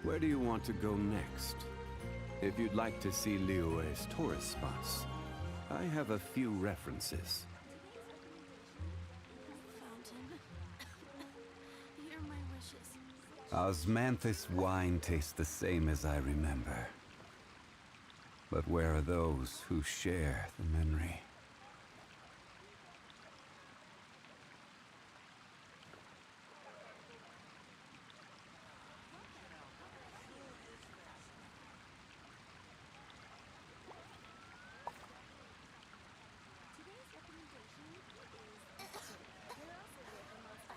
Where do you want to go next? If you'd like to see Liyue's tourist spots, I have a few references. Fountain. Hear my wishes. Osmanthus wine tastes the same as I remember. But where are those who share the memory? I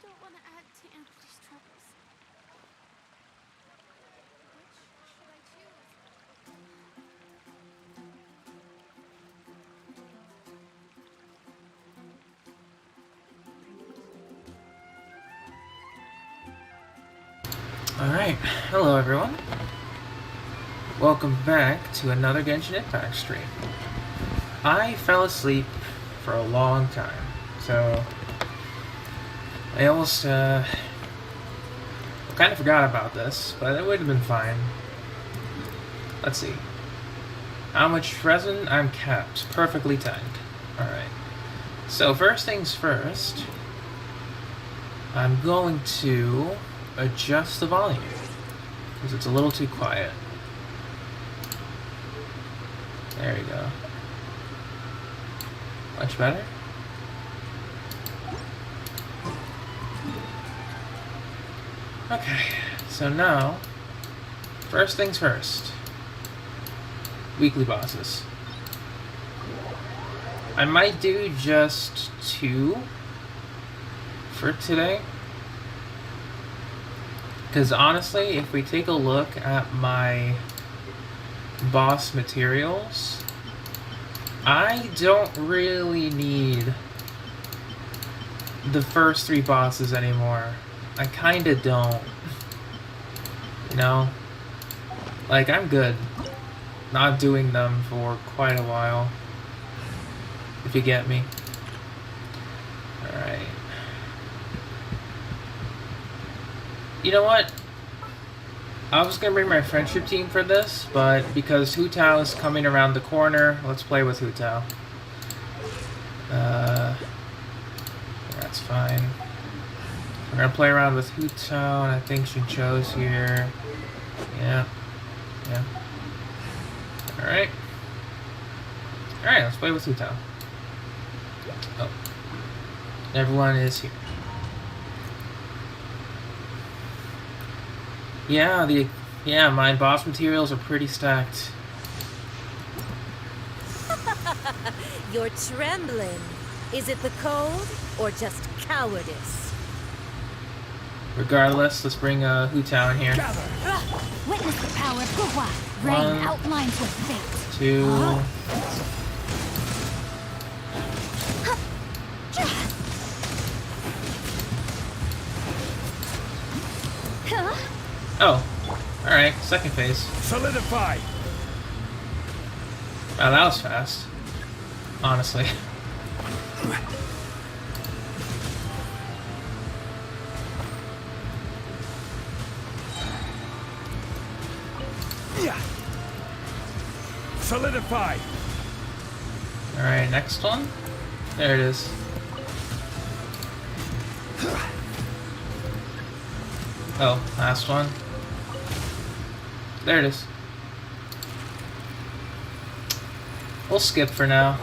don't want to add to Anthony's troubles. Which should I choose? Alright, hello everyone. Welcome back to another Genshin Impact stream. I fell asleep for a long time, so I almost kind of forgot about this, but it would have been fine. Let's see. How much resin? I'm capped. Perfectly timed. Alright. So first things first, I'm going to adjust the volume because it's a little too quiet. There you go. Much better. Okay, so now, first things first. Weekly bosses. I might do just 2 for today. Because honestly, if we take a look at my boss materials, I don't really need the first 3 bosses anymore. I kinda don't. You know? Like, I'm good not doing them for quite a while. If you get me. Alright. You know what? I was gonna bring my friendship team for this, but because Hu Tao is coming around the corner, let's play with Hu Tao. That's fine. We're gonna play around with Hu Tao, and I think Shincho's here. Yeah. Yeah. Alright. Alright, let's play with Hu Tao. Oh. Everyone is here. Yeah, my boss materials are pretty stacked. You're trembling. Is it the cold or just cowardice? Regardless, let's bring Hu Tao in here. Witness the power of Guhua. Rain outlines your fate. 2. Oh, alright, second phase. Solidify! Wow, that was fast. Honestly. Yeah. Solidify! Alright, next one. There it is. Oh, last one. There it is. We'll skip for now.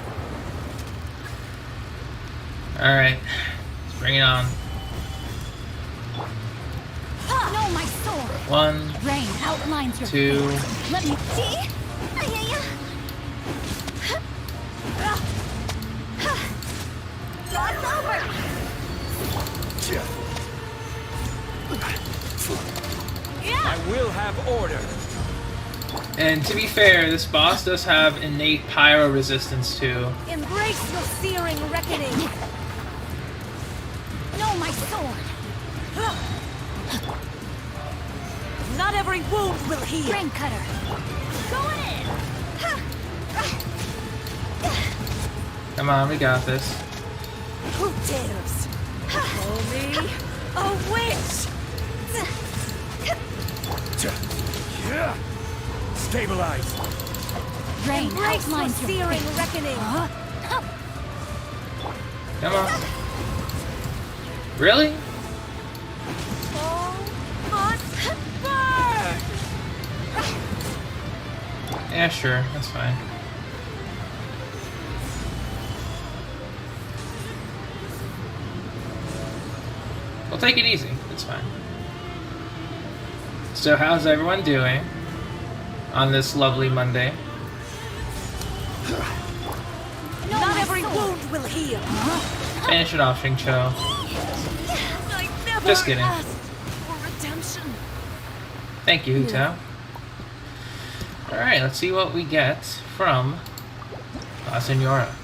Alright, let's bring it on. No, my sword. 1, Rain outlines your 2. fate. Let me see. It's over. I will have order. And to be fair, this boss does have innate pyro resistance too. Embrace your searing reckoning. No, my sword. Not every wound will heal. Rain cutter. Going in. Come on, we got this. Who dares? Call me a witch. Stabilize. Rain Embrace your outlines your searing fate. reckoning. Come on. Really? All must burn! Yeah, sure. That's fine. We'll take it easy. It's fine. So how's everyone doing on this lovely Monday? Not every wound will heal. Finish it off, Xingqiu. I never Just kidding. asked for redemption. Thank you, Hu Tao. Alright, let's see what we get from La Senora.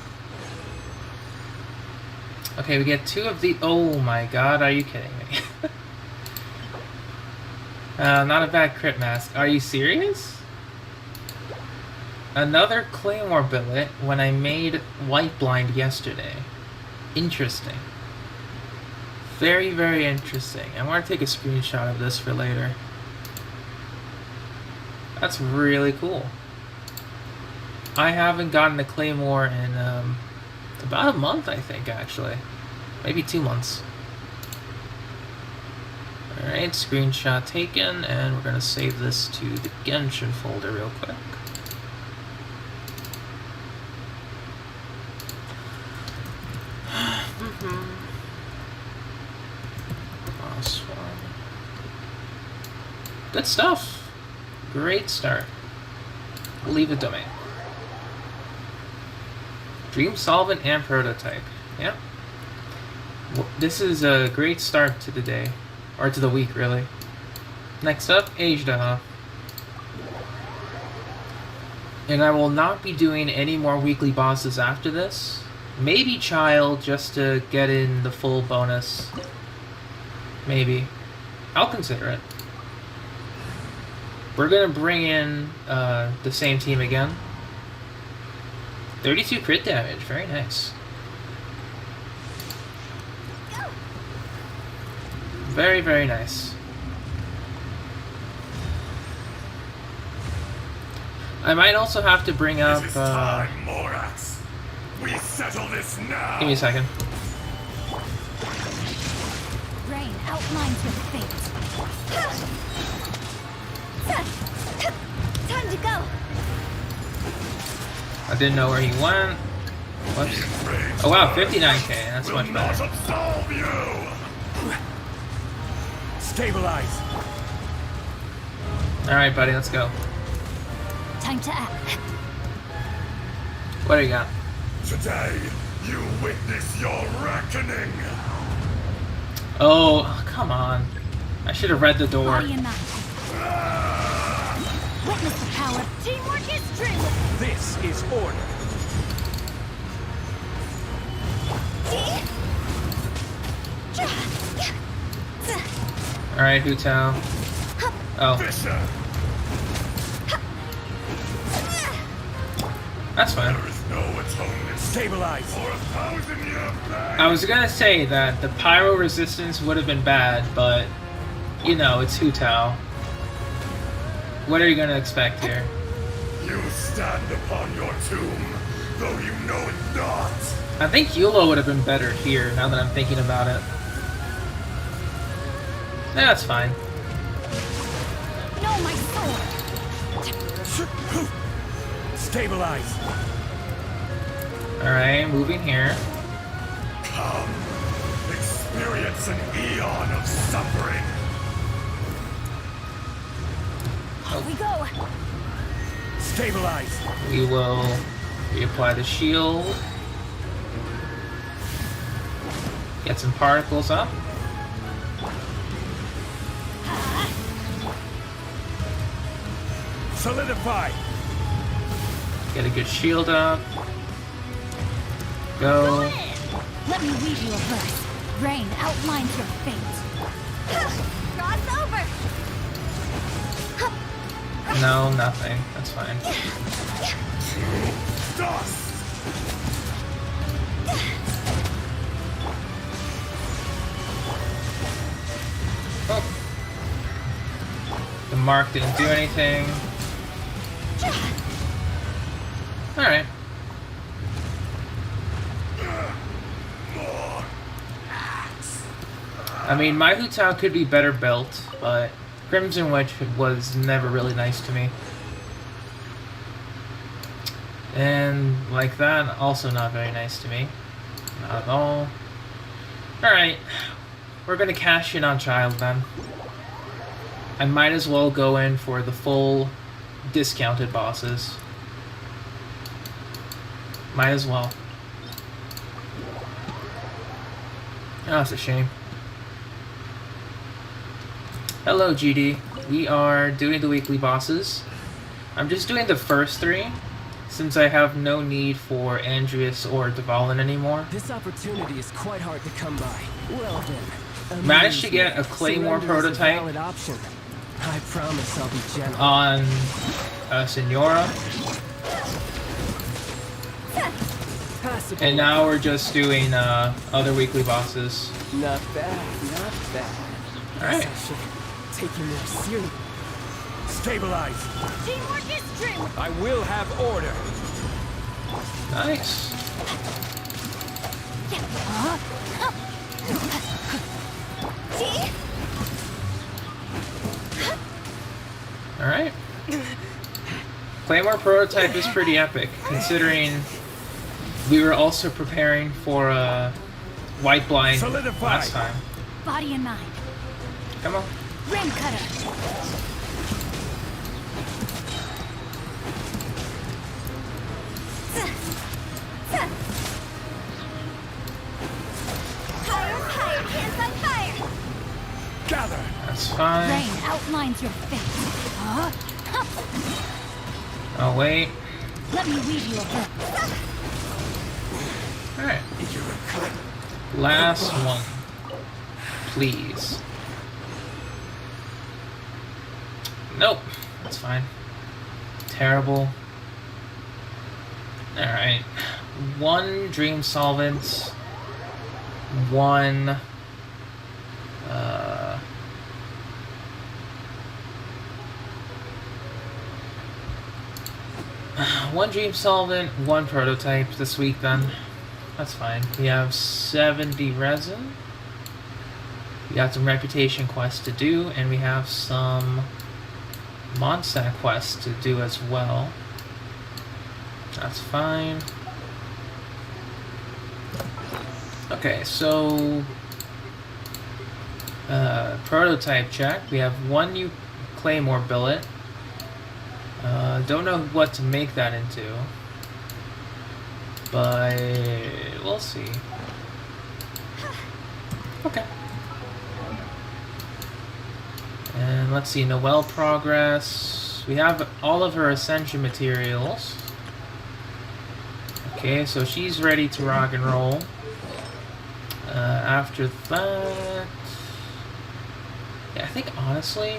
Okay, we get 2 of the... Oh my god, are you kidding me? Not a bad crit mask. Are you serious? Another Claymore billet when I made White Blind yesterday. Interesting. Very, very interesting. I want to take a screenshot of this for later. That's really cool. I haven't gotten a Claymore in about a month, I think, actually. Maybe 2 months. Alright, screenshot taken, and we're going to save this to the Genshin folder real quick. Good stuff. Great start. Leave a domain. Dream Solvent and Prototype. Yeah. Well, this is a great start to the day. Or to the week, really. Next up, Ajda. And I will not be doing any more weekly bosses after this. Maybe Child, just to get in the full bonus. Maybe. I'll consider it. We're gonna bring in the same team again. 32 crit damage, very nice. Very, very nice. I might also have to bring up... It is time, Morax. We settle this now. Give me a second. Rain outlines your fate. Time to go. I didn't know where he went. Whoops. Oh wow, 59k. That's much better. Will not absolve you. Stabilize. Alright, buddy, let's go. Time to act. What do you got? Today, you witness your reckoning. Oh, come on. I should have read the door. Body and mind. Witness the power. Teamwork is strength. This is order. Alright, Hu Tao. Oh, Fisher, that's fine. there is no atonement Stabilize. for 1,000-year pain. I was gonna say that the pyro resistance would have been bad, but you know, it's Hu Tao. What are you gonna expect here? You stand upon your tomb, though you know it not. I think Yulo would have been better here, now that I'm thinking about it. That's fine. No, my sword. Stabilize. Alright, moving here. Come, experience an eon of suffering. Here we go. Stabilize. We will reapply the shield. Get some particles up. Solidify. Get a good shield up. Go. Let me read you a verse. Rain outlines your fate. Cross over. No, nothing. That's fine. Dust! Oh. The mark didn't do anything. Alright. I mean, my Hutao could be better built, but Crimson Witch was never really nice to me. And like that, also not very nice to me. Not at all. Alright, we're gonna cash in on Child then. I might as well go in for the full discounted bosses. Might as well. Oh, that's a shame. Hello, GD. We are doing the weekly bosses. I'm just doing the first 3, since I have no need for Andreas or Dvalin anymore. This opportunity is quite hard to come by. Well then, Managed to get a Claymore prototype option. I promise I'll be gentle. on Senora, Passable. and now we're just doing other weekly bosses. Not bad, not bad. Alright. I should take you more seriously. Stabilize. Teamwork is strength. I will have order. Nice. See? Alright. Claymore prototype is pretty epic, considering we were also preparing for White Blind Solidify. last time. Body and mind. Come on. Ring cutter. Higher, higher, hands on fire. Gather. That's fine. Rain outlines your fate. Huh? Oh, wait. Let me weave you a book. Alright. Last one. Please. Nope. That's fine. Terrible. Alright. 1 Dream Solvent. 1... one Dream Solvent, 1 Prototype this week then. That's fine. We have 70 resin. We got some reputation quests to do, and we have some Mondstadt quests to do as well. That's fine. Okay, so prototype check. We have 1 new Claymore billet. Don't know what to make that into, but we'll see. Okay. And let's see, Noelle progress. We have all of her Ascension materials. Okay, so she's ready to rock and roll. After that... Yeah, I think honestly...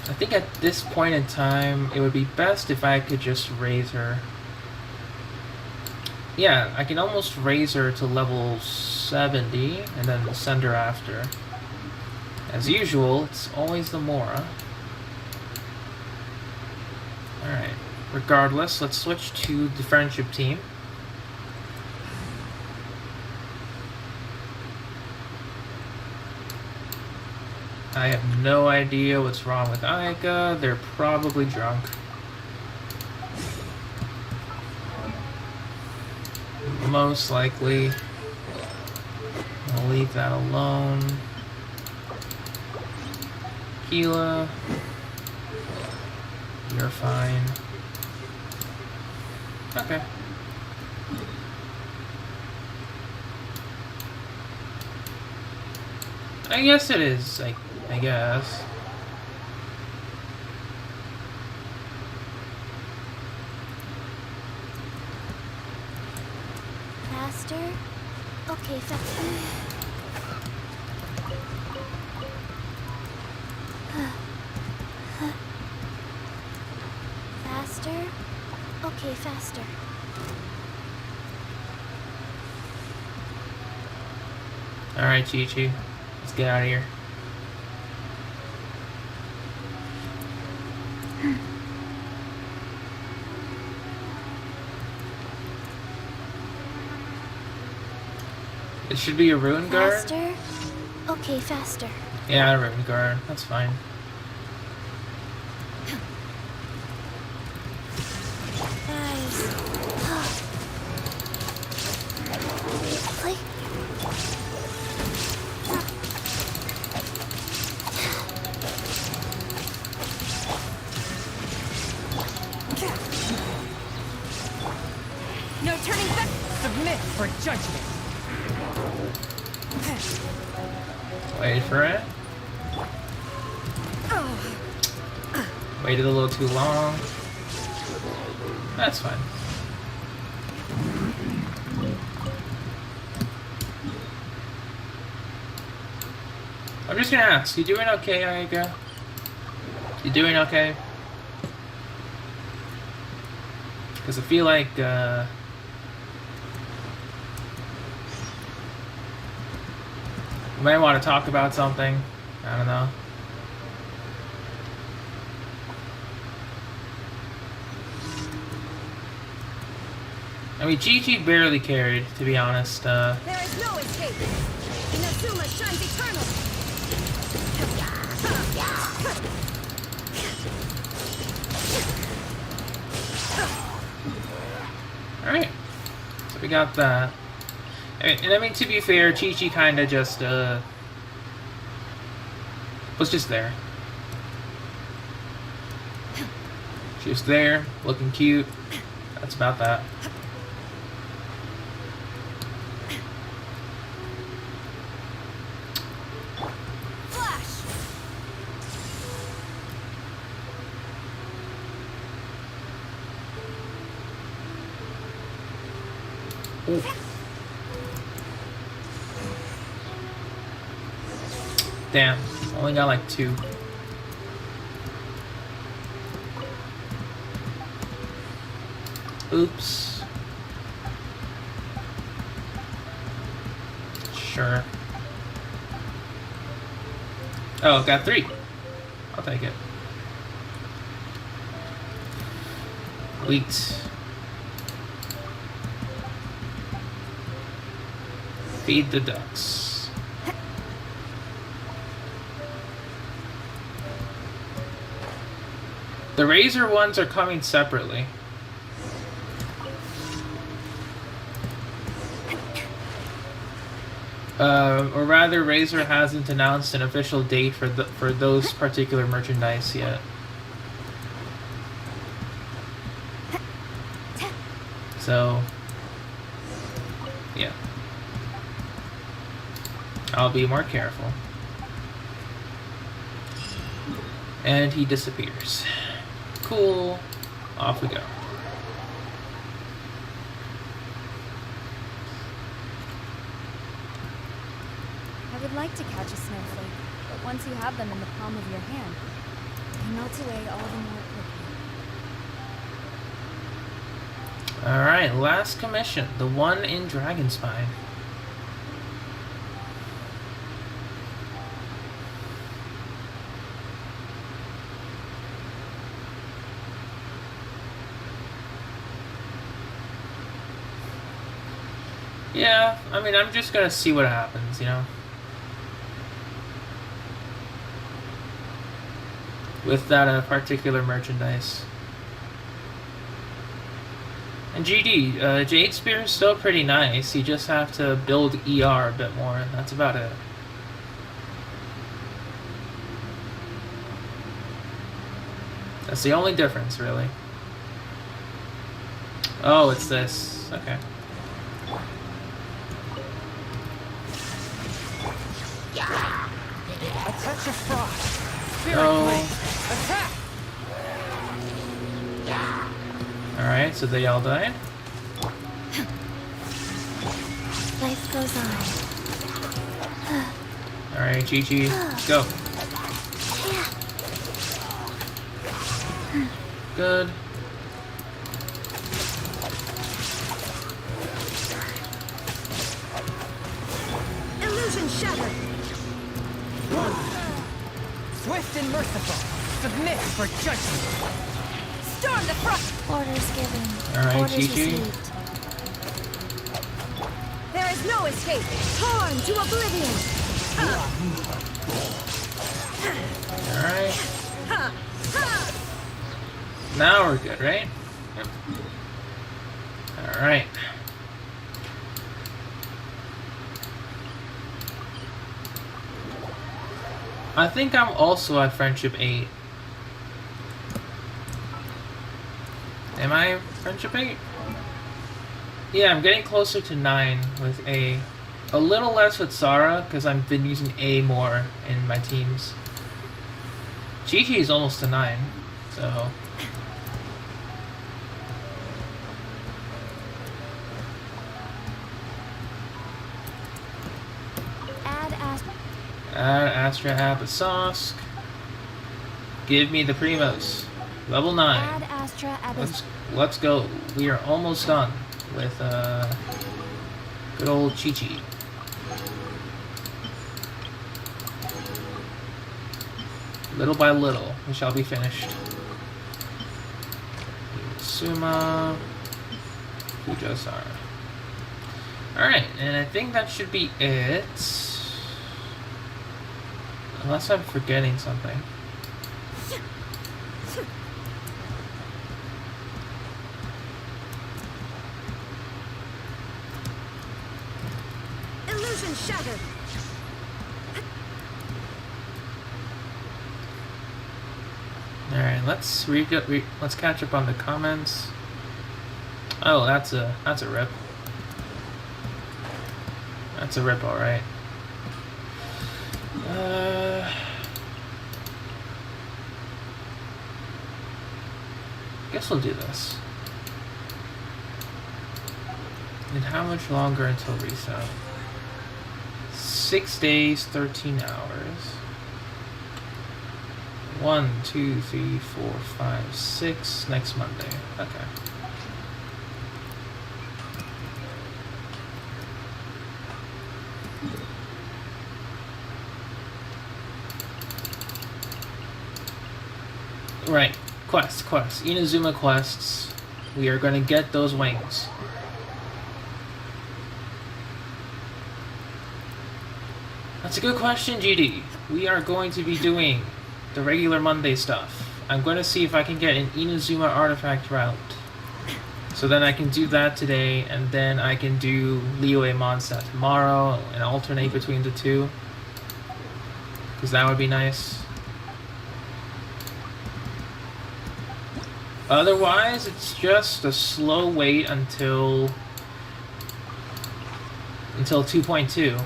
I think at this point in time, it would be best if I could just raise her. Yeah, I can almost raise her to level 70, and then send her after. As usual, it's always the Mora. Alright, regardless, let's switch to the friendship team. I have no idea what's wrong with Ayaka. They're probably drunk. Most likely. I'll leave that alone. Keela. You're fine. Okay. I guess it is, I guess. Faster? Okay, faster. Faster? Okay, faster. Alright, Chi-Chi. Let's get out of here. It should be a rune guard. Faster? Okay, faster. Yeah, a rune guard. That's fine. Nice. Play. No turning back. Submit for judgment. Wait for it. Waited a little too long. That's fine. I'm just gonna ask, you doing okay, Ayaka? You doing okay? Because I feel like, we might want to talk about something. I don't know. I mean, Gigi barely carried, to be honest. There is no escape. Inazuma shines eternal. Alright. So we got that. And I mean, to be fair, Chi-Chi kinda just, was just there. She was there, looking cute. That's about that. Flash. Ooh. Damn, only got like 2. Oops. Sure. Oh, got 3. I'll take it. Leaked. Feed the ducks. The Razor ones are coming separately. Or rather, Razor hasn't announced an official date for those particular merchandise yet. So, yeah. I'll be more careful. And he disappears. Cool. Off we go. I would like to catch a snowflake, but once you have them in the palm of your hand, they melt away all the more quickly. Alright, last commission. The one in Dragonspine. Yeah, I mean, I'm just gonna see what happens, you know? With that particular merchandise. And GD, Jade Spear is still pretty nice. You just have to build ER a bit more. That's about it. That's the only difference, really. Oh, it's this. Okay. A touch of frost. Spirit blade. Attack! Alright, so they all died. Life goes on. Alright, Gigi, go. Good. Illusion shattered. Swift and merciful. Submit for judgment. Storm the front. Orders given. Alright, Orders Gigi. received. There is There's no escape. Torn to oblivion. Alright. Now we're good, right? Yep. Alright. I think I'm also at Friendship 8. Am I Friendship 8? Yeah, I'm getting closer to 9 with A. A little less with Sarah, because I've been using A more in my teams. Gigi is almost to 9, so... Add Astra, add the Sosk. Give me the Primos. Level 9. Add Astra, add the... Let's go. We are almost done with good old Chi-Chi. Little by little, we shall be finished. Suma, Kujasara. Alright, and I think that should be it. Unless I'm forgetting something. Illusion shattered. Alright, let's let's catch up on the comments. Oh, that's a rip. That's a rip, alright. Guess we'll do this. And how much longer until reset? 6 days, 13 hours. 1, 2, 3, 4, 5, 6 next Monday. Okay. Right. Quests. Inazuma quests. We are going to get those wings. That's a good question, GD. We are going to be doing the regular Monday stuff. I'm going to see if I can get an Inazuma artifact route. So then I can do that today, and then I can do Liyue Mondstadt tomorrow, and alternate between the two. Because that would be nice. Otherwise, it's just a slow wait until 2.2.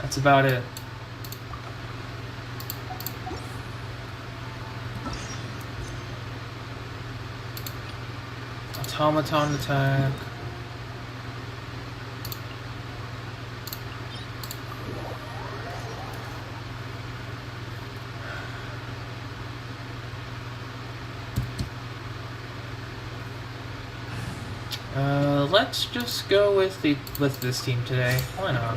That's about it. Automaton attack. Let's just go with this team today. Why not?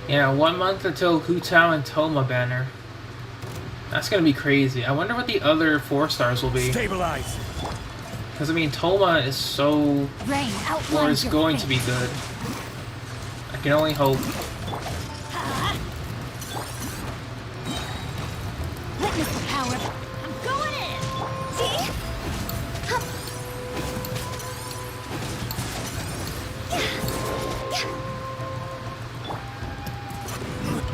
Yeah, 1 month until Hutao and Toma banner. That's gonna be crazy. I wonder what the other 4 stars will be. Stabilize. Because I mean, Toma is so, or is going to be good. I can only hope. Witness the power. I'm going in. See?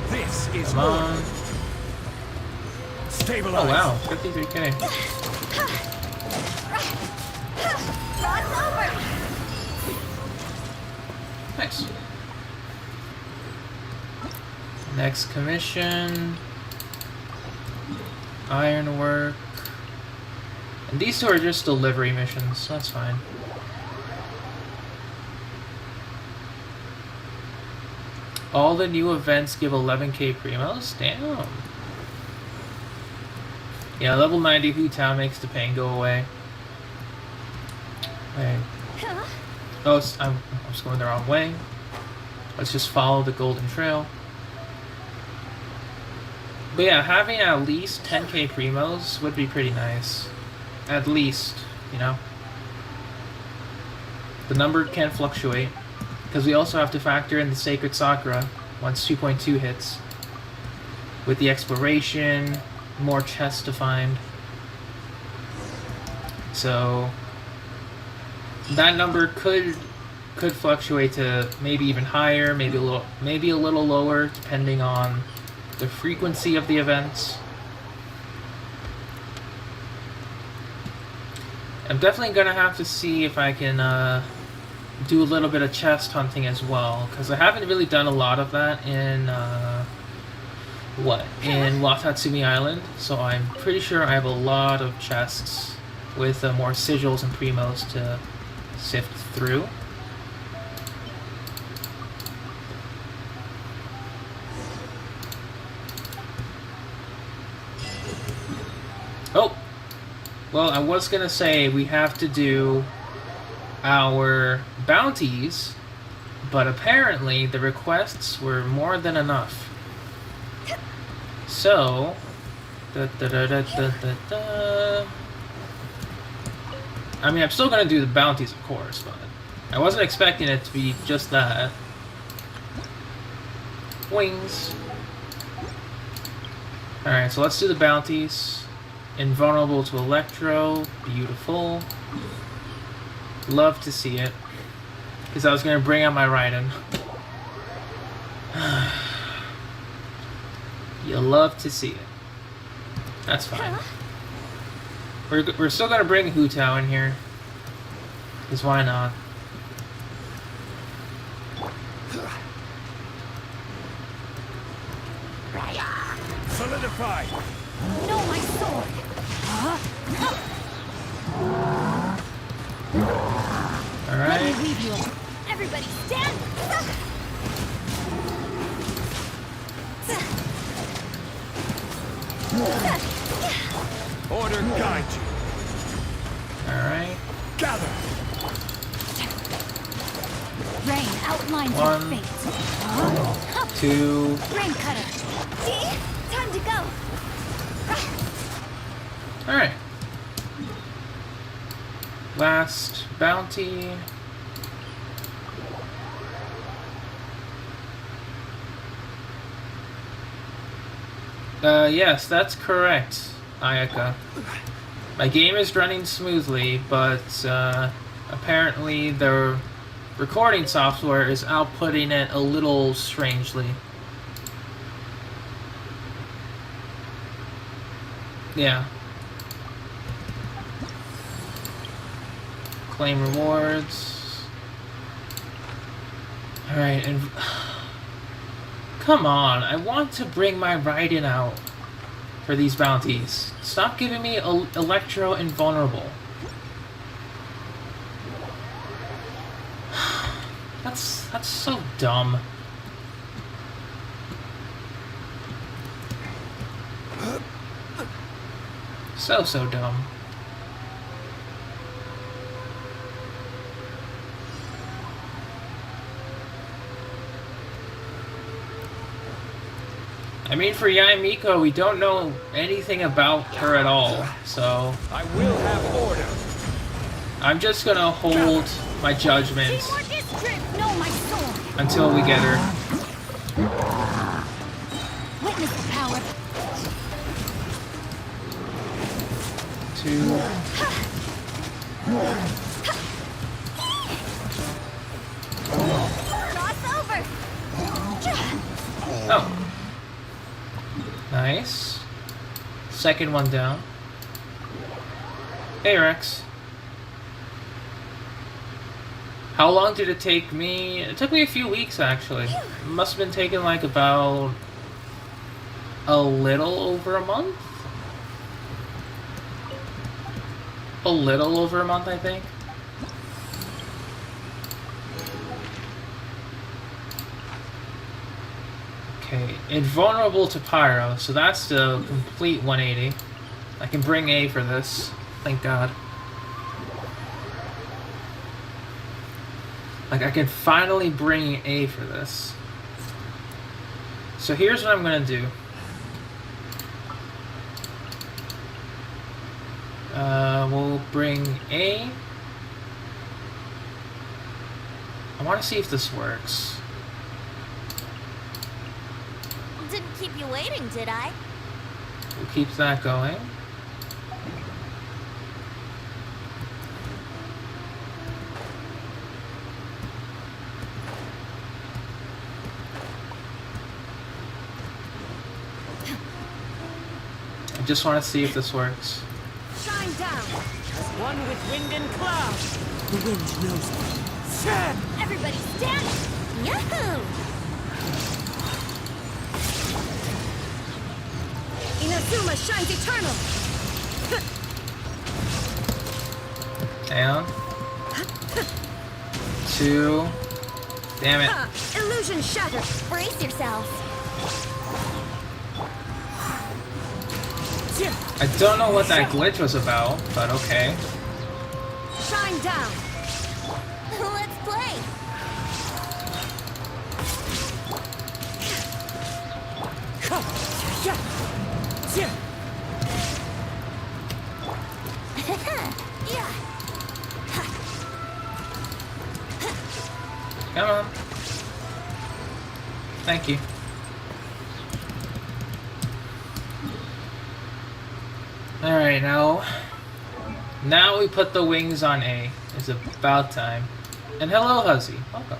This is Come on. order. Stabilize. Oh wow, 53k. Rod's over. Nice. Next commission. Ironwork. And these 2 are just delivery missions, so that's fine. All the new events give 11k primos? Damn. Yeah, level 90 Hutao makes the pain go away. Wait. Oh, I'm just going the wrong way. Let's just follow the golden trail. But yeah, having at least 10k primos would be pretty nice. At least, you know. The number can fluctuate, because we also have to factor in the Sacred Sakura once 2.2 hits. With the exploration, more chests to find. So that number could fluctuate to maybe even higher, maybe a little lower, depending on the frequency of the events. I'm definitely gonna have to see if I can do a little bit of chest hunting as well, because I haven't really done a lot of that in in Watatsumi Island. So I'm pretty sure I have a lot of chests with more sigils and primos to sift through. Oh! Well, I was gonna say we have to do our bounties, but apparently the requests were more than enough. So... I mean, I'm still gonna do the bounties, of course, but I wasn't expecting it to be just that. Wings. Alright, so let's do the bounties. Invulnerable to Electro. Beautiful. Love to see it. Because I was going to bring out my Raiden. You love to see it. That's fine. We're still going to bring Hu Tao in here. Because why not? Solidify! No, my sword! Alright. Let me leave you. Everybody stand! Order guide you. Alright. Gather! Rain outlines One. your fate. 2. Rain cutter. See? Time to go. Alright. Last bounty. Yes, that's correct, Ayaka. My game is running smoothly, but apparently the recording software is outputting it a little strangely. Yeah. Claim rewards. Alright, and... Come on, I want to bring my Raiden out for these bounties. Stop giving me Electro Invulnerable. That's so dumb. So dumb. I mean, for Yoimiya, we don't know anything about her at all, so... I will have order. I'm just gonna hold my judgment Teamwork is strength. No, my sword. until we get her. Witness the power. 2. Cross over. Oh. Nice. Second one down. Hey, Rex. How long did it take me? It took me a few weeks, actually. It must have been taking like about a little over a month? A little over a month, I think. Okay, invulnerable to Pyro, so that's the complete 180. I can bring A for this, thank God. Like, I can finally bring A for this. So here's what I'm gonna do. We'll bring A. I want to see if this works. Didn't keep you waiting, did I? We'll keep that going. I just want to see if this works. Shine down. As one with wind and cloud. The wind knows me. Everybody stand. Yahoo! Inazuma shines eternal. Down. 2. Damn it. Illusion shattered. Brace yourself. I don't know what that glitch was about, but okay. Shine down. Let's play. Yeah. Come on. Thank you. Alright, now we put the wings on A. It's about time. And hello, Huzzy. Welcome.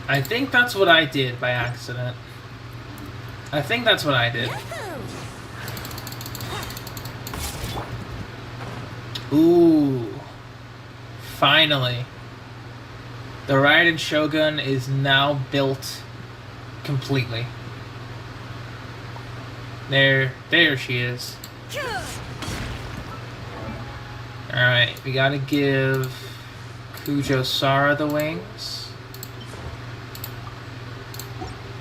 I think that's what I did by accident. I think that's what I did. Ooh. Finally. The Raiden Shogun is now built completely. There she is. Alright, we gotta give Kujo Sara the wings.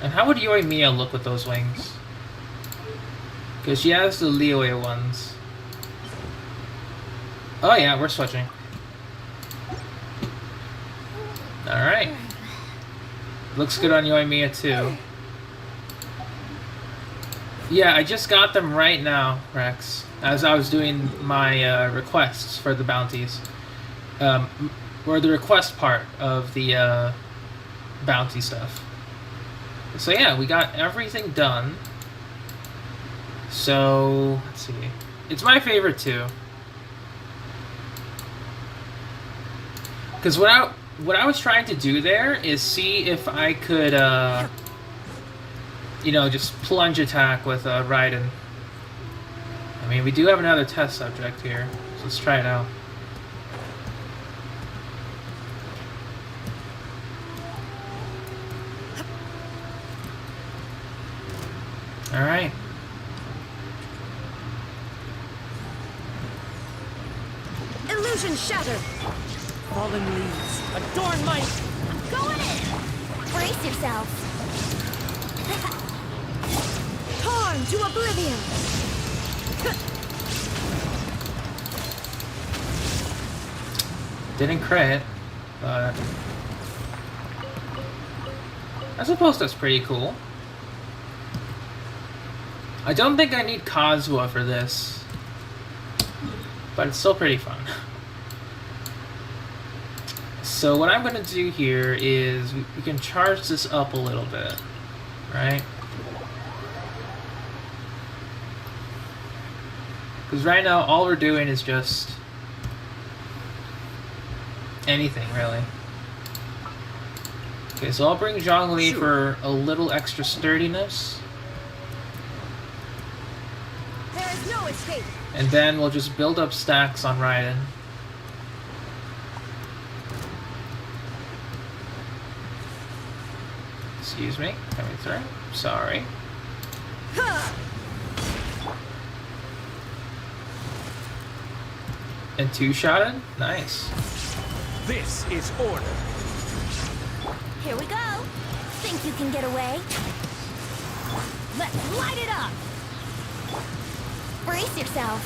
And how would Yoimiya look with those wings? Because she has the Liyue ones. Oh yeah, we're switching. Alright. Looks good on Yoimiya too. Yeah, I just got them right now, Rex. As I was doing my requests for the bounties. Or the request part of the bounty stuff. So yeah, we got everything done. So, let's see. It's my favorite too. Because what I was trying to do there is see if I could, you know, just plunge attack with Raiden. I mean, we do have another test subject here, so let's try it out. Alright. Illusion shattered. Fallen leaves. Adorn my... Going in. Brace yourself. Torn to oblivion. Didn't crit, but I suppose that's pretty cool. I don't think I need Kazuha for this, but it's still pretty fun. So what I'm going to do here is we can charge this up a little bit, right? Because right now all we're doing is just anything, really. Okay, so I'll bring Zhongli for a little extra sturdiness. There is no escape. And then we'll just build up stacks on Raiden. Excuse me, coming through. Sorry. And two-shotted? Nice. This is order. Here we go. Think you can get away? Let's light it up. Brace yourself.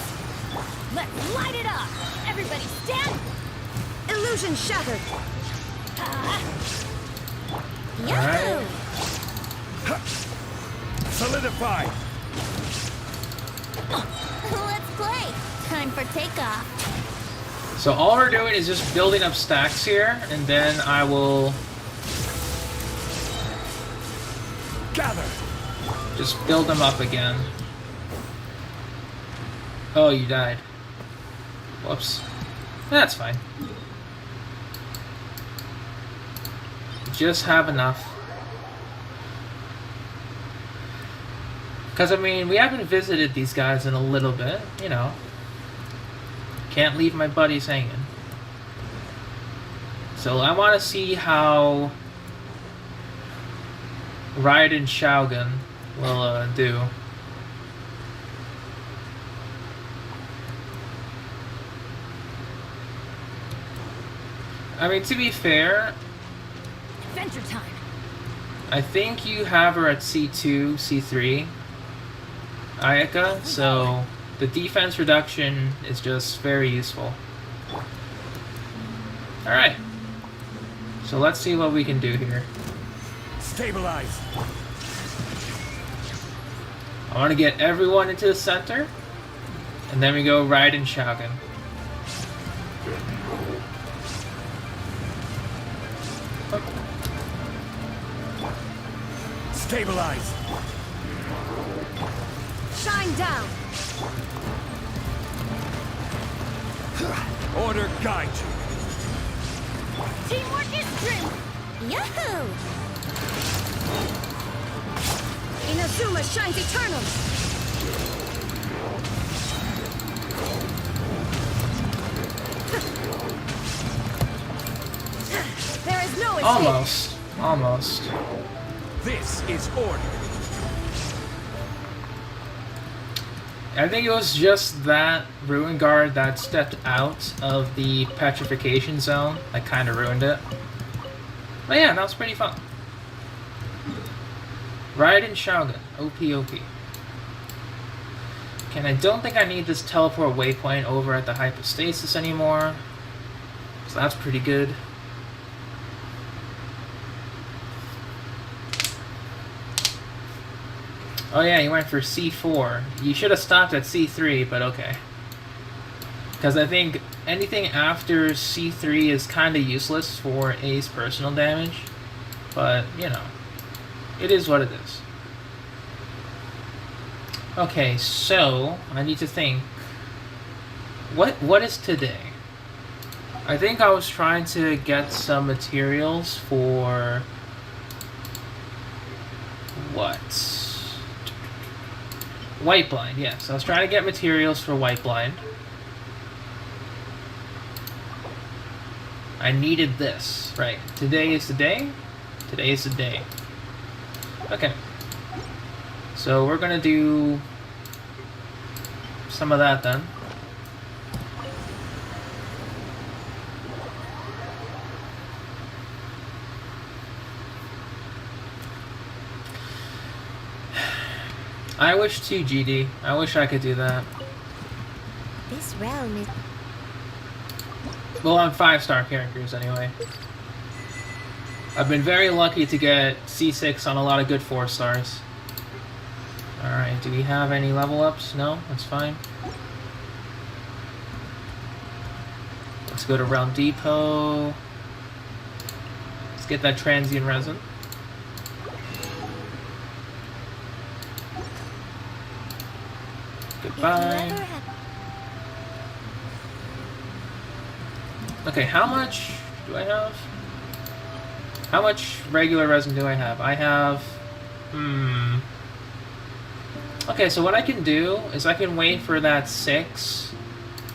Let's light it up. Everybody stand. Illusion shattered. Yahoo! Alright. Solidify! Let's play. Time for takeoff. So all we're doing is just building up stacks here, and then I will Gather! just build them up again. Oh, you died. Whoops. That's fine. Just have enough. Because, I mean, we haven't visited these guys in a little bit, you know. Can't leave my buddies hanging. So I want to see how Raiden Shogun will do. I mean, to be fair, Adventure time. I think you have her at C2, C3, Ayaka, so the defense reduction is just very useful. Alright, so let's see what we can do here. Stabilize! I want to get everyone into the center, and then we go Raiden Shogun. Stabilize! Shine down. Order guide you! Teamwork is strength. Yahoo! Inazuma shines eternal. There is no escape. Almost. Almost. This is order! I think it was just that Ruin Guard that stepped out of the petrification zone that kind of ruined it. But yeah, that was pretty fun. Raiden Shogun, OP. Okay, and I don't think I need this teleport waypoint over at the hypostasis anymore. So that's pretty good. Oh yeah, you went for C4. You should have stopped at C3, but okay. Because I think anything after C3 is kind of useless for A's personal damage. But, you know, it is what it is. Okay, so I need to think. What is today? I think I was trying to get some materials for... what? White Blind, yes. I was trying to get materials for White Blind. I needed this. Right. Today is the day? Today is the day. Okay. So we're gonna do some of that then. I wish too, GD. I wish I could do that. This realm is... Well, on 5-star characters anyway. I've been very lucky to get C6 on a lot of good 4-stars. Alright, do we have any level ups? No? That's fine. Let's go to Realm Depot. Let's get that transient resin. Goodbye. Okay, how much do I have? How much regular resin do I have? I have... Okay, so what I can do is I can wait for that 6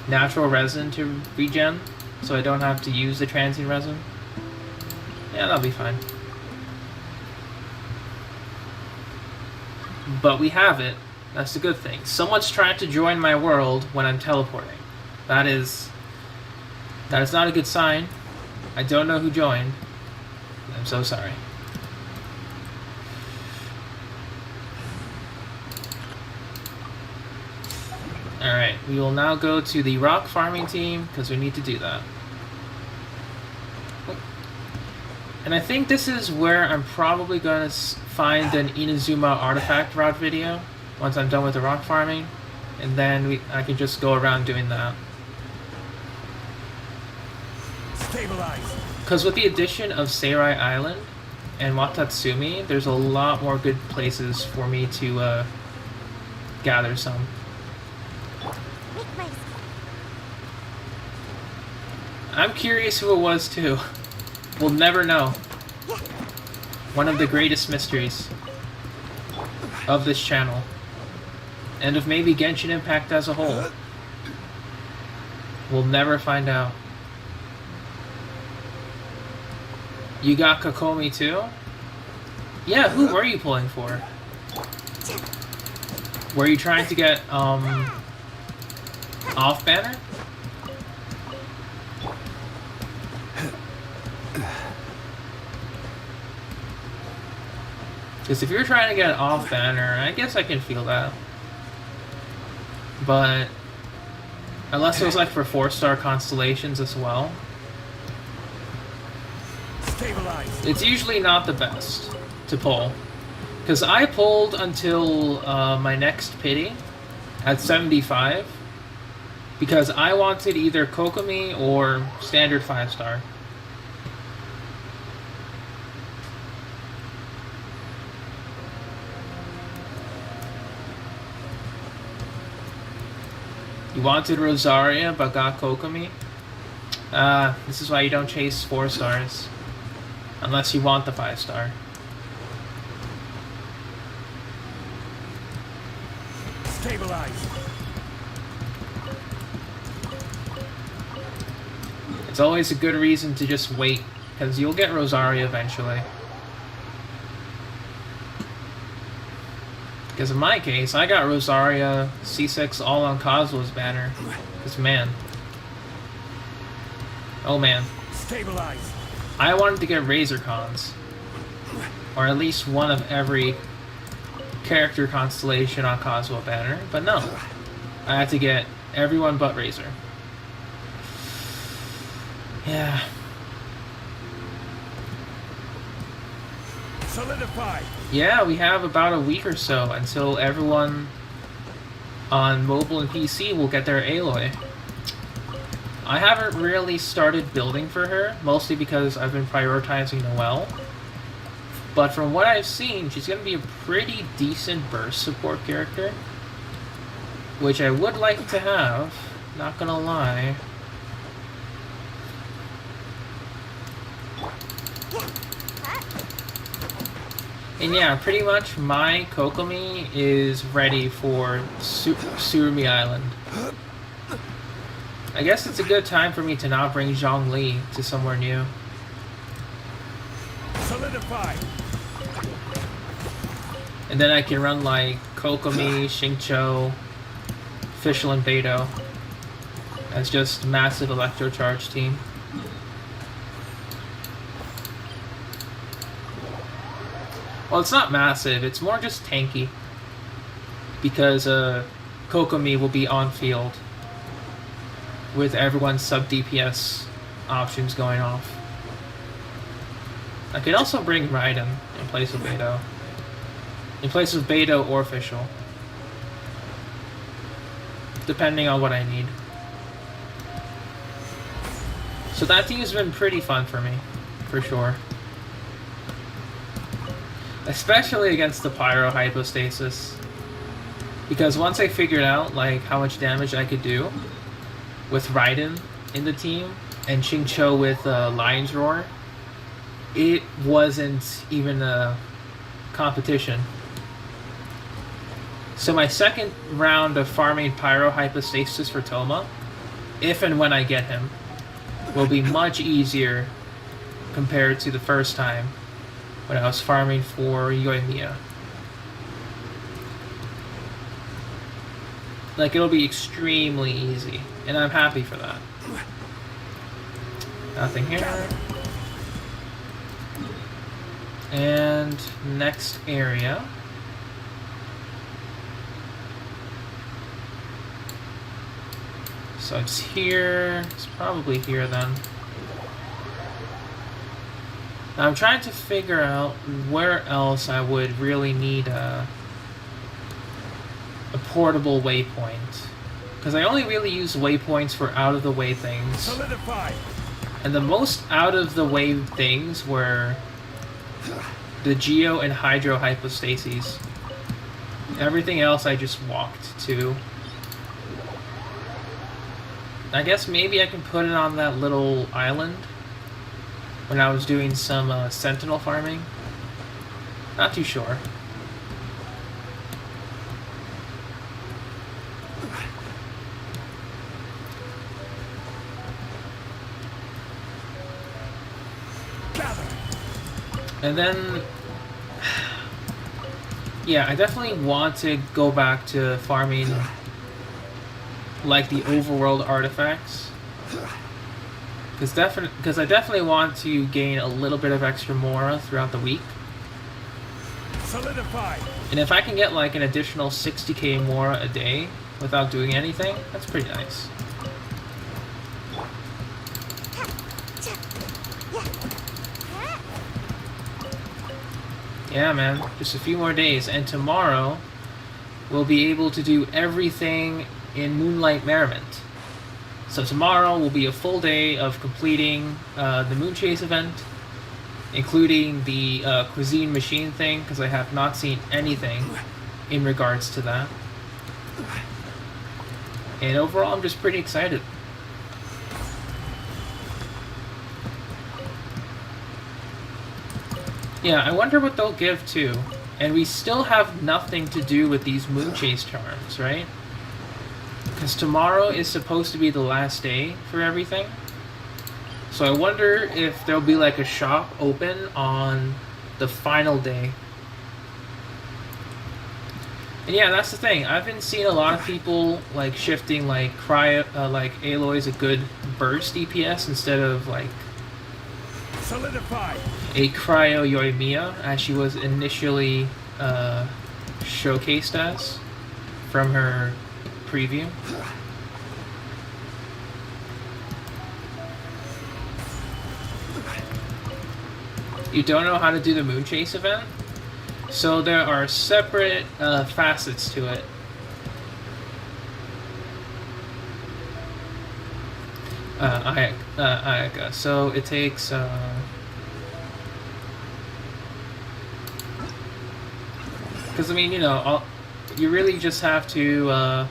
natural resin to regen, so I don't have to use the transient resin. Yeah, that'll be fine. But we have it. That's the good thing. Someone's trying to join my world when I'm teleporting. That is not a good sign. I don't know who joined. I'm so sorry. Alright, we will now go to the rock farming team, because we need to do that. And I think this is where I'm probably going to find an Inazuma artifact route video once I'm done with the rock farming. And then I can just go around doing that. Stabilize. Because with the addition of Seirai Island and Watatsumi, there's a lot more good places for me to gather some. I'm curious who it was too. We'll never know. One of the greatest mysteries of this channel. And of maybe Genshin Impact as a whole. We'll never find out. You got Kokomi too? Yeah, who were you pulling for? Were you trying to get, off banner? Because if you're trying to get off banner, I guess I can feel that. But unless it was like for 4-star constellations as well, Stabilize. it's usually not the best to pull. Because I pulled until my next pity at 75 because I wanted either Kokomi or standard 5-star. You wanted Rosaria but got Kokomi? This is why you don't chase 4 stars. Unless you want the 5-star. Stabilize. It's always a good reason to just wait, because you'll get Rosaria eventually. Because in my case, I got Rosaria C6 all on Kazuha's banner. Because man. Oh man. Stabilize. I wanted to get Razor Cons. Or at least one of every character constellation on Kazuha banner. But no. I had to get everyone but Razor. Yeah. Solidify. Yeah, we have about a week or so until everyone on mobile and PC will get their Aloy. I haven't really started building for her, mostly because I've been prioritizing Noelle. But from what I've seen, she's going to be a pretty decent burst support character. Which I would like to have, not gonna lie. And yeah, pretty much my Kokomi is ready for Surumi Island. I guess it's a good time for me to not bring Zhongli to somewhere new. Solidify. And then I can run like Kokomi, Xingqiu, Fischl, and Beidou as just massive electro charge team. Well, it's not massive, it's more just tanky. Because Kokomi will be on field with everyone's sub DPS options going off. I could also bring Raiden in place of Beidou. In place of Beidou or Fischl. Depending on what I need. So that team's been pretty fun for me, for sure. Especially against the Pyro Hypostasis. Because once I figured out like how much damage I could do with Raiden in the team and Xingqiu with Lion's Roar, it wasn't even a competition. So my second round of farming Pyro Hypostasis for Toma, if and when I get him, will be much easier compared to the first time when I was farming for Yoimiya. Like, it'll be extremely easy, and I'm happy for that. Nothing here. And next area. So it's here. It's probably here then. Now I'm trying to figure out where else I would really need a portable waypoint. Because I only really use waypoints for out-of-the-way things. Solidify. And the most out-of-the-way things were the Geo and Hydro hypostases. Everything else I just walked to. I guess maybe I can put it on that little island when I was doing some sentinel farming. Not too sure. And then, yeah, I definitely want to go back to farming like the overworld artifacts, because I definitely want to gain a little bit of extra Mora throughout the week. Solidify. And if I can get like an additional 60k Mora a day without doing anything, that's pretty nice. Yeah, man, just a few more days, and tomorrow we'll be able to do everything in Moonlight Merriment. So tomorrow will be a full day of completing the Moon Chase event, including the cuisine machine thing, because I have not seen anything in regards to that. And overall, I'm just pretty excited. Yeah, I wonder what they'll give too. And we still have nothing to do with these Moon Chase charms, right? Because tomorrow is supposed to be the last day for everything. So I wonder if there'll be like a shop open on the final day. And yeah, that's the thing. I've been seeing a lot of people like shifting like like Aloy's a good burst DPS instead of like Solidify. a cryo Yoimiya, as she was initially showcased as from her preview. You don't know how to do the Moon Chase event? So there are separate facets to it. Ayaka. So it takes because I mean, you know, you really just have to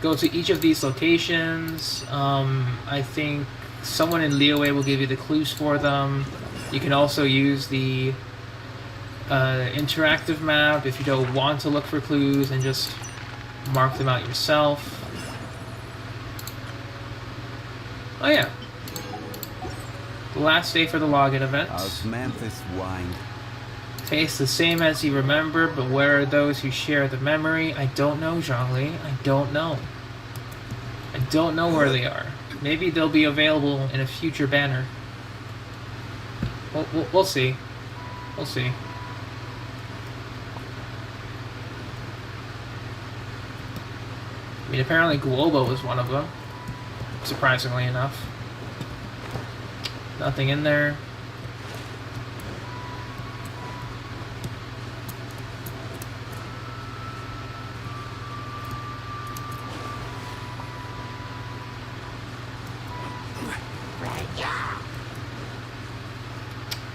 go to each of these locations. I think someone in Liyue will give you the clues for them. You can also use the interactive map if you don't want to look for clues and just mark them out yourself. Oh yeah. The last day for the login event. Osmanthus wine. Tastes the same as you remember, but where are those who share the memory? I don't know, Zhongli. I don't know. I don't know where they are. Maybe they'll be available in a future banner. We'll see. We'll see. I mean, apparently Globo was one of them. Surprisingly enough. Nothing in there.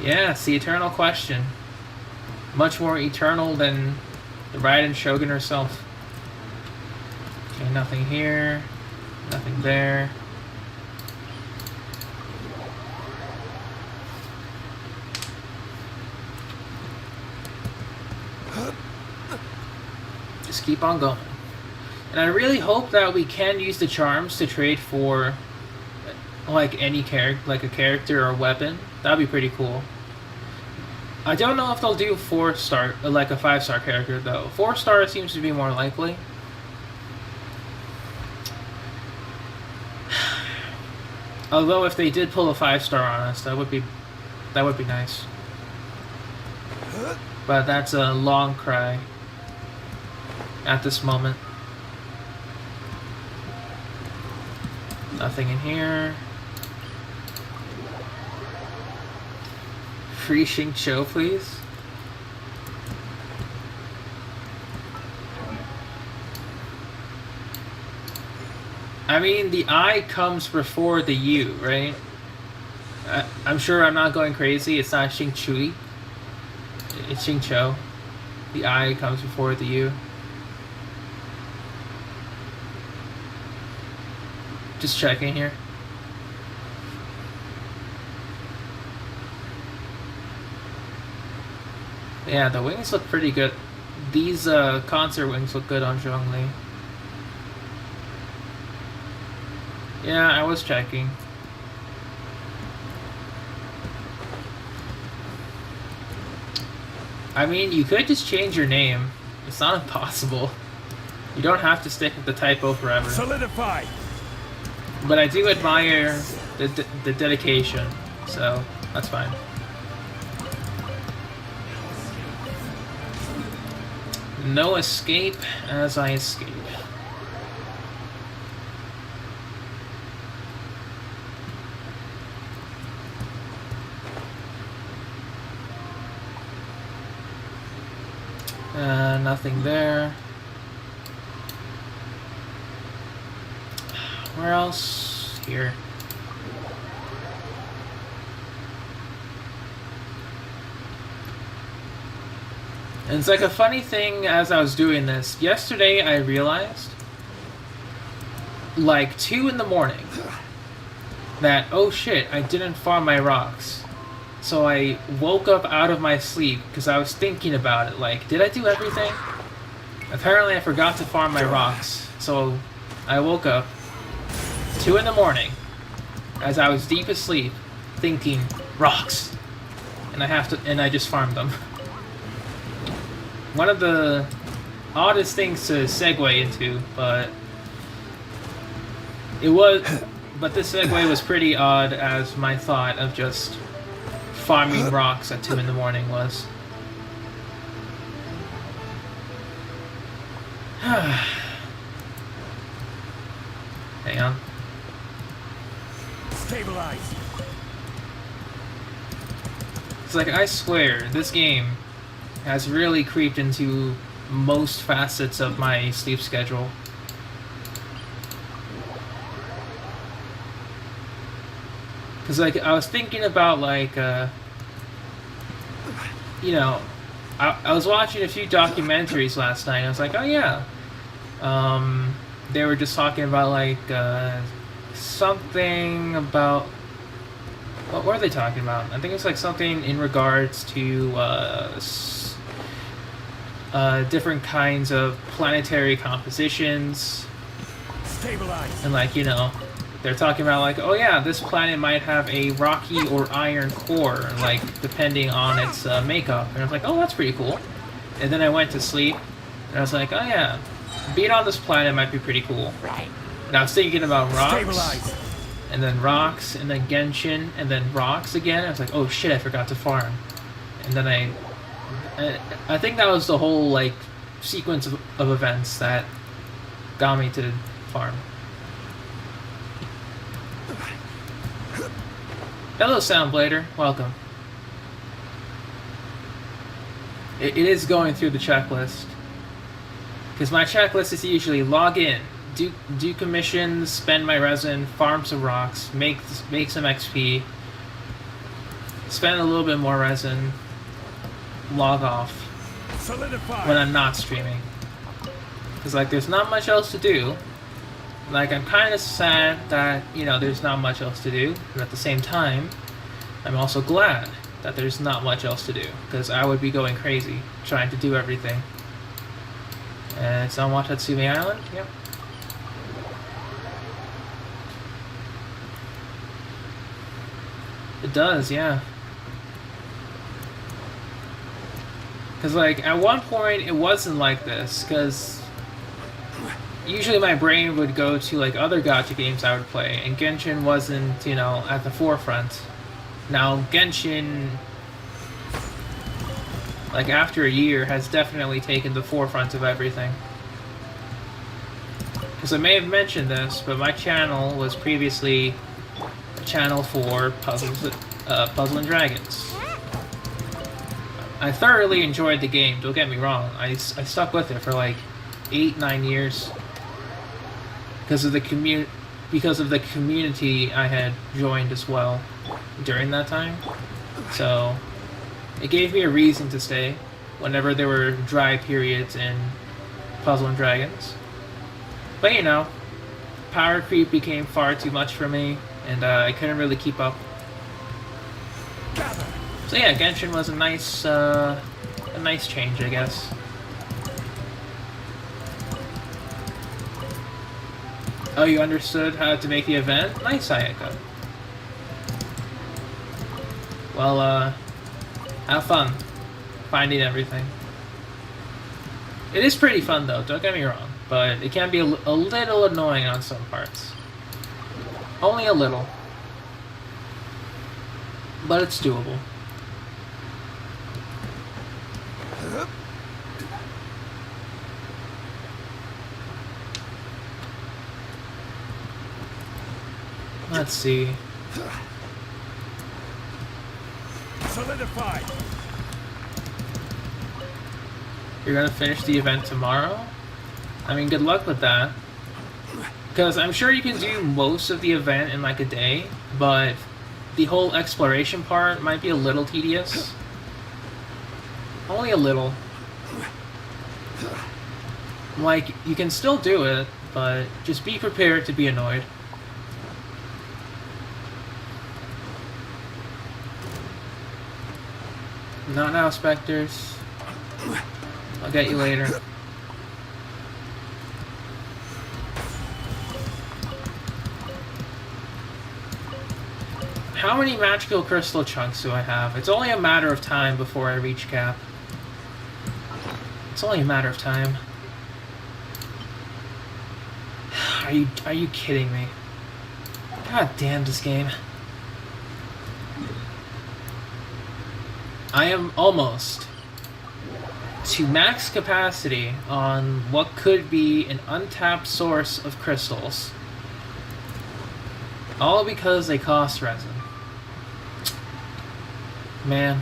Yeah, it's the eternal question. Much more eternal than the Raiden Shogun herself. Okay, nothing here. Nothing there. Just keep on going. And I really hope that we can use the charms to trade for like any character, like a character or a weapon. That'd be pretty cool. I don't know if they'll do 4-star, like a 5-star character though. 4-star seems to be more likely. Although if they did pull a 5-star on us, that would be nice. But that's a long cry at this moment. Nothing in here. Free Xingqiu, please. I mean, the I comes before the U, right? I'm sure I'm not going crazy. It's not Xingqiu. It's Xingqiu. The I comes before the U. Just checking here. Yeah, the wings look pretty good. These concert wings look good on Zhongli. Yeah, I was checking. I mean, you could just change your name. It's not impossible. You don't have to stick with the typo forever. Solidify. But I do admire the dedication, so that's fine. No escape as I escape. Nothing there. Where else? Here. And it's like a funny thing as I was doing this. Yesterday I realized, like 2 in the morning, that, oh shit, I didn't farm my rocks. So I woke up out of my sleep because I was thinking about it, like, did I do everything? Apparently I forgot to farm my rocks. So I woke up 2 in the morning as I was deep asleep thinking, rocks. And I just farmed them. One of the oddest things to segue into, but this segue was pretty odd as my thought of just farming rocks at 2 in the morning was. Hang on. Stabilize. It's like, I swear, this game has really creeped into most facets of my sleep schedule. Because, like, I was thinking about, like, you know, I was watching a few documentaries last night, and I was like, oh yeah. They were just talking about, like, something about... What were they talking about? I think it's, like, something in regards to, different kinds of planetary compositions. Stabilize. And, like, you know, they're talking about, like, oh yeah, this planet might have a rocky or iron core, like, depending on its makeup. And I was like, oh, that's pretty cool. And then I went to sleep, and I was like, oh yeah, being on this planet might be pretty cool. And I was thinking about rocks, Stabilize. and then rocks, and then Genshin, and then rocks again. I was like, oh shit, I forgot to farm. And then I think that was the whole, like, sequence of events that got me to farm. Hello, Soundblader. Welcome. It is going through the checklist. Because my checklist is usually log in, do commissions, spend my resin, farm some rocks, make some XP, spend a little bit more resin, log off. Solidify. When I'm not streaming. Because, like, there's not much else to do. Like, I'm kind of sad that, you know, there's not much else to do, but at the same time, I'm also glad that there's not much else to do, because I would be going crazy trying to do everything. And it's on Watatsumi Island? Yep. It does, yeah. Because, like, at one point, it wasn't like this, because usually my brain would go to, like, other gacha games I would play, and Genshin wasn't, you know, at the forefront. Now, Genshin, like, after a year, has definitely taken the forefront of everything. Because I may have mentioned this, but my channel was previously a channel for Puzzle and Dragons. I thoroughly enjoyed the game, don't get me wrong. I stuck with it for like 8-9 years because of the community I had joined as well during that time. So it gave me a reason to stay whenever there were dry periods in Puzzle and Dragons. But you know, power creep became far too much for me, and I couldn't really keep up. So yeah, Genshin was a nice change, I guess. Oh, you understood how to make the event? Nice, Ayaka. Well, have fun finding everything. It is pretty fun though, don't get me wrong, but it can be a little annoying on some parts. Only a little. But it's doable. Let's see. Solidified. You're gonna finish the event tomorrow? I mean, good luck with that. Because I'm sure you can do most of the event in like a day, but the whole exploration part might be a little tedious. Only a little. Like, you can still do it, but just be prepared to be annoyed. Not now, Spectres. I'll get you later. How many magical crystal chunks do I have? It's only a matter of time before I reach cap. It's only a matter of time. Are you kidding me? God damn this game. I am almost to max capacity on what could be an untapped source of crystals. All because they cost resin. Man.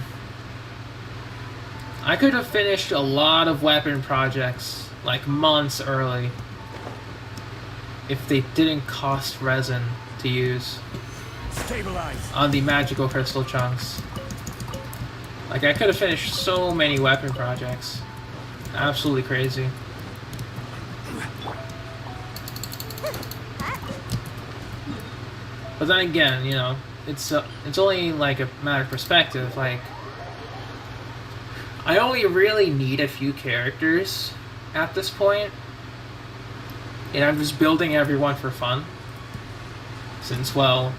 I could have finished a lot of weapon projects like months early if they didn't cost resin to use. Stabilize. On the magical crystal chunks. Like, I could have finished so many weapon projects. Absolutely crazy. But then again, you know, it's only like a matter of perspective. Like, I only really need a few characters at this point, and I'm just building everyone for fun. Since, well,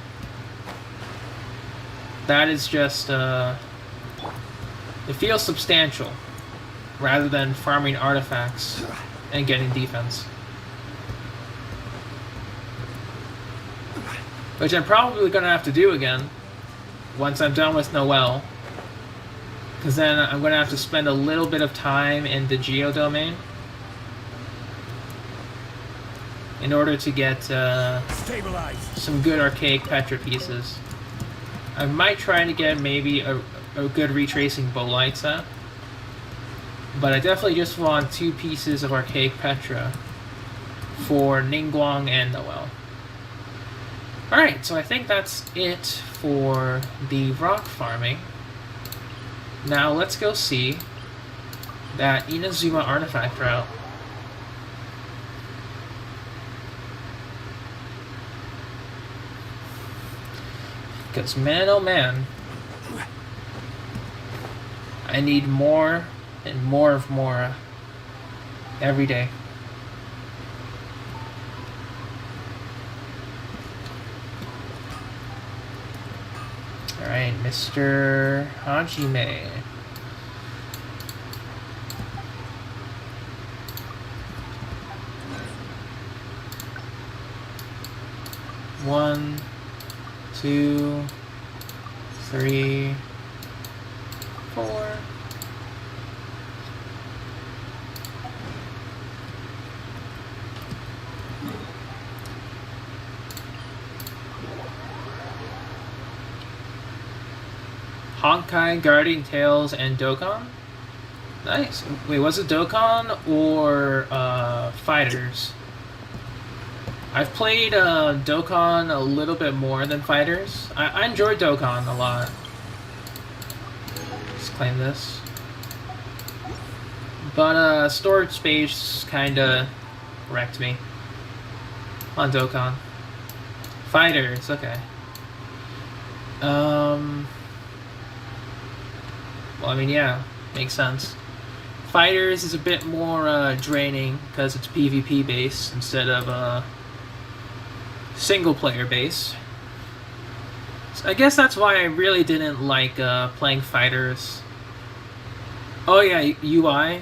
that is just it feels substantial rather than farming artifacts and getting defense. Which I'm probably going to have to do again once I'm done with Noelle. Because then I'm going to have to spend a little bit of time in the Geodomain in order to get some good archaic Petra pieces. I might try to get maybe a good retracing bowlight set, but I definitely just want 2 pieces of archaic Petra for Ningguang and Noelle. Alright, so I think that's it for the rock farming. Now let's go see that Inazuma artifact route. Because man oh man, I need more and more of Mora every day. Alright, Mr. Hajime. One, 2, 3, 4. Honkai, Guardian Tales, and Dokkan. Nice. Wait, was it Dokkan or Fighters? I've played Dokkan a little bit more than Fighters. I enjoyed Dokkan a lot. Let's claim this. But storage space kinda wrecked me on Dokkan. Fighters, okay. Well, I mean, yeah, makes sense. Fighters is a bit more draining because it's PvP based instead of single player based. So I guess that's why I really didn't like playing Fighters. Oh yeah, UI,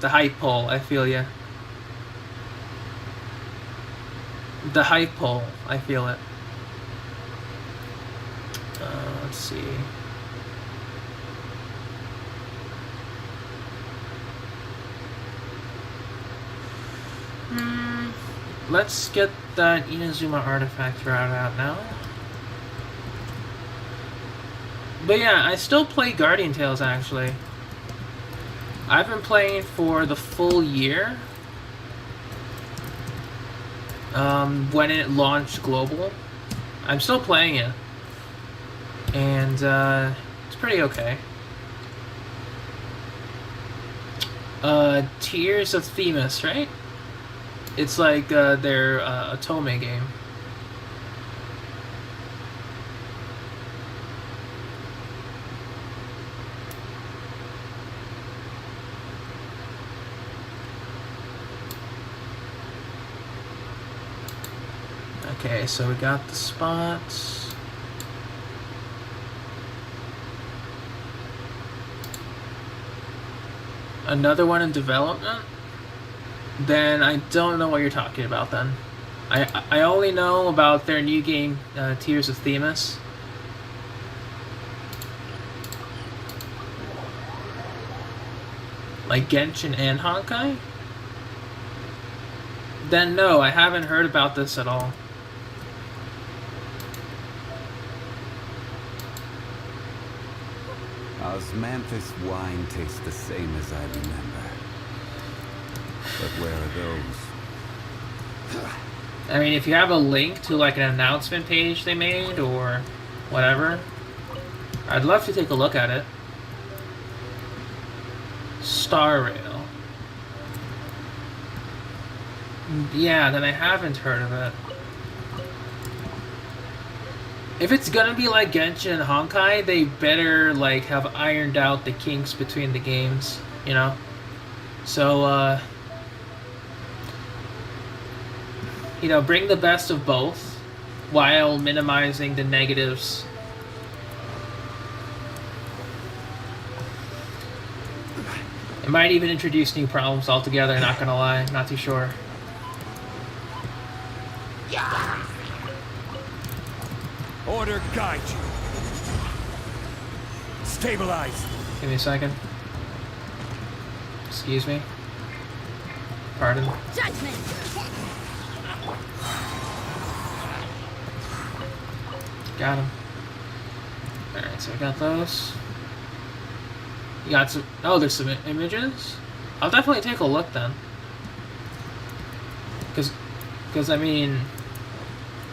the hype poll. I feel ya. The hype poll. I feel it. Let's see. Let's get that Inazuma artifact route out now. But yeah, I still play Guardian Tales actually. I've been playing for the full year. When it launched global. I'm still playing it. And it's pretty okay. Tears of Themis, right? It's like their Otome game. Okay, so we got the spots. Another one in development? Then I don't know what you're talking about then. I only know about their new game, Tears of Themis. Like Genshin and Honkai? Then no, I haven't heard about this at all. Osmanthus wine tastes the same as I remember. But where are those? I mean, if you have a link to like an announcement page they made or whatever, I'd love to take a look at it. Star Rail. Yeah, then I haven't heard of it. If it's gonna be like Genshin and Honkai, they better like have ironed out the kinks between the games, you know? So, you know, bring the best of both while minimizing the negatives. It might even introduce new problems altogether, not gonna lie, not too sure. Order guide you. Stabilize. Give me a second. Excuse me. Pardon. Judgment. Got him. Alright, so I got those. You got some... Oh, there's some images? I'll definitely take a look then. Because I mean...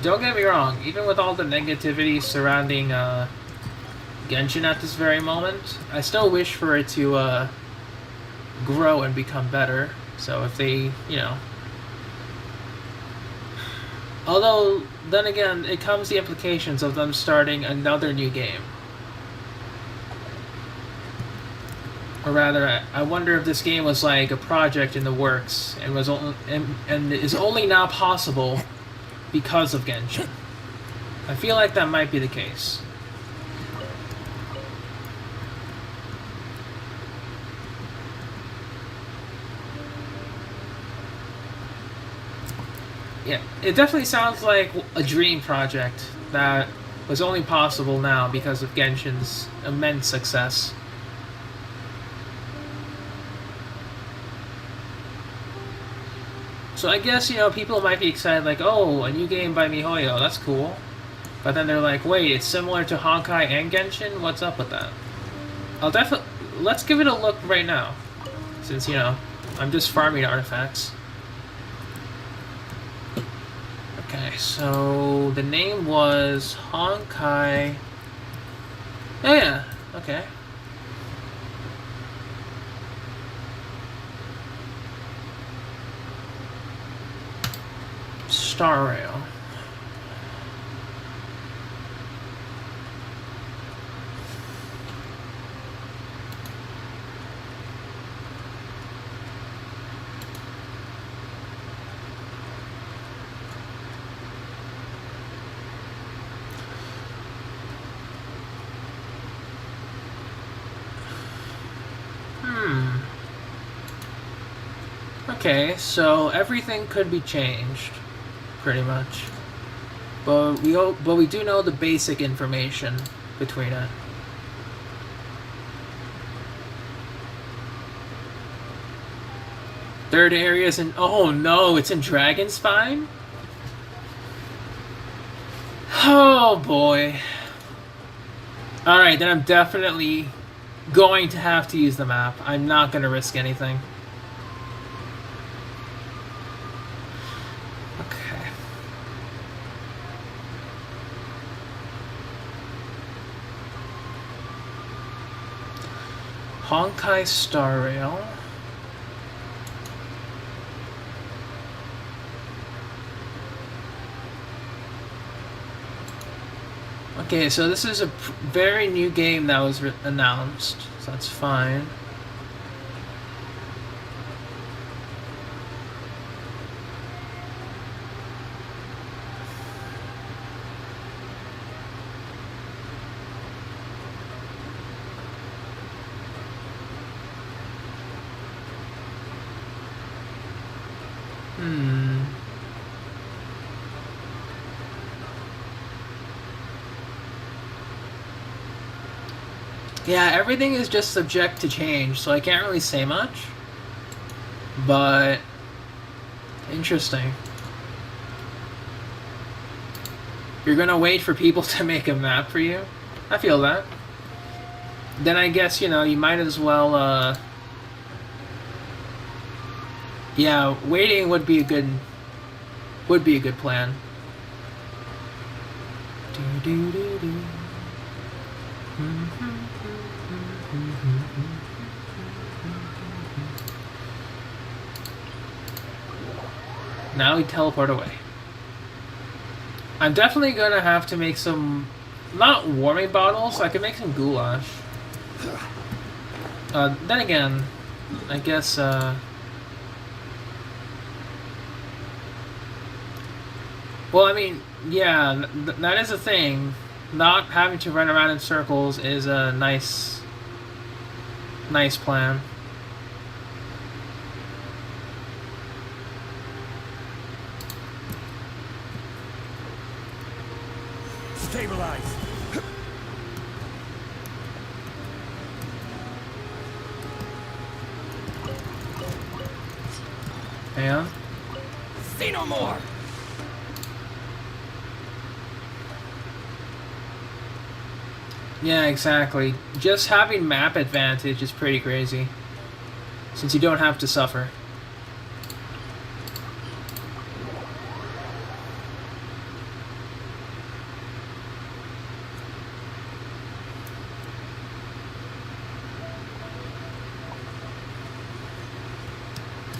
Don't get me wrong, even with all the negativity surrounding Genshin at this very moment, I still wish for it to grow and become better. So if they, you know... Although, then again, it comes the implications of them starting another new game. Or rather, I wonder if this game was like a project in the works and was and is only now possible because of Genshin. I feel like that might be the case. Yeah, it definitely sounds like a dream project that was only possible now because of Genshin's immense success. So I guess, you know, people might be excited like, oh, a new game by MiHoYo, that's cool. But then they're like, wait, it's similar to Honkai and Genshin? What's up with that? I'll definitely... Let's give it a look right now. Since, you know, I'm just farming artifacts. Okay, so the name was Honkai... Oh yeah, okay. Star Rail. Okay, so everything could be changed, pretty much. But we do know the basic information between it. Third area's in... Oh no, it's in Dragonspine? Oh boy. Alright, then I'm definitely going to have to use the map. I'm not going to risk anything. Okay. Honkai Star Rail. Okay, so this is a very new game that was announced, so that's fine. Yeah, everything is just subject to change, so I can't really say much. But... interesting. You're gonna wait for people to make a map for you? I feel that. Then I guess, you know, you might as well, yeah, waiting would be a good plan. Now we teleport away. I'm definitely gonna have to make some, not warming bottles, I could make some goulash. Then again, I guess, well, I mean, yeah, that is a thing. Not having to run around in circles is a nice plan. Stabilize. Yeah. Say no more. Yeah, exactly. Just having map advantage is pretty crazy, since you don't have to suffer.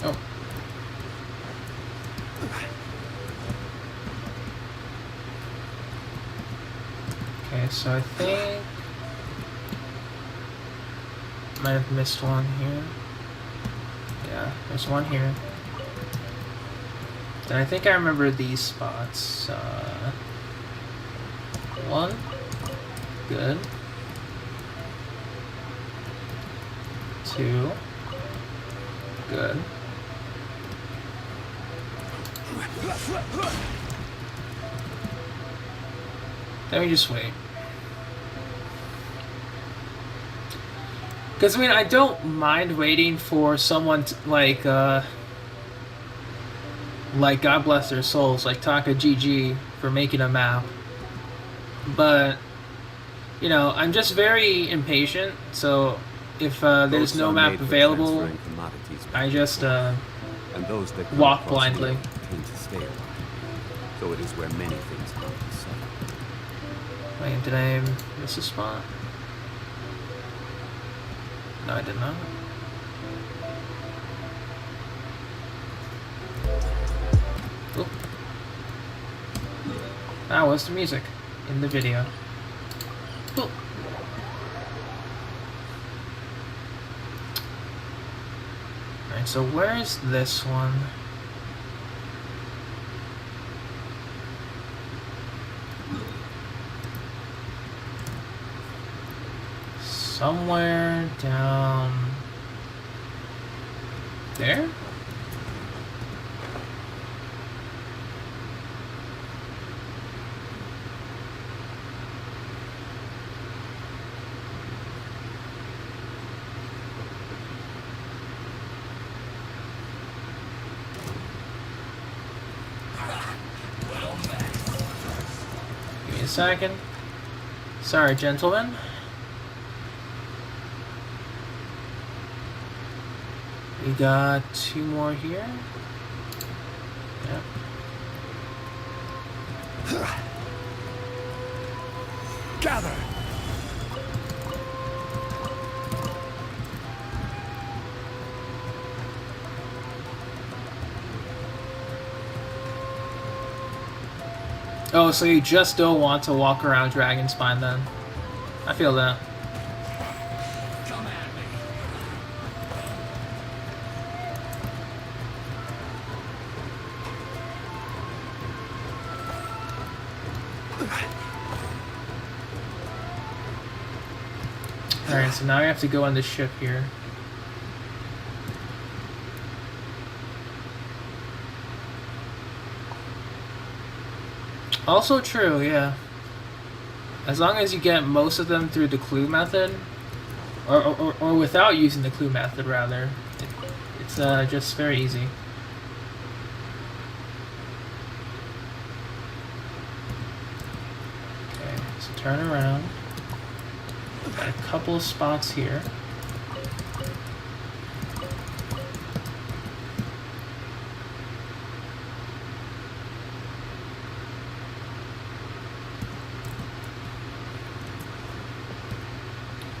Oh. Okay, so I think might have missed one here. Yeah, there's one here. Then I think I remember these spots. One. Good. Two. Good. Let me just wait. Because, I mean, I don't mind waiting for someone to, like God bless their souls, like Taka GG for making a map. but you know, I'm just very impatient. So if there's Boats no are map made for available, transferring commodities, I just and those that come walk across blindly. here tend to stay alive. So it is where many things come to settle. Wait, did I miss a spot? No, I did not. Oop. That was the music in the video. Oop. Alright, so where is this one? Somewhere down there? Give me a second. Sorry, gentlemen. We got 2 more here. Yep. Gather! Oh, so you just don't want to walk around Dragon's Spine then? I feel that. Come at me. Alright, so now we have to go on the ship here. Also true, yeah. As long as you get most of them through the clue method, or without using the clue method, rather, it's just very easy. Okay, so turn around. Got a couple of spots here.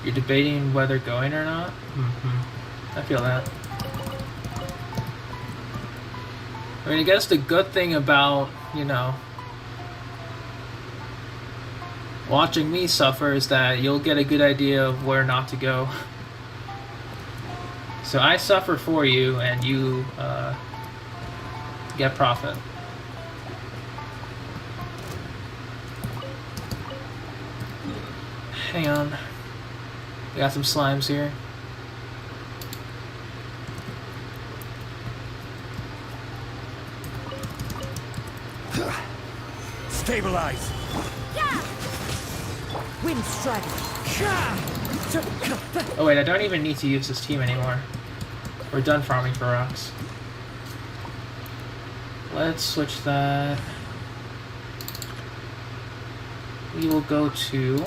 You're debating whether going or not? I feel that. I mean, I guess the good thing about, you know, watching me suffer is that you'll get a good idea of where not to go. So I suffer for you, and you get profit. Hang on. We got some slimes here. Stabilize! Wind strider. Oh wait, I don't even need to use this team anymore. We're done farming for rocks. Let's switch that. We will go to...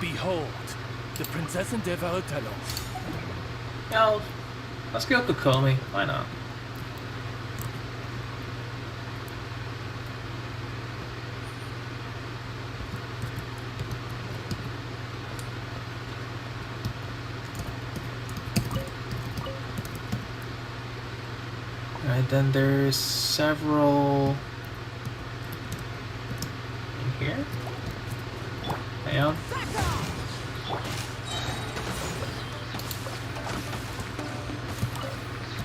Behold, the Princess and Develatello. No, let's go Kokomi. Why not? Alright, then there's several in here. Hang on.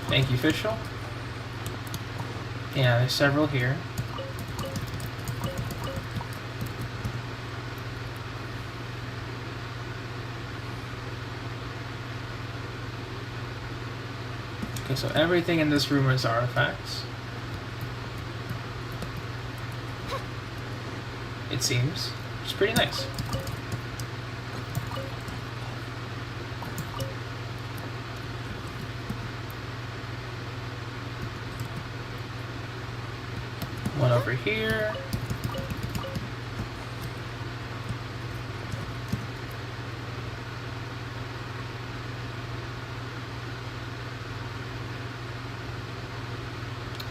Thank you, Fischl. Yeah, there's several here. Okay, so everything in this room is artifacts. It seems. It's pretty nice. One over here.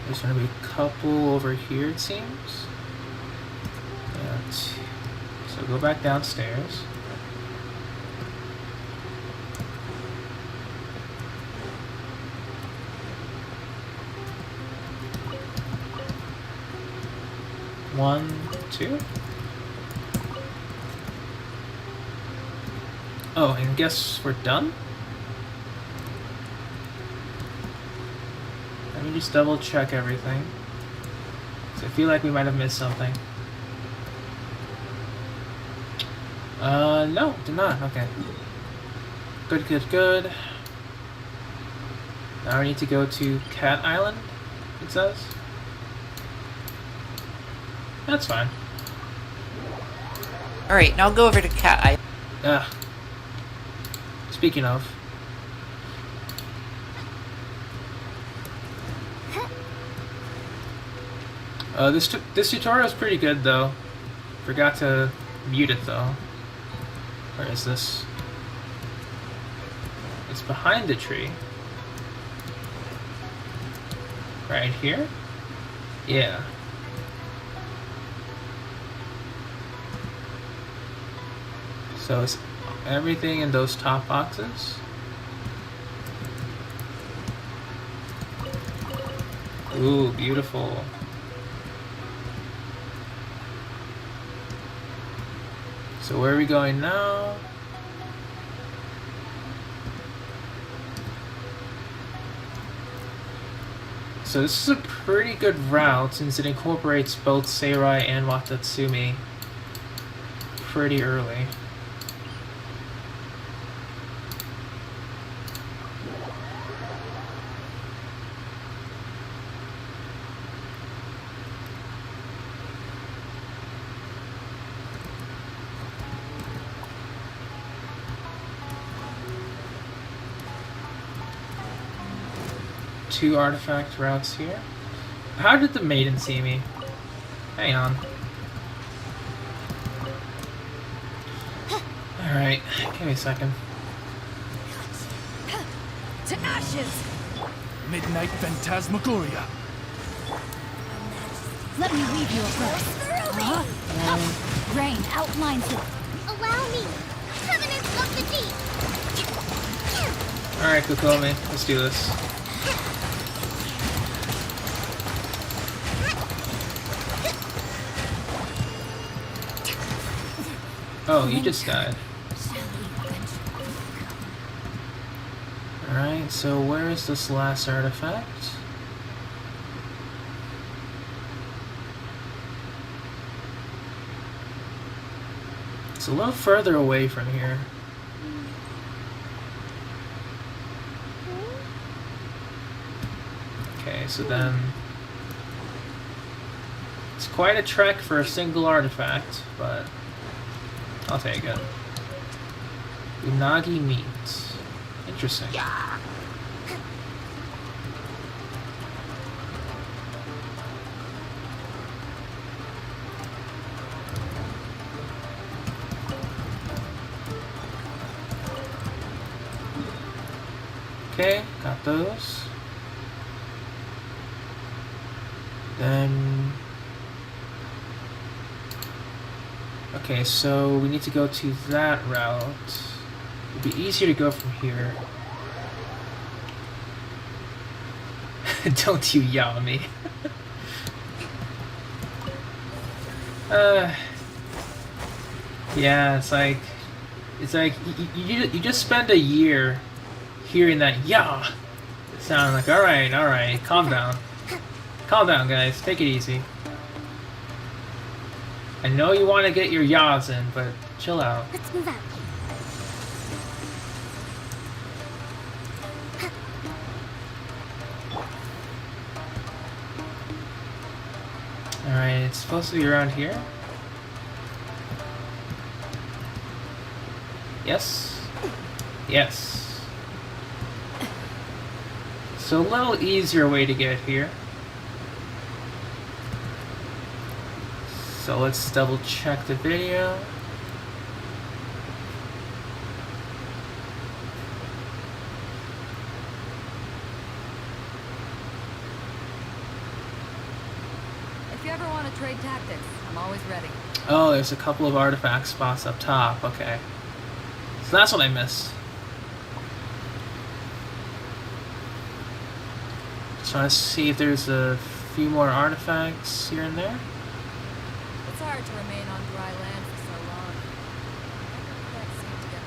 There's gonna be a couple over here, it seems. Yeah, so go back downstairs. One, two. Oh, and guess we're done? Let me just double check everything. 'Cause I feel like we might have missed something. No, did not. Okay. Good, good, good. Now we need to go to Cat Island, it says. That's fine. Alright, now I'll go over to Cat Island. Speaking of. This tutorial is pretty good though. Forgot to mute it though. Where is this? It's behind the tree. Right here? Yeah. So it's everything in those top boxes. Ooh, beautiful. So where are we going now? So this is a pretty good route since it incorporates both Seirai and Watatsumi pretty early. Two artifact routes here. How did the maiden see me? Hang on. Alright, give me a second. To ashes! Midnight Phantasmagoria. Let me weave you a verse. Rain outlines it. Allow me! Covenants of the deep! Alright, Kokomi, let's do this. Oh, you just died. Alright, so where is this last artifact? It's a little further away from here. Okay, so then... It's quite a trek for a single artifact, but... I'll take it. Unagi meat. Interesting. Okay, got those. Then... Okay, so we need to go to that route. It'd be easier to go from here. Don't you yell me. Yeah, it's like you just spend a year hearing that "yeah" sound. Like, all right, calm down, guys, take it easy. I know you want to get your yaws in, but chill out. Let's move out. Alright, it's supposed to be around here. Yes. Yes. So a little easier way to get here. So let's double check the video. If you ever want to trade tactics, I'm always ready. Oh, there's a couple of artifact spots up top. Okay. So that's what I missed. Just trying to see if there's a few more artifacts here and there. It's hard to remain on dry land for so long. That seemed to get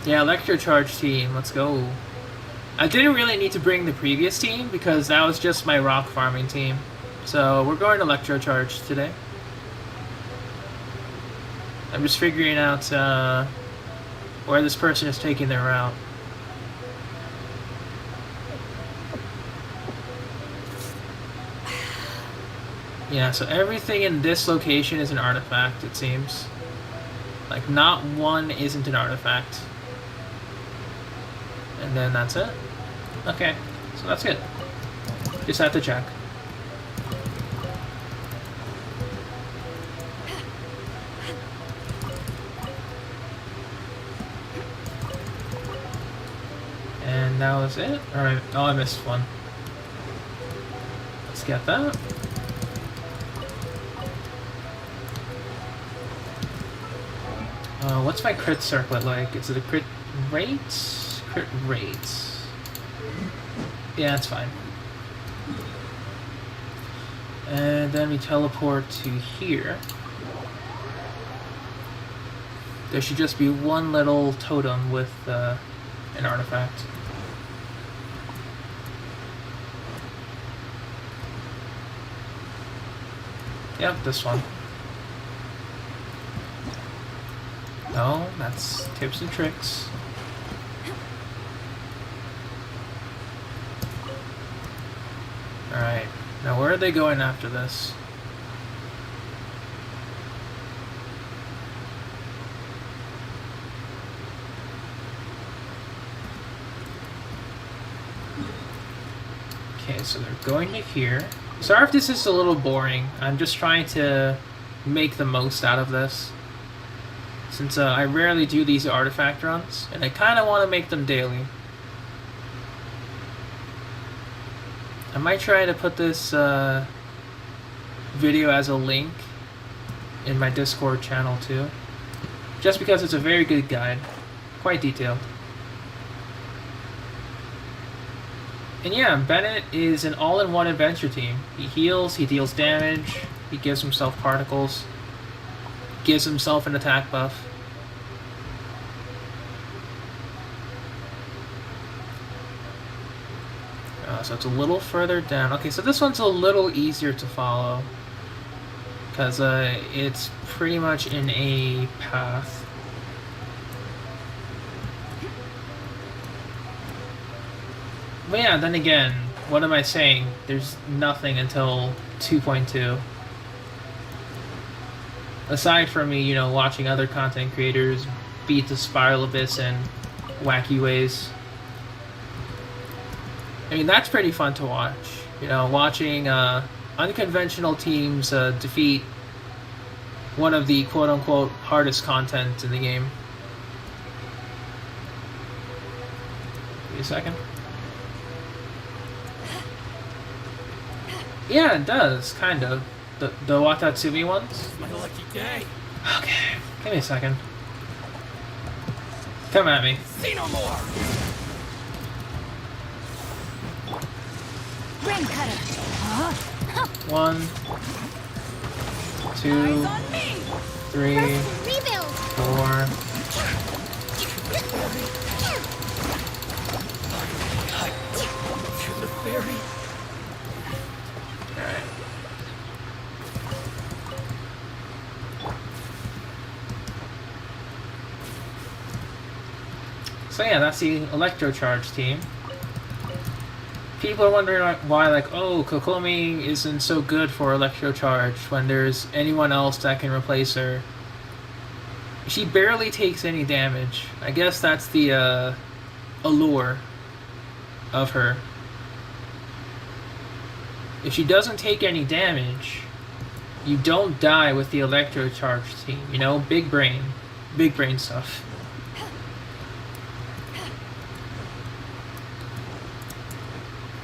my land. Yeah, Electrocharge team, let's go. I didn't really need to bring the previous team because that was just my rock farming team. So we're going to Electrocharge today. I'm just figuring out where this person is taking their route. Yeah, so everything in this location is an artifact, it seems. Like, not one isn't an artifact. And then that's it. Okay, so that's good. Just have to check. And that was it? Alright, oh, I missed one. Let's get that. What's my crit circlet like? Is it a crit rate? Crit rate. Yeah, that's fine. And then we teleport to here. There should just be one little totem with an artifact. Yep, this one. No, that's tips and tricks. Alright, now where are they going after this? Okay, so they're going to here. Sorry if this is a little boring. I'm just trying to make the most out of this. Since I rarely do these artifact runs, and I kind of want to make them daily. I might try to put this video as a link in my Discord channel too. Just because it's a very good guide. Quite detailed. And yeah, Bennett is an all-in-one adventure team. He heals, he deals damage, he gives himself particles. Gives himself an attack buff. So it's a little further down. Okay, so this one's a little easier to follow. Because it's pretty much in a path. But yeah, then again, what am I saying? There's nothing until 2.2. Aside from me, you know, watching other content creators beat the Spiral Abyss in wacky ways. I mean, that's pretty fun to watch. You know, watching unconventional teams defeat one of the quote-unquote hardest content in the game. Give me a second. Yeah, it does, kind of. The Watatsumi ones? My lucky day. Okay, give me a second. Come at me. See no more. Rain cutter. 1, 2, 3, Rebuild. 4. To the fairy. Alright. So yeah, that's the Electrocharge team. People are wondering why, like, oh, Kokomi isn't so good for Electrocharge when there's anyone else that can replace her. She barely takes any damage. I guess that's the allure of her. If she doesn't take any damage, you don't die with the electro charge team. You know, big brain stuff.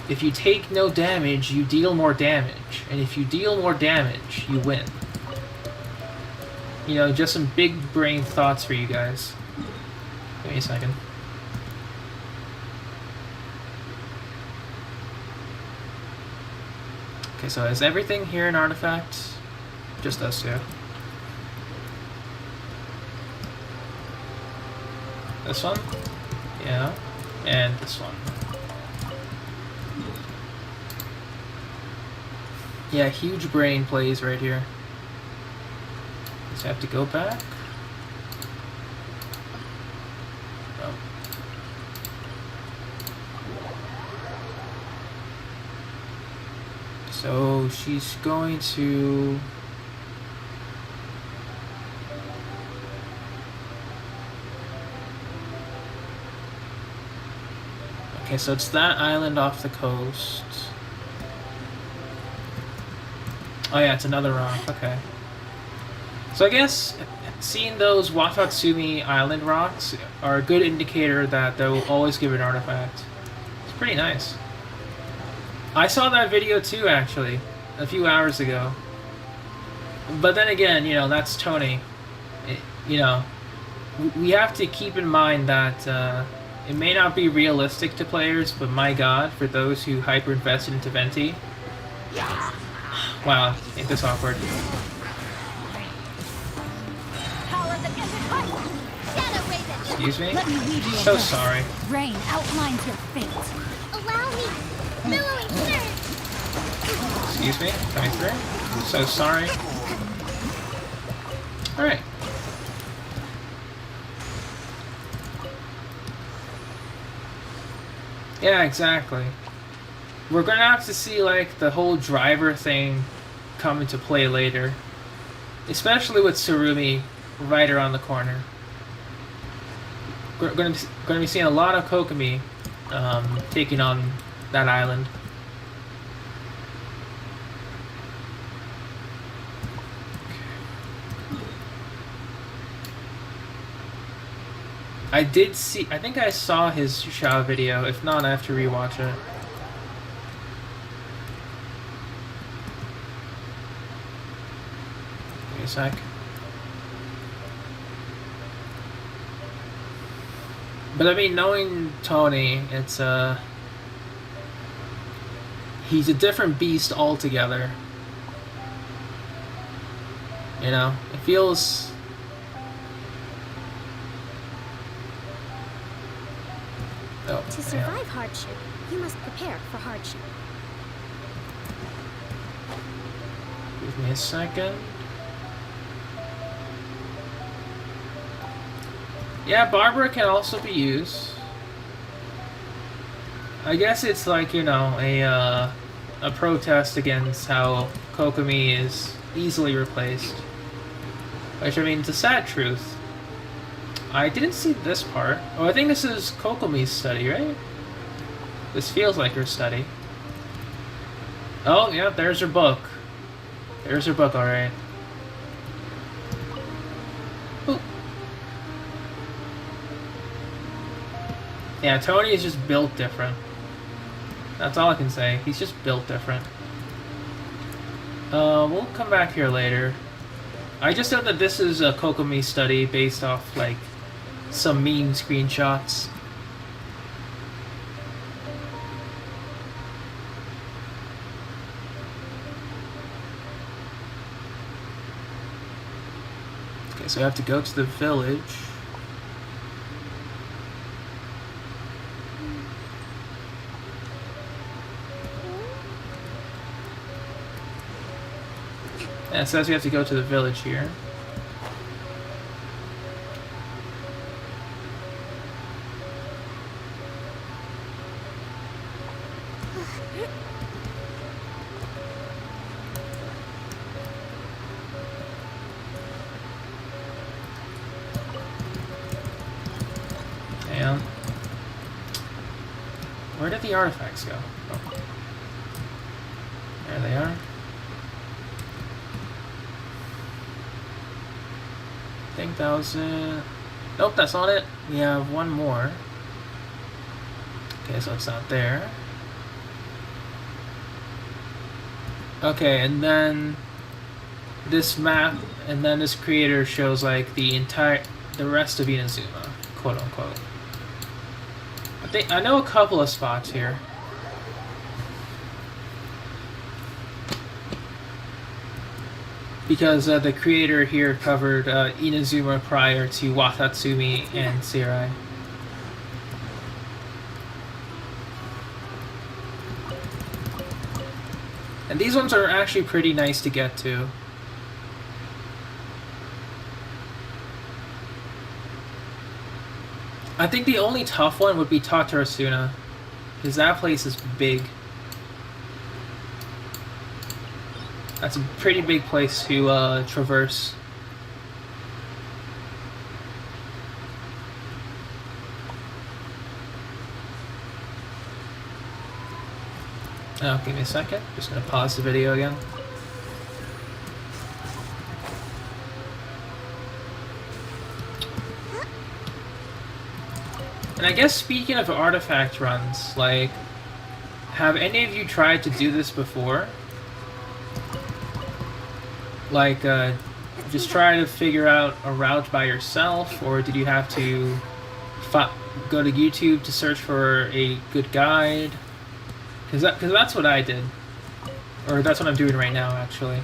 If you take no damage, you deal more damage, and if you deal more damage, you win. You know, just some big brain thoughts for you guys. Give me a second. Okay, so is everything here an artifact? Just us two. This one? Yeah. And this one. Yeah, huge brain plays right here. Just have to go back. Oh. So she's going to... Okay, so it's that island off the coast. Oh yeah, it's another rock, okay. So I guess seeing those Watatsumi Island rocks are a good indicator that they'll always give an artifact. It's pretty nice. I saw that video too, actually, a few hours ago. But then again, you know, that's Tony. You know, we have to keep in mind that it may not be realistic to players, but my god, for those who hyper-invested into Venti. Wow, ain't this awkward. Excuse me? So sorry. Rain outlines your fate. Allow me. Billowing surge. Excuse me? Coming through? So sorry. Alright. Yeah, exactly. We're gonna have to see, like, the whole driver thing come into play later. Especially with Tsurumi right around the corner. We're gonna be seeing a lot of Kokomi taking on that island. I think I saw his Shao video. If not, I have to rewatch it. Give me a sec. But I mean, knowing Tony, it's he's a different beast altogether. You know, it feels... Oh, To survive hardship, you must prepare for hardship. Give me a second. Yeah, Barbara can also be used. I guess it's like, you know, a protest against how Kokomi is easily replaced. Which, I mean, it's a sad truth. I didn't see this part. Oh, I think this is Kokomi's study, right? This feels like her study. Oh, yeah, there's her book. There's her book, alright. Yeah, Tony is just built different. That's all I can say. He's just built different. We'll come back here later. I just know that this is a Kokomi study based off, like, some meme screenshots. Okay, so I have to go to the village. Yeah, it says we have to go to the village here. And where did the artifacts go? Oh. There they are. 2,000. Nope, that's not it. We have one more. Okay, so it's not there. Okay, and then this map, and then this creator shows like the rest of Inazuma, quote unquote. I know a couple of spots here. Because the creator here covered Inazuma prior to Watatsumi and Seirai. And these ones are actually pretty nice to get to. I think the only tough one would be Tartarus, because that place is big. That's a pretty big place to traverse. Oh, give me a second. Just gonna pause the video again. And I guess speaking of artifact runs, like, have any of you tried to do this before? Like, just try to figure out a route by yourself, or did you have to go to YouTube to search for a good guide? Because that's what I did. Or that's what I'm doing right now, actually.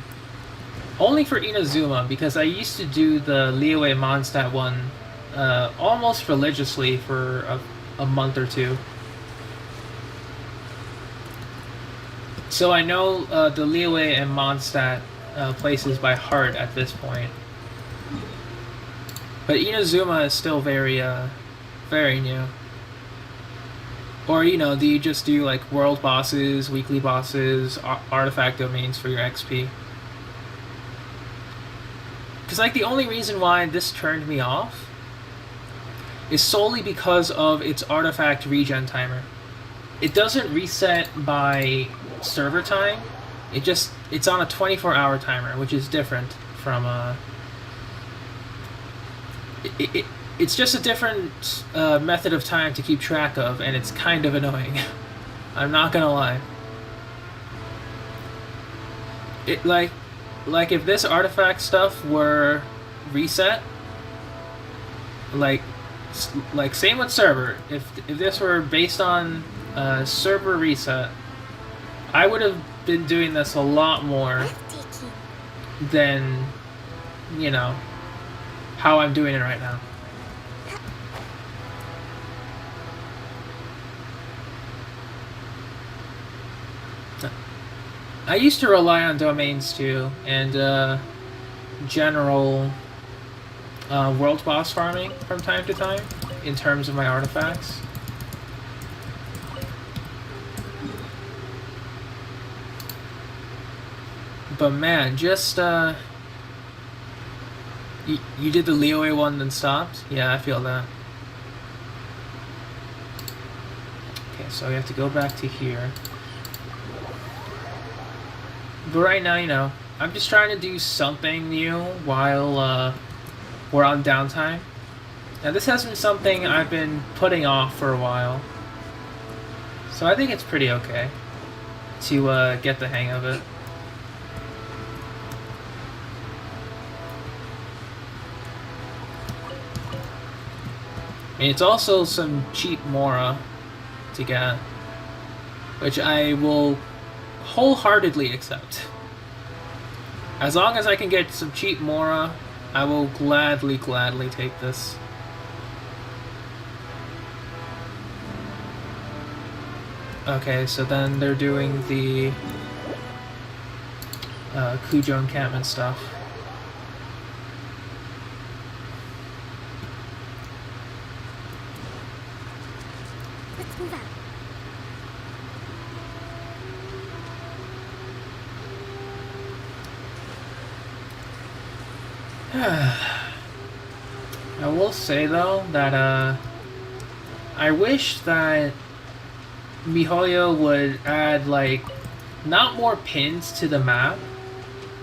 Only for Inazuma, because I used to do the Liyue Mondstadt one almost religiously for a month or two. So I know the Liyue and Mondstadt places by heart at this point. But Inazuma is still very new. Or, you know, do you just do like world bosses, weekly bosses, artifact domains for your XP? Because like the only reason why this turned me off is solely because of its artifact regen timer. It doesn't reset by server time. It's on a 24-hour timer, which is different from it's just a different method of time to keep track of, and it's kind of annoying. I'm not gonna lie. It like if this artifact stuff were reset, like same with server. If this were based on server reset, I would have been doing this a lot more than, you know, how I'm doing it right now. I used to rely on domains too, and general world boss farming from time to time in terms of my artifacts. But man, just you did the Liyue one then stopped? Yeah, I feel that. Okay, so we have to go back to here. But right now, you know, I'm just trying to do something new while we're on downtime. Now this has been something I've been putting off for a while. So I think it's pretty okay to get the hang of it. And it's also some cheap Mora to get, which I will wholeheartedly accept. As long as I can get some cheap Mora, I will gladly take this. Okay, so then they're doing the Kujo encampment stuff. Let's move out. I will say though that I wish that MiHoYo would add like not more pins to the map,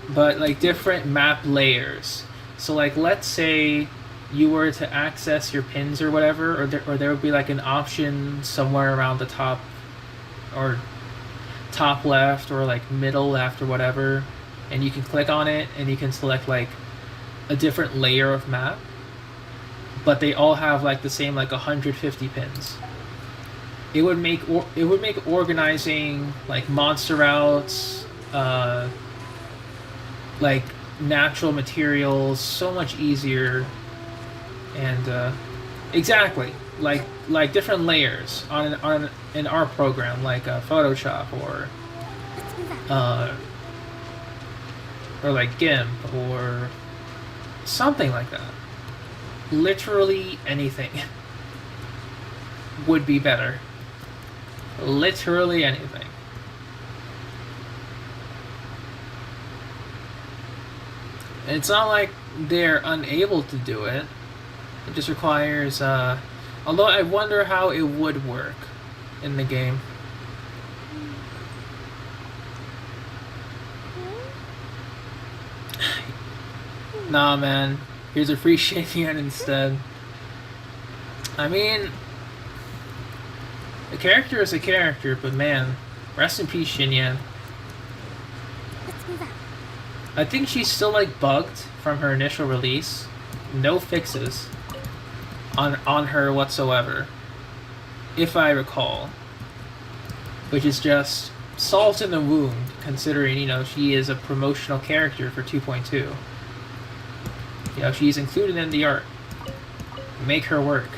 but like different map layers. So like let's say you were to access your pins or whatever, or there would be like an option somewhere around the top, or top left, or like middle left or whatever, and you can click on it and you can select like a different layer of map, but they all have like the same like 150 pins. It would make organizing like monster routes, like natural materials so much easier, and exactly like different layers on an art program like Photoshop or like GIMP or something like that. Literally anything would be better. Literally anything. And it's not like they're unable to do it. It just requires, although I wonder how it would work in the game. Nah, man. Here's a free Shinyan instead. I mean, a character is a character, but man, rest in peace, Shinyan. I think she's still like bugged from her initial release. No fixes on her whatsoever, if I recall. Which is just salt in the wound, considering, you know, she is a promotional character for 2.2. You know, she's included in the art. Make her work.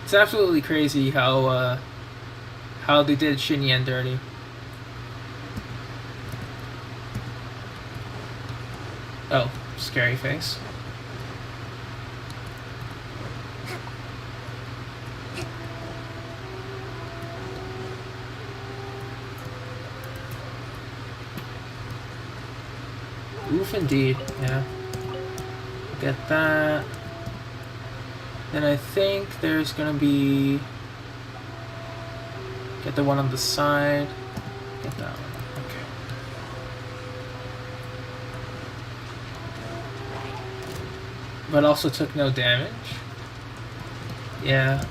It's absolutely crazy how they did Shinyan dirty. Oh, scary face. Oof, indeed. Yeah. Get that. Then I think there's gonna be... Get the one on the side. Get that one. Okay. But also took no damage. Yeah.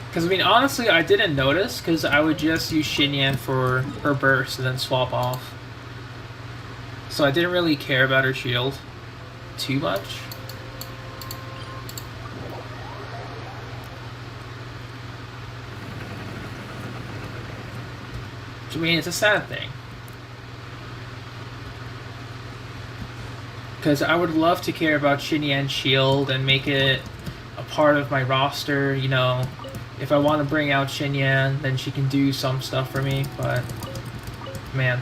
Because, I mean, honestly, I didn't notice, because I would just use Shinyan for her burst and then swap off. So I didn't really care about her shield too much. Which, I mean, it's a sad thing. Because I would love to care about Shinyan's shield and make it a part of my roster, you know. If I want to bring out Shinyan, then she can do some stuff for me, but... Man.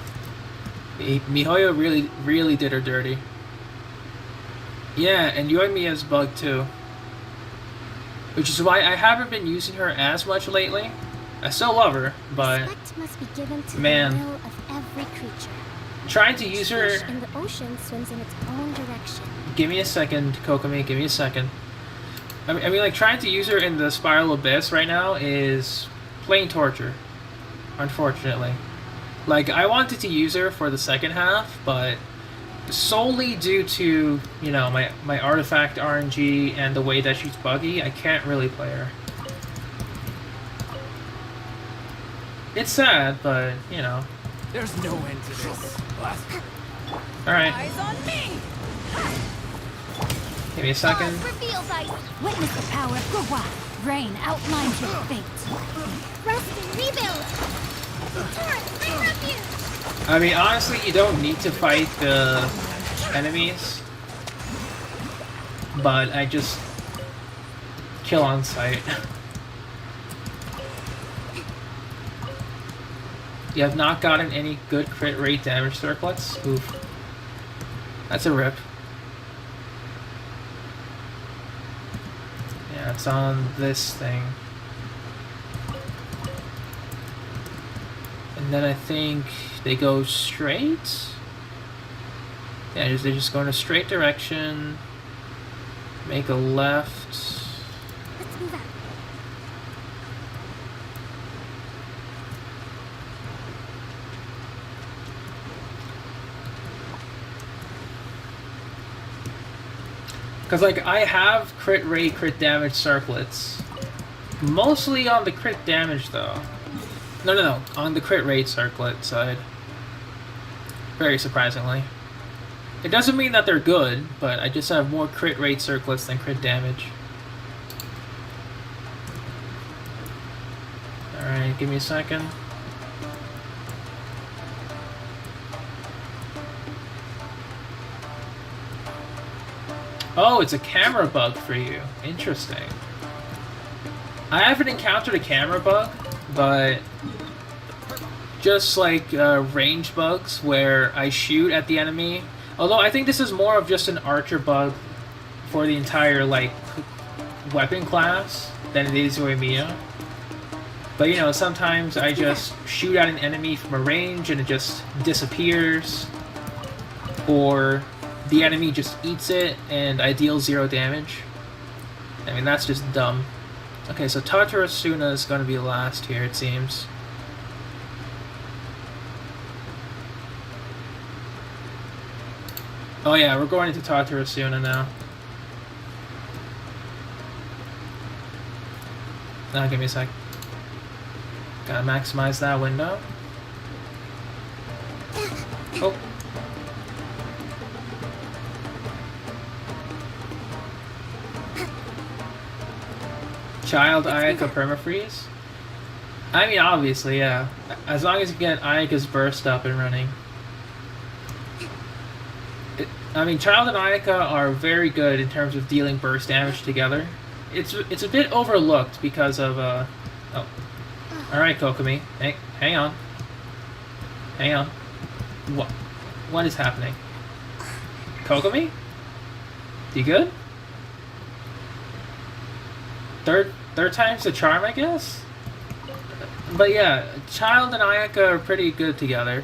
Mihoyo really did her dirty. Yeah, and Yoimiya's bugged too. Which is why I haven't been using her as much lately. I still love her, but Respect must be given to man, the will of every creature. Trying to use her... Fish in the ocean swims in its own direction. Give me a second, Kokomi, give me a second. I mean, like, trying to use her in the Spiral Abyss right now is plain torture. Unfortunately. Like, I wanted to use her for the second half, but solely due to, you know, my artifact RNG and the way that she's buggy, I can't really play her. It's sad, but, you know. There's no end to this. Alright. Eyes on me! Give me a second. Witness the power of Gurwa. Rain outlines your fate. Rest and rebuild. Tartarus, I love you. I mean, honestly, you don't need to fight the enemies, but I just kill on sight. You have not gotten any good crit rate damage circlets? Oof. That's a rip. Yeah, it's on this thing. And then I think they go straight? Yeah, they're just going a straight direction. Make a left. Let's move out. Because, like, I have crit rate, crit damage circlets. Mostly on the crit damage, though. No. On the crit rate circlet side. Very surprisingly. It doesn't mean that they're good, but I just have more crit rate circlets than crit damage. Alright, give me a second. Oh, it's a camera bug for you. Interesting. I haven't encountered a camera bug, but just like range bugs where I shoot at the enemy. Although I think this is more of just an archer bug for the entire like weapon class than it is Yoimiya. But you know, sometimes I just shoot at an enemy from a range and it just disappears, or the enemy just eats it and I deal 0 damage. I mean, that's just dumb. Okay, so Tartarus is going to be last here, it seems. Oh yeah, we're going into Tartarus now. Now, give me a sec. Gotta maximize that window. Oh. Child Ayaka permafreeze? I mean, obviously, yeah. As long as you get Ayaka's burst up and running. I mean, Child and Ayaka are very good in terms of dealing burst damage together. It's a bit overlooked because of, oh. Alright, Kokomi. Hey, hang on. Hang on. What is happening? Kokomi? You good? Third time's the charm, I guess? But yeah, Child and Ayaka are pretty good together.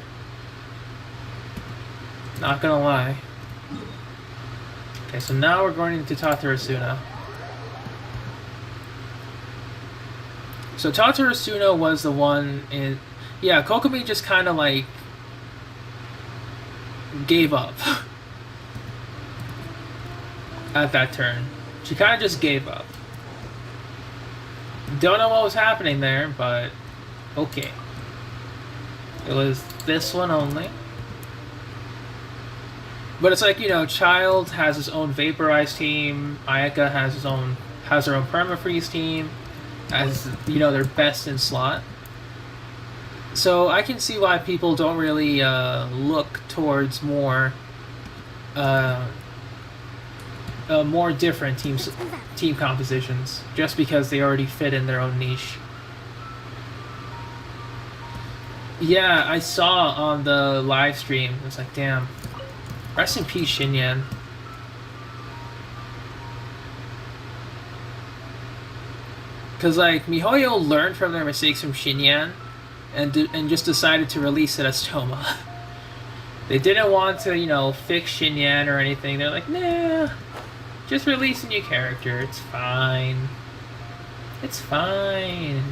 Not gonna lie. Okay, so now we're going into Tartarus. So Tartarus was the one in... Yeah, Kokomi just kind of like... gave up. At that turn. She kind of just gave up. Don't know what was happening there, but... okay. It was this one only. But it's like, you know, Child has his own Vaporize team, Ayaka has her own Permafreeze team, as, you know, they're best in slot. So I can see why people don't really look towards more different team compositions, just because they already fit in their own niche. Yeah, I saw on the live stream, it was like, damn. Rest in peace, Xinyan. Because, like, MiHoYo learned from their mistakes from Xinyan and just decided to release it as Toma. They didn't want to, you know, fix Xinyan or anything. They're like, nah, just release a new character. It's fine. It's fine.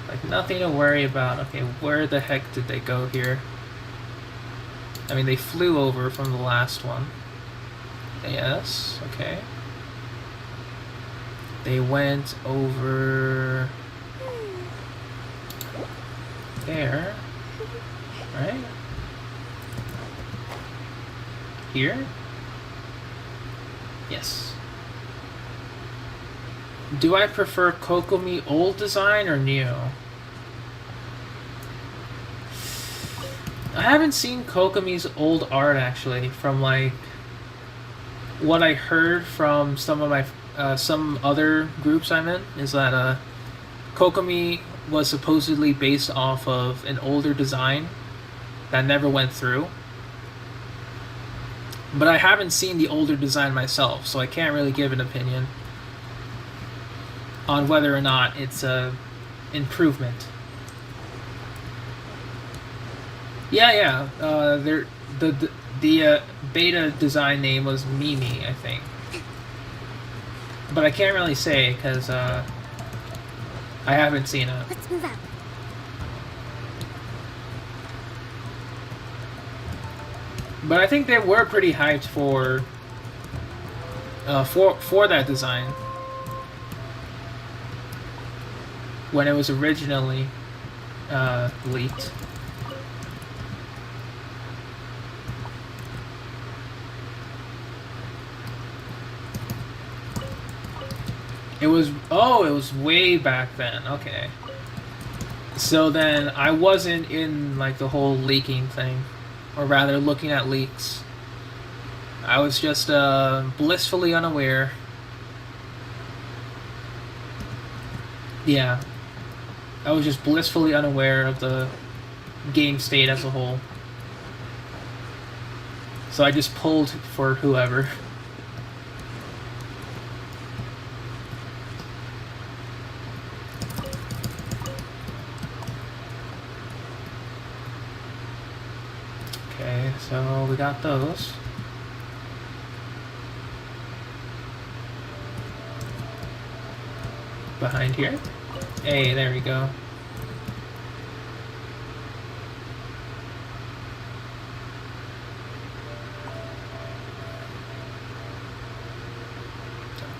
Like, nothing to worry about. Okay, where the heck did they go here? I mean, they flew over from the last one. Yes, okay. They went over... there. Right? Here? Yes. Do I prefer Kokomi old design or new? I haven't seen Kokomi's old art, actually, from, like, what I heard from some of my, some other groups I'm in, is that, Kokomi was supposedly based off of an older design that never went through. But I haven't seen the older design myself, so I can't really give an opinion on whether or not it's a improvement. Yeah. The beta design name was Mimi, I think. But I can't really say because I haven't seen it. Let's move out. But I think they were pretty hyped for for that design when it was originally leaked. It was way back then. Okay. So then I wasn't in like the whole leaking thing, or rather looking at leaks. I was just blissfully unaware. Yeah. I was just blissfully unaware of the game state as a whole. So I just pulled for whoever. Okay, so we got those. Behind here. Hey, there we go.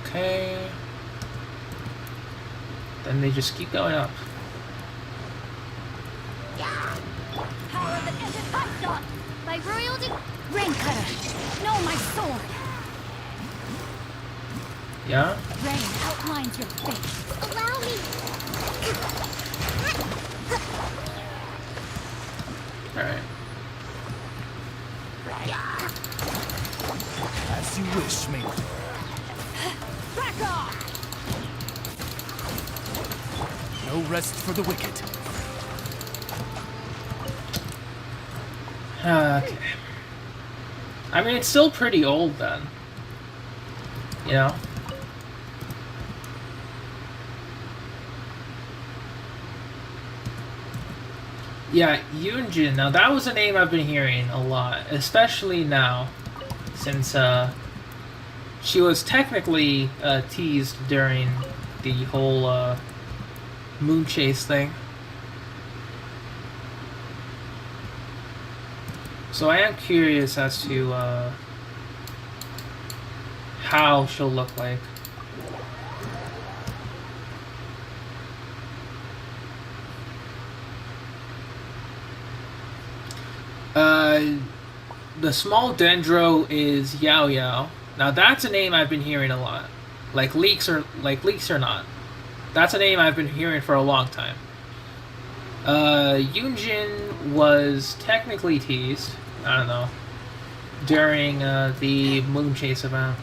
Okay. Then they just keep going up. Power that ended hot by royalty. Rain cutter. No, my sword. Yeah? Rain outlines your face. Allow me. Alright. As you wish, mate. Back off. No rest for the wicked. Okay. I mean, it's still pretty old then. You know? Yeah, Yunjin. Now that was a name I've been hearing a lot, especially now, since she was technically teased during the whole moon chase thing. So I am curious as to how she'll look like. The small dendro is Yao Yao. Now that's a name I've been hearing a lot. Like leaks or not. That's a name I've been hearing for a long time. Yunjin was technically teased, I don't know, during the moon chase event.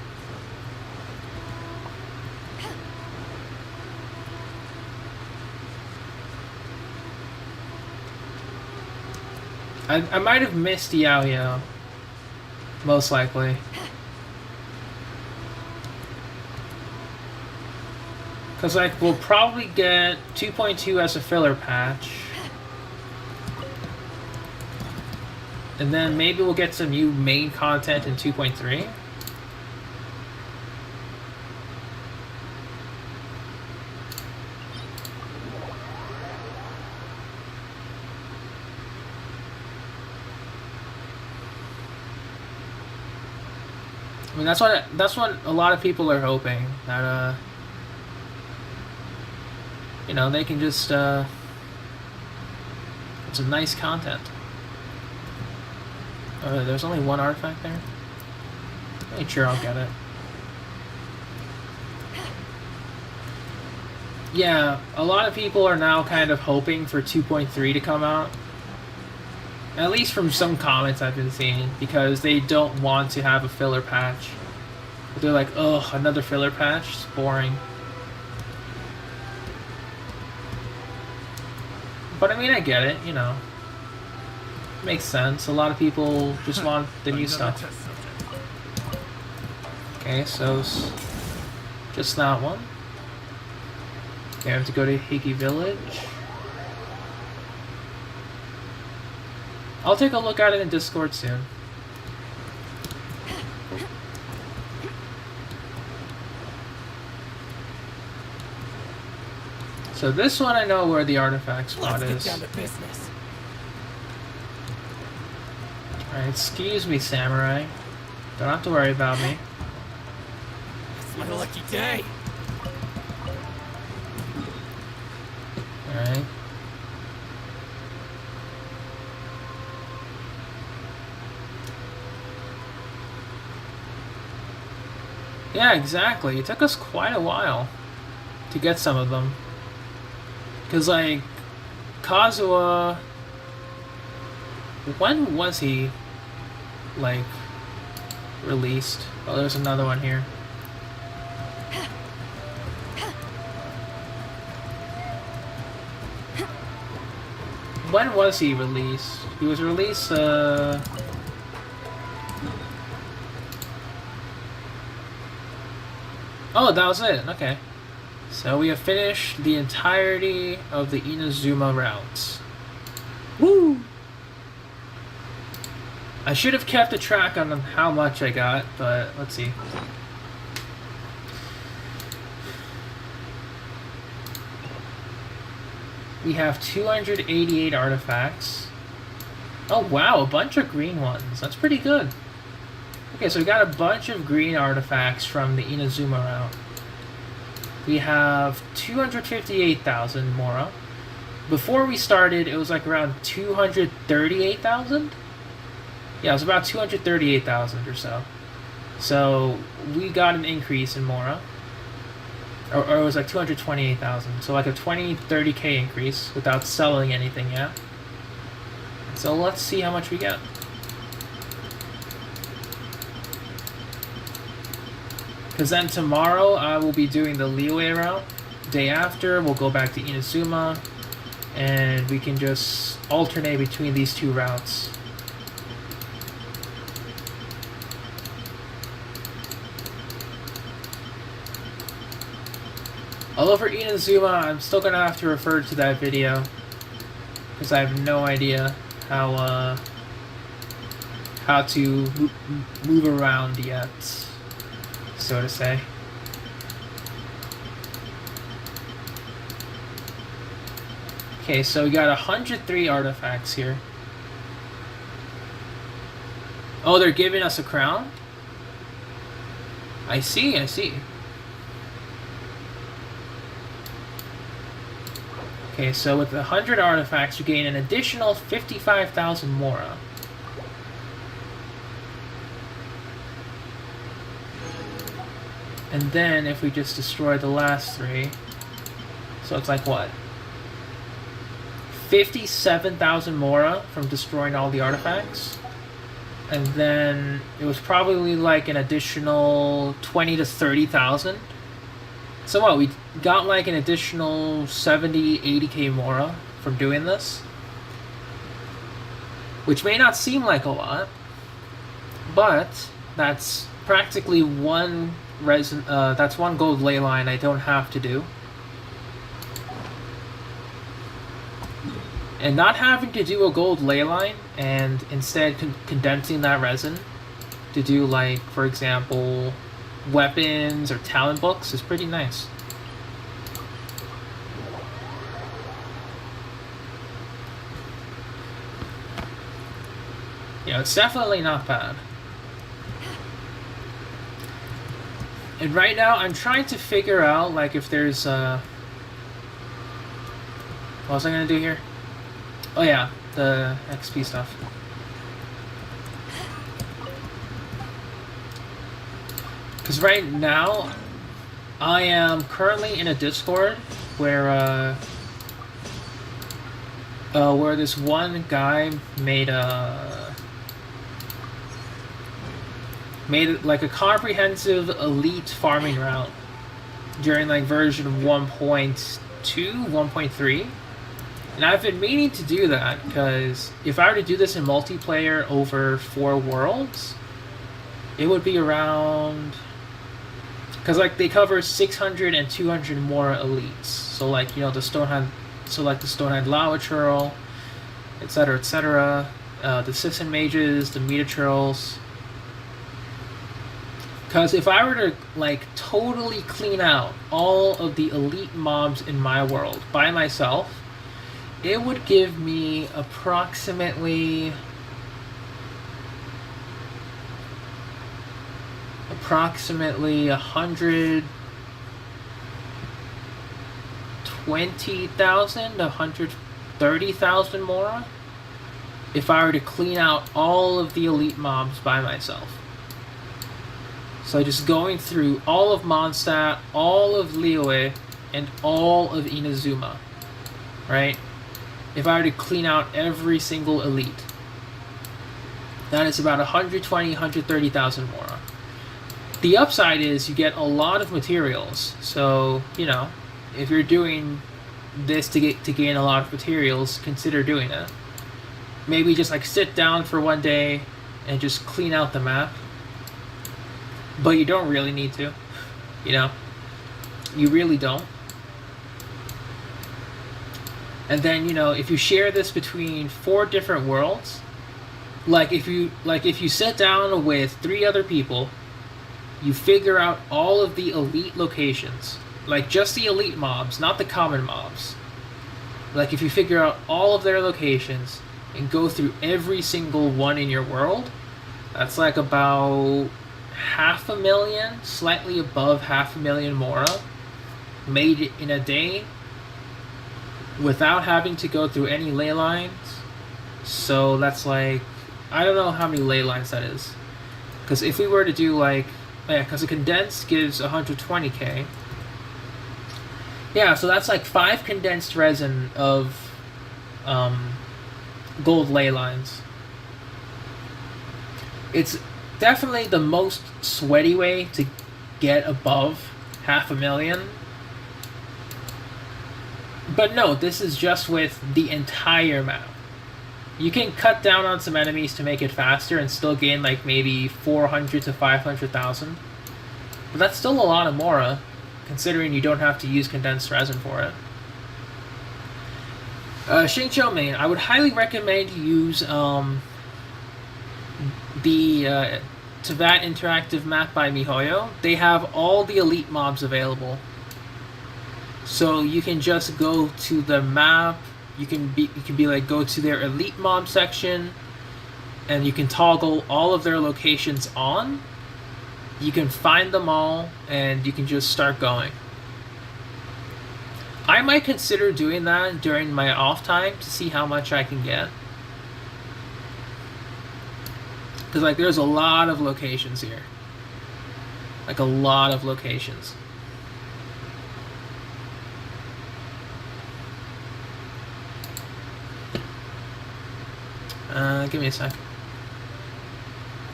I might have missed Yao Yao. Most likely. Because like we'll probably get 2.2 as a filler patch. And then maybe we'll get some new main content in 2.3. I mean, that's what a lot of people are hoping, that you know, they can just get some nice content. There's only one artifact there? I'm sure I'll get it. Yeah, a lot of people are now kind of hoping for 2.3 to come out. At least from some comments I've been seeing, because they don't want to have a filler patch. But they're like, ugh, another filler patch? It's boring. But I mean, I get it, you know. Makes sense. A lot of people just want the new stuff. Okay, so just that one. Okay, I have to go to Higgy Village. I'll take a look at it in Discord soon. So this one I know where the artifact spot is. Alright, excuse me, samurai. Don't have to worry about me. My lucky day. Alright. Yeah, exactly. It took us quite a while to get some of them. Because, like, Kazuha... When was he, like, released? Oh, there's another one here. When was he released? He was released, Oh, that was it. Okay. So we have finished the entirety of the Inazuma routes. Woo! I should have kept a track on how much I got, but let's see. We have 288 artifacts. Oh wow, a bunch of green ones. That's pretty good. Okay, so we got a bunch of green artifacts from the Inazuma route. We have 258,000 Mora. Before we started, it was like around 238,000? Yeah, it was about 238,000 or so. So we got an increase in Mora. Or it was like 228,000. So like a 30k increase without selling anything yet. So let's see how much we get. Because then tomorrow I will be doing the Liyue route. Day after we'll go back to Inazuma. And we can just alternate between these two routes. Although for Inazuma, I'm still going to have to refer to that video. Because I have no idea how to move around yet, so to say. Okay, so we got 103 artifacts here. Oh, they're giving us a crown? I see, I see. Okay, so with 100 artifacts, you gain an additional 55,000 Mora. And then, if we just destroy the last 3, so it's like what? 57,000 Mora from destroying all the artifacts. And then, it was probably like an additional 20 to 30,000. So what, we got like an additional 70, 80k Mora from doing this. Which may not seem like a lot, but that's practically one that's one gold ley line I don't have to do. And not having to do a gold ley line and instead condensing that resin to do, like, for example, weapons or talent books is pretty nice. Yeah, it's definitely not bad. And right now I'm trying to figure out, like, if there's what was I gonna do here? Oh yeah, the XP stuff. Because right now, I am currently in a Discord where this one guy made like a comprehensive elite farming route during like version 1.2, 1.3. And I've been meaning to do that because if I were to do this in multiplayer over 4 worlds, it would be around... Because, like, they cover 600 and 200 more elites. So, like, you know, the Stonehand... So, like, the Stonehand Lava Churl, etc., etc. The Sisson Mages, the Meta Churls. Because if I were to, like, totally clean out all of the elite mobs in my world by myself, it would give me approximately approximately 120,000 to 130,000 mora if I were to clean out all of the elite mobs by myself. So just going through all of Mondstadt, all of Liyue, and all of Inazuma, right? If I were to clean out every single elite, that is about 120, 130,000 mora. The upside is you get a lot of materials. So, you know, if you're doing this to gain a lot of materials, consider doing it. Maybe just like sit down for one day and just clean out the map. But you don't really need to, you know? You really don't. And then, you know, if you share this between 4 different worlds, like if you sit down with 3 other people, you figure out all of the elite locations, like just the elite mobs, not the common mobs. Like if you figure out all of their locations and go through every single one in your world, that's like about 500,000, slightly above 500,000 mora made in a day without having to go through any ley lines. So that's like, I don't know how many ley lines that is, because if we were to do like, yeah, because a condensed gives 120k, yeah, so that's like 5 condensed resin of gold ley lines. It's definitely the most sweaty way to get above 500,000. But no, this is just with the entire map. You can cut down on some enemies to make it faster and still gain like maybe 400 to 500,000. But that's still a lot of mora, considering you don't have to use condensed resin for it. Xingqiu main, I would highly recommend you use the Teyvat interactive map by MiHoYo. They have all the elite mobs available. So you can just go to the map, you can be like, go to their elite mob section, and you can toggle all of their locations on. You can find them all, and you can just start going. I might consider doing that during my off time to see how much I can get. Because like there's a lot of locations here. Like a lot of locations. Give me a sec.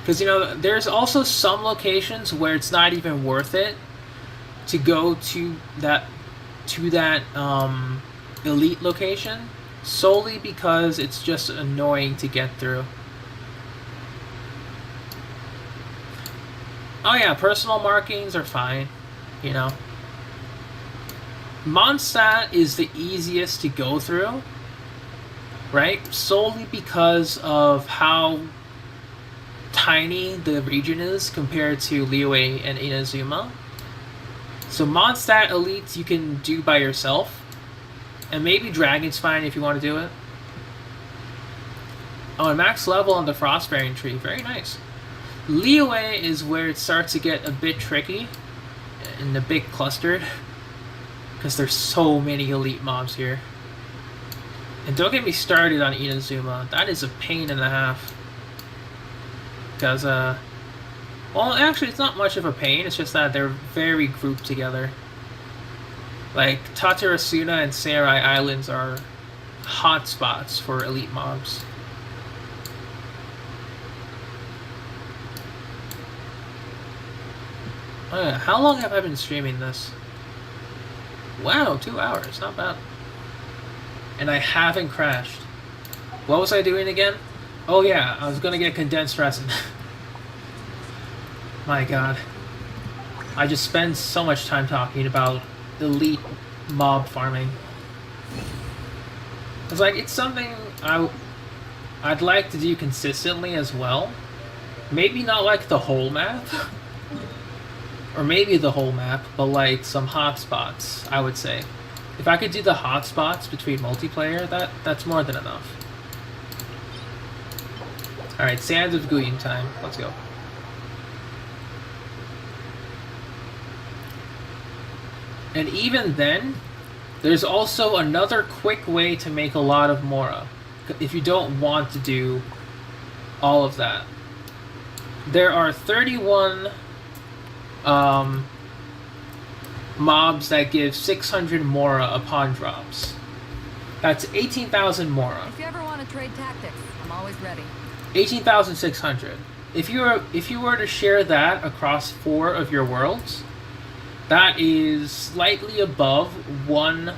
Because, you know, there's also some locations where it's not even worth it to go to that elite location, solely because it's just annoying to get through. Oh yeah, personal markings are fine, you know. Mondstadt is the easiest to go through, right? Solely because of how tiny the region is compared to Liyue and Inazuma. So Mondstadt elites you can do by yourself, and maybe Dragon's fine if you want to do it. Oh, and max level on the Frostbearing tree, very nice. Liyue is where it starts to get a bit tricky and a bit clustered, because there's so many elite mobs here. And don't get me started on Inazuma, that is a pain and a half. Because, well, actually it's not much of a pain, it's just that they're very grouped together. Like, Tatarasuna and Sarai Islands are hot spots for elite mobs. Oh yeah, how long have I been streaming this? Wow, 2 hours, not bad. And I haven't crashed. What was I doing again? Oh yeah, I was gonna get condensed resin. My god. I just spend so much time talking about elite mob farming. It's like, it's something I'd like to do consistently as well. Maybe not like the whole map. Or maybe the whole map, but like some hotspots, I would say. If I could do the hotspots between multiplayer, that's more than enough. Alright, Sands of Guyun time. Let's go. And even then, there's also another quick way to make a lot of Mora, if you don't want to do all of that. There are 31 mobs that give 600 Mora upon drops. That's 18,000 Mora. If you ever want to trade tactics, I'm always ready. 18,600. If you were to share that across 4 of your worlds, that is slightly above one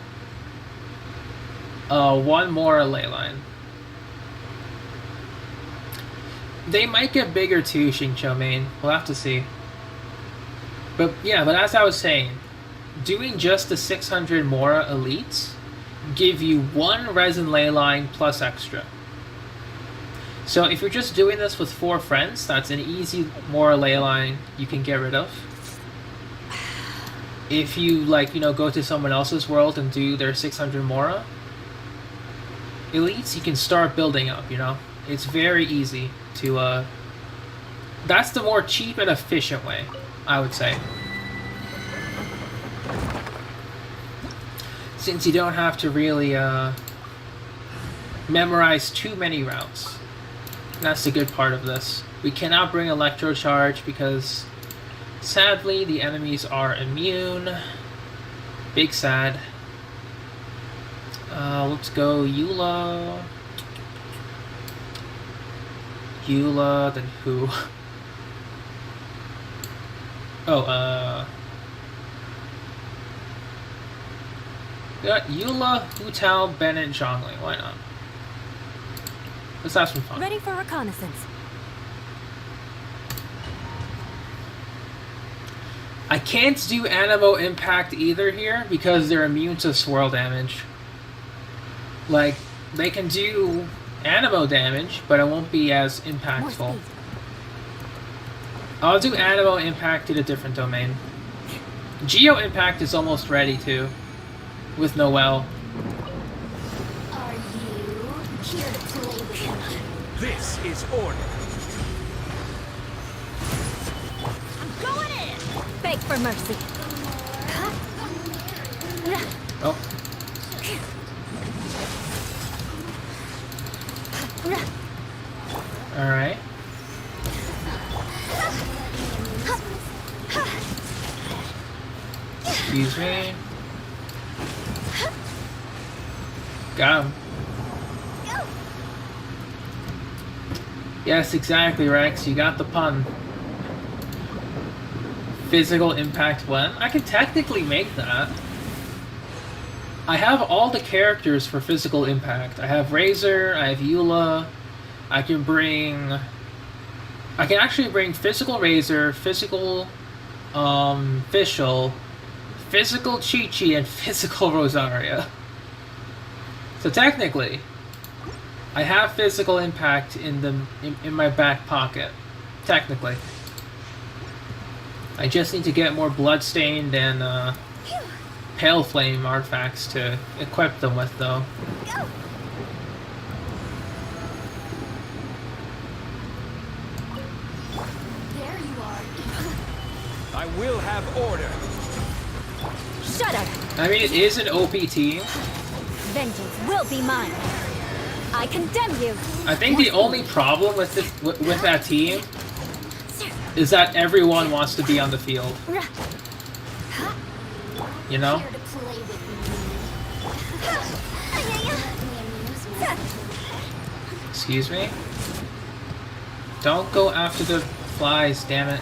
Mora ley line. They might get bigger too, Xingqiu Main. We'll have to see. But yeah, but as I was saying, doing just the 600 Mora elites give you 1 resin ley line plus extra. So if you're just doing this with 4 friends, that's an easy Mora ley line you can get rid of. If you go to someone else's world and do their 600 Mora elites, you can start building up, It's very easy to that's the more cheap and efficient way, I would say. Since you don't have to really memorize too many routes. That's the good part of this. We cannot bring Electro Charge because sadly the enemies are immune. Big sad. Let's go Eula. Eula, then who? Got Eula, Hu Tao, Bennett, Zhongli. Why not? Let's have some fun. Ready for reconnaissance. I can't do Animo Impact either here because they're immune to swirl damage. Like, they can do Animo damage, but it won't be as impactful. I'll do Animo Impact in a different domain. Geo Impact is almost ready too, with Noelle. Are you here to play with me? This is order. I'm going in! Beg for mercy. Oh. Alright. Excuse me. Got him. Yes, exactly, Rex. You got the pun. Physical impact when? I can technically make that. I have all the characters for physical impact. I have Razor, I have Eula. I can actually bring physical Razor, physical Fischl, physical Chi-Chi, and physical Rosaria. So technically, I have physical impact in my back pocket. Technically. I just need to get more Bloodstained and Pale Flame artifacts to equip them with, though. There you are. I will have order. Shut up! I mean, it is an OP team. Vengeance will be mine. I condemn you. I think the only problem with that team is that everyone wants to be on the field. You know? Here to play with me. Excuse me? Don't go after the flies, damn it.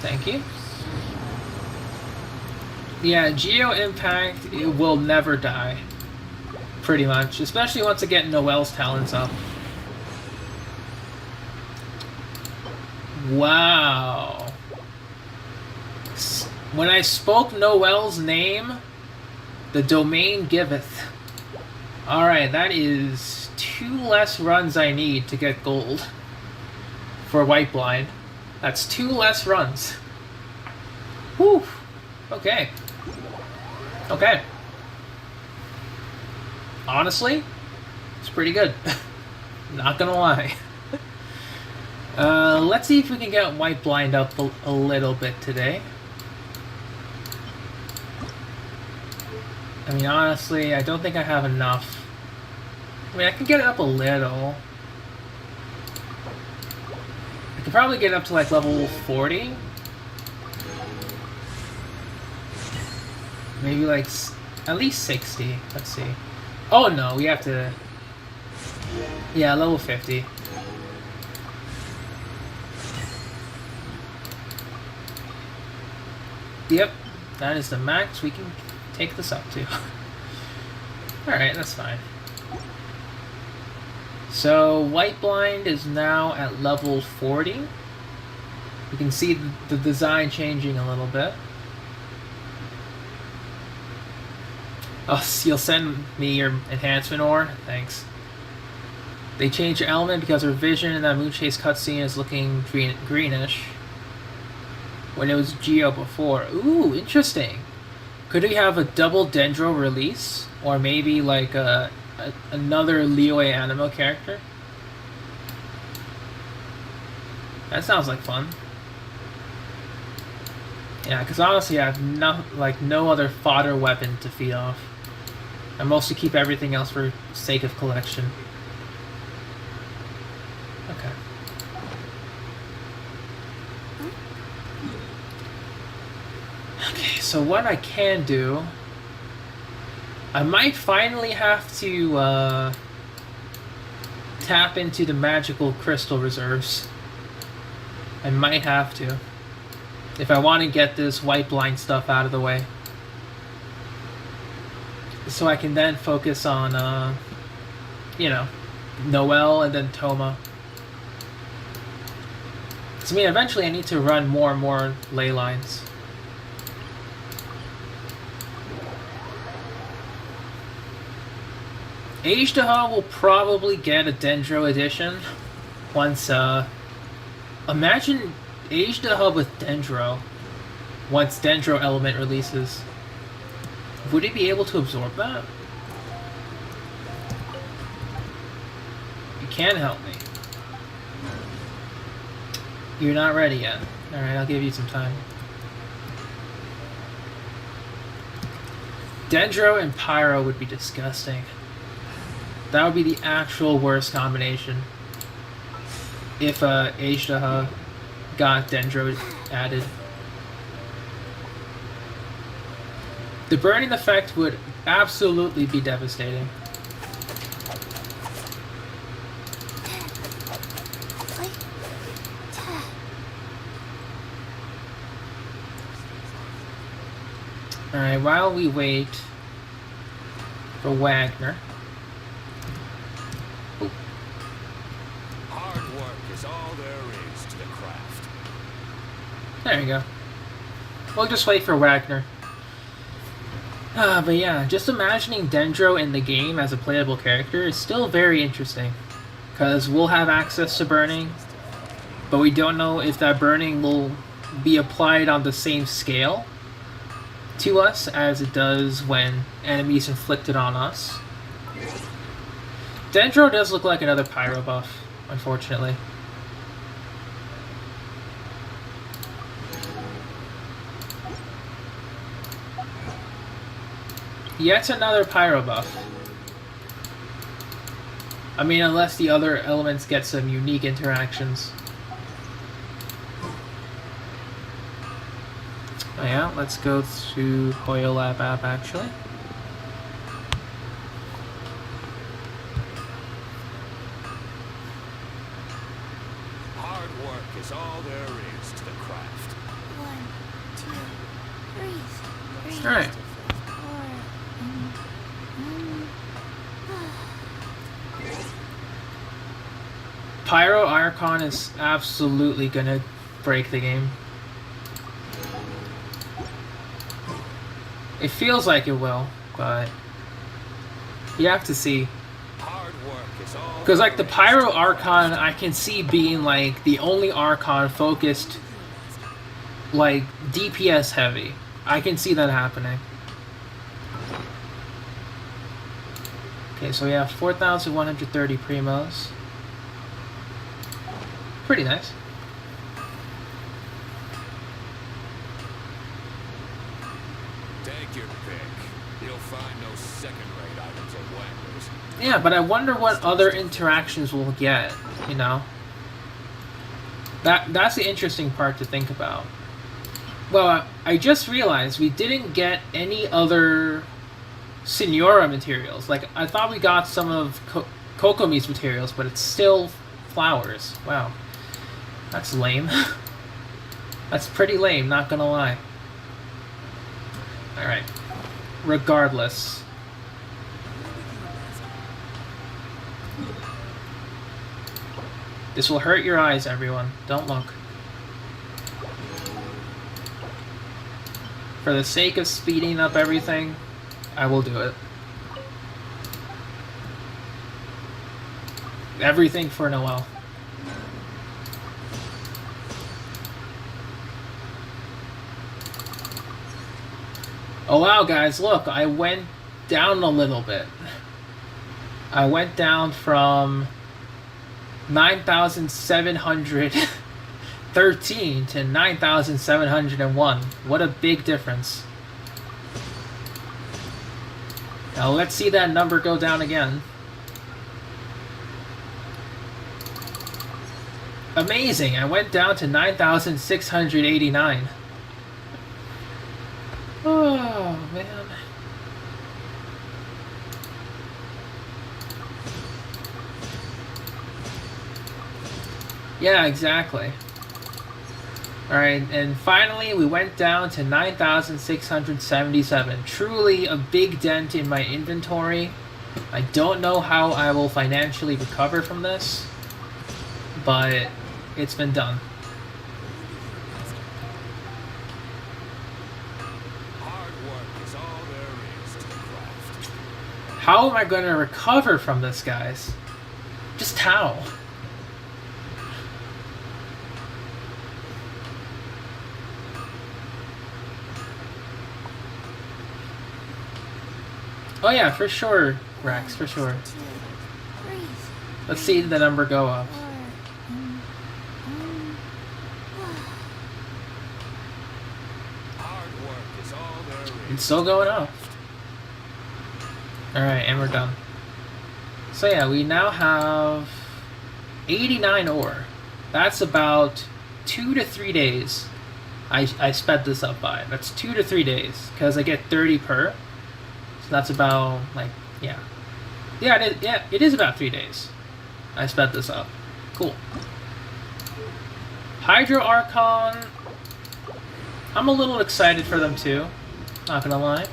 Thank you. Yeah, Geo Impact, it will never die. Pretty much. Especially once I get Noelle's talents up. Wow. When I spoke Noelle's name, the domain giveth. Alright, that is 2 less runs I need to get gold for White Blind. That's 2 less runs. Whew. Okay. Okay. Honestly, it's pretty good. Not gonna lie. Let's see if we can get White Blind up a little bit today. I mean, honestly, I don't think I have enough. I mean, I can get it up a little. I could probably get up to like level 40. Maybe like at least 60. Let's see. Oh no, we have to... Yeah, level 50. Yep, that is the max we can take this up to. Alright, that's fine. So, White Blind is now at level 40. You can see the design changing a little bit. Oh, you'll send me your enhancement ore? Thanks. They changed your element because her vision in that Moonchase cutscene is looking greenish. When it was Geo before. Ooh, interesting. Could we have a double Dendro release? Or maybe like another Liyue Animo character? That sounds like fun. Yeah, because honestly I have no other fodder weapon to feed off. I mostly keep everything else for sake of collection. Okay. Okay, so what I can do... I might finally have to tap into the magical crystal reserves. I might have to. If I want to get this White Blind stuff out of the way. So I can then focus on, you know, Noelle and then Toma. So, I mean, eventually I need to run more and more ley lines. Ajdaha will probably get a Dendro edition once, imagine Ajdaha with Dendro once Dendro element releases. Would it be able to absorb that? You can help me. You're not ready yet. Alright, I'll give you some time. Dendro and Pyro would be disgusting. That would be the actual worst combination. If Ajdaha got Dendro added. The burning effect would absolutely be devastating. Alright, while we wait for Wagner. Hard work is all there is to the craft. There you go. We'll just wait for Wagner. But yeah, just imagining Dendro in the game as a playable character is still very interesting. Because we'll have access to burning, but we don't know if that burning will be applied on the same scale to us as it does when enemies inflict it on us. Dendro does look like another Pyro buff, unfortunately. Yet another Pyro buff. I mean, unless the other elements get some unique interactions. Oh yeah, let's go to Hoyolab app actually. Hard work is all there is to the craft. 1, 2, 3. Alright. 4. Pyro Archon is absolutely gonna break the game. It feels like it will, but you have to see. Hard work is all. Because like the Pyro Archon, I can see being like the only Archon focused like DPS heavy. I can see that happening. Okay, so we have 4,130 primos. Pretty nice. Take your pick. You'll find no second-rate items at Wanglers. Yeah, but I wonder what other interactions we'll get, you know? That's the interesting part to think about. Well, I just realized we didn't get any other Signora materials. Like, I thought we got some of Kokomi's materials, but it's still flowers. Wow. That's lame. That's pretty lame, not gonna lie. Alright. Regardless. This will hurt your eyes, everyone. Don't look. For the sake of speeding up everything, I will do it. Everything for Noelle. Oh wow, guys, look, I went down a little bit. I went down from 9,713 to 9,701. What a big difference. Now let's see that number go down again. Amazing, I went down to 9,689. Oh, man. Yeah, exactly. Alright, and finally we went down to 9,677. Truly a big dent in my inventory. I don't know how I will financially recover from this, but it's been done. Hard work is all there is to the craft. How am I going to recover from this, guys? Just how? Oh yeah, for sure, Rex, for sure. Let's see the number go up. Hard work is all there is. It's still going up. Alright, and we're done. So yeah, we now have 89 ore. That's about 2 to 3 days. I sped this up by. That's 2 to 3 days, because I get 30 per. So that's about, like, yeah. Yeah, it is about 3 days. I sped this up. Cool. Hydro Archon. I'm a little excited for them too. Not gonna lie.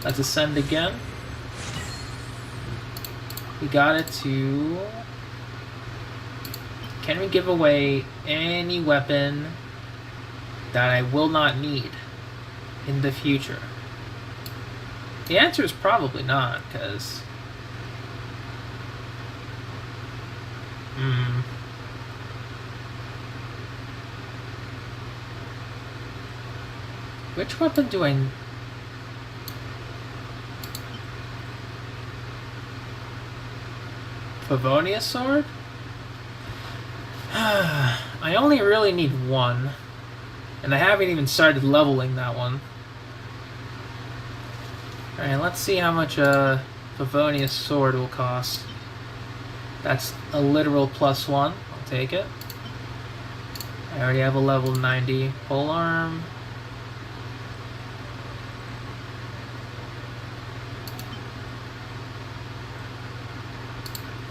Let's ascend again. We got it to... Can we give away any weapon that I will not need in the future? The answer is probably not, because... Which weapon do I... Favonius sword? I only really need one. And I haven't even started leveling that one. Alright, let's see how much a Favonius sword will cost. That's a literal +1. I'll take it. I already have a level 90 polearm.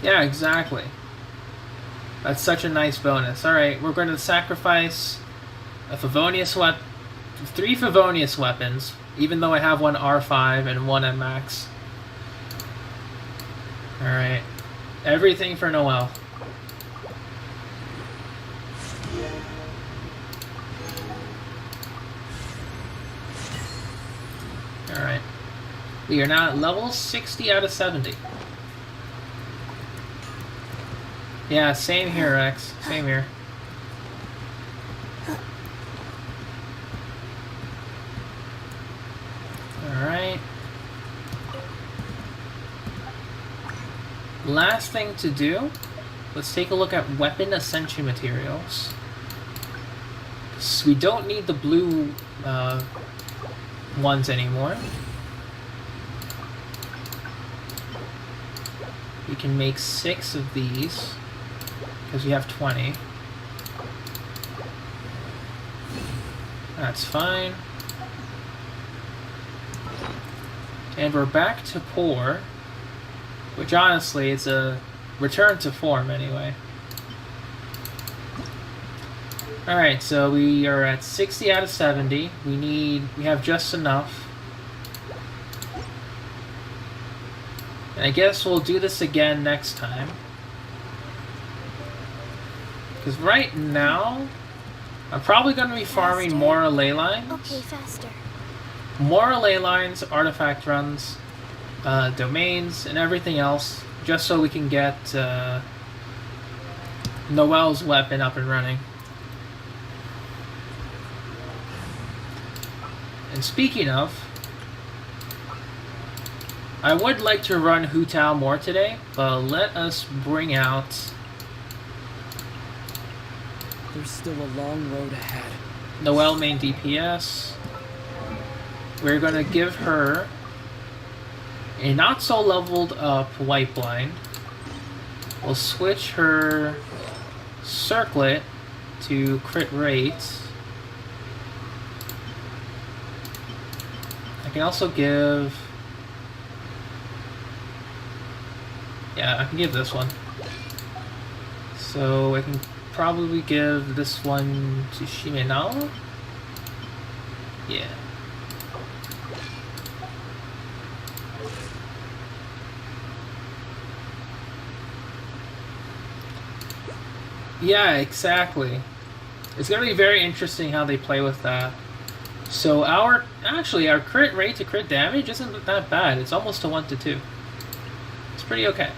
Yeah, exactly. That's such a nice bonus. Alright, we're going to sacrifice a Favonius weapon, 3 Favonius weapons, even though I have one R5 and one at max. Alright. Everything for Noelle. Alright. We are now at level 60 out of 70. Yeah, same here, Rex. Same here. Alright. Last thing to do, let's take a look at weapon Ascension materials. So we don't need the blue ones anymore. We can make 6 of these because we have 20. That's fine. And we're back to poor, which honestly it's a return to form anyway. Alright, so we are at 60 out of 70. We have just enough. And I guess we'll do this again next time. Because right now, I'm probably going to be farming more ley lines. Okay, faster. More ley lines, artifact runs, domains, and everything else, just so we can get Noelle's weapon up and running. And speaking of, I would like to run Hu Tao more today, but let us bring out... There's still a long road ahead. Noelle main DPS. We're going to give her a not so leveled up white blind. We'll switch her circlet to crit rate. I can also give... Yeah, I can give this one. So I can probably give this one to Shimenao. Yeah. Yeah, exactly. It's going to be very interesting how they play with that. So our crit rate to crit damage isn't that bad. It's almost a 1 to 2. It's pretty okay.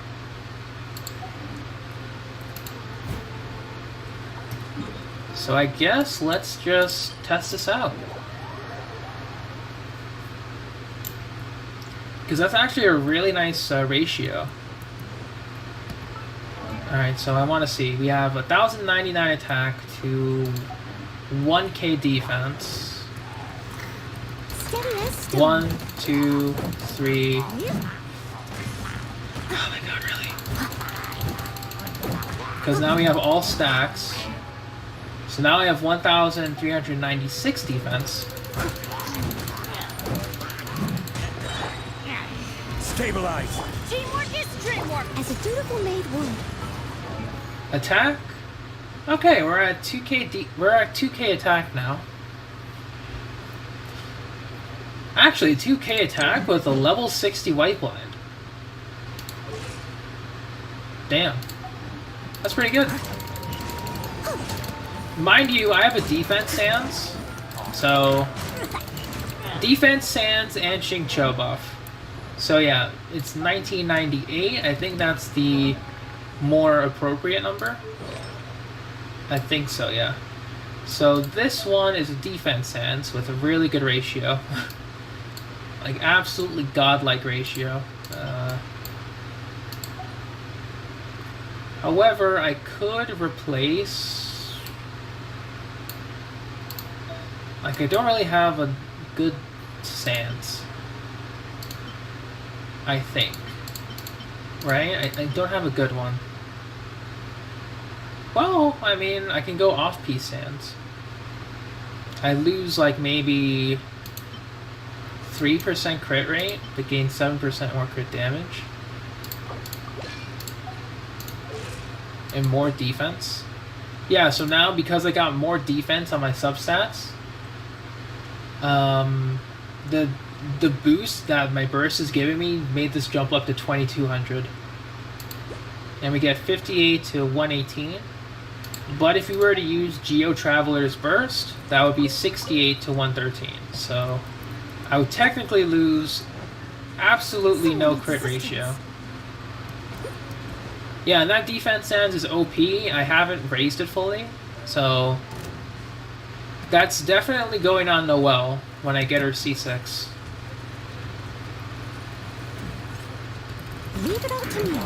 So I guess let's just test this out. Because that's actually a really nice ratio. Alright, so I want to see. We have 1,099 attack to 1k defense. 1, 2, 3. Oh my god, really? Because now we have all stacks. So now I have 1,396 defense. Stabilize. Teamwork is dreamwork. As a dutiful maid would. Attack? Okay, we're at 2k we're at 2k attack now. Actually, 2k attack with a level 60 white blind. Damn. That's pretty good. Mind you, I have a defense sans. So, defense sans and Xingqiu buff. So yeah, it's 1998. I think that's the more appropriate number. I think so, yeah. So this one is a defense sans with a really good ratio. Like, absolutely godlike ratio. However, I could replace... Like, I don't really have a good sans. I think. Right? I don't have a good one. Well, I mean, I can go off-piece sans. I lose, like, maybe 3% crit rate, but gain 7% more crit damage. And more defense. Yeah, so now, because I got more defense on my substats, the boost that my burst is giving me made this jump up to 2200. And we get 58 to 118. But if we were to use Geo Traveler's burst, that would be 68 to 113. So I would technically lose absolutely no crit ratio. Yeah, and that defense sans is OP. I haven't raised it fully, so that's definitely going on Noelle when I get her C6. Leave it all to me.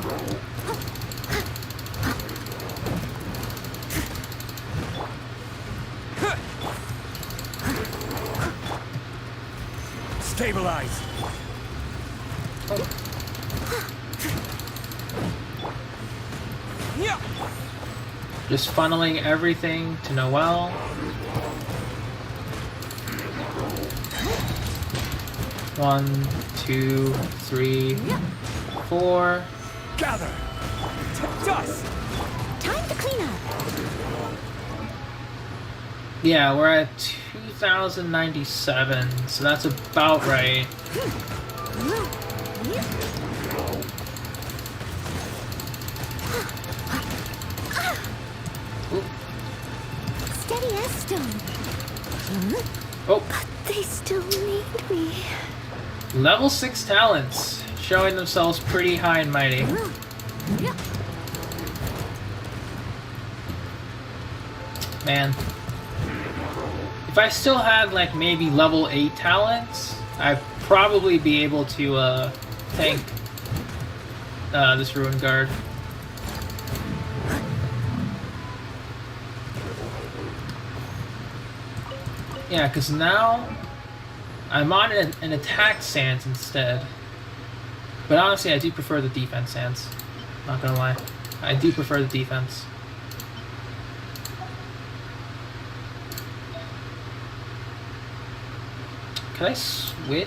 Stabilize. Just funneling everything to Noelle. One, two, three, four. Gather. Dust. Time to clean up. Yeah, we're at 2097, so that's about right. Ooh. Steady as stone. Oh, But they still need me. level 6 talents, showing themselves pretty high and mighty. Man. If I still had, like, maybe level 8 talents, I'd probably be able to, tank, this Ruin Guard. Yeah, because now I'm on an attack stance instead. But honestly, I do prefer the defense stance. Not gonna lie. I do prefer the defense. Can I switch?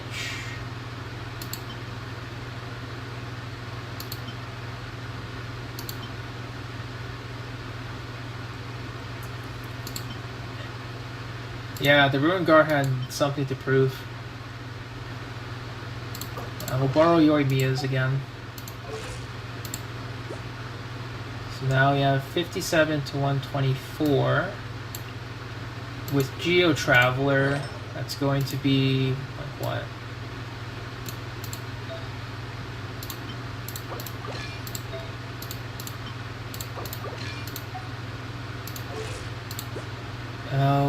Yeah, the Ruin Guard had something to prove. We'll borrow Yoimiya's again. So now we have 57 to 124. With Geo Traveler, that's going to be like what?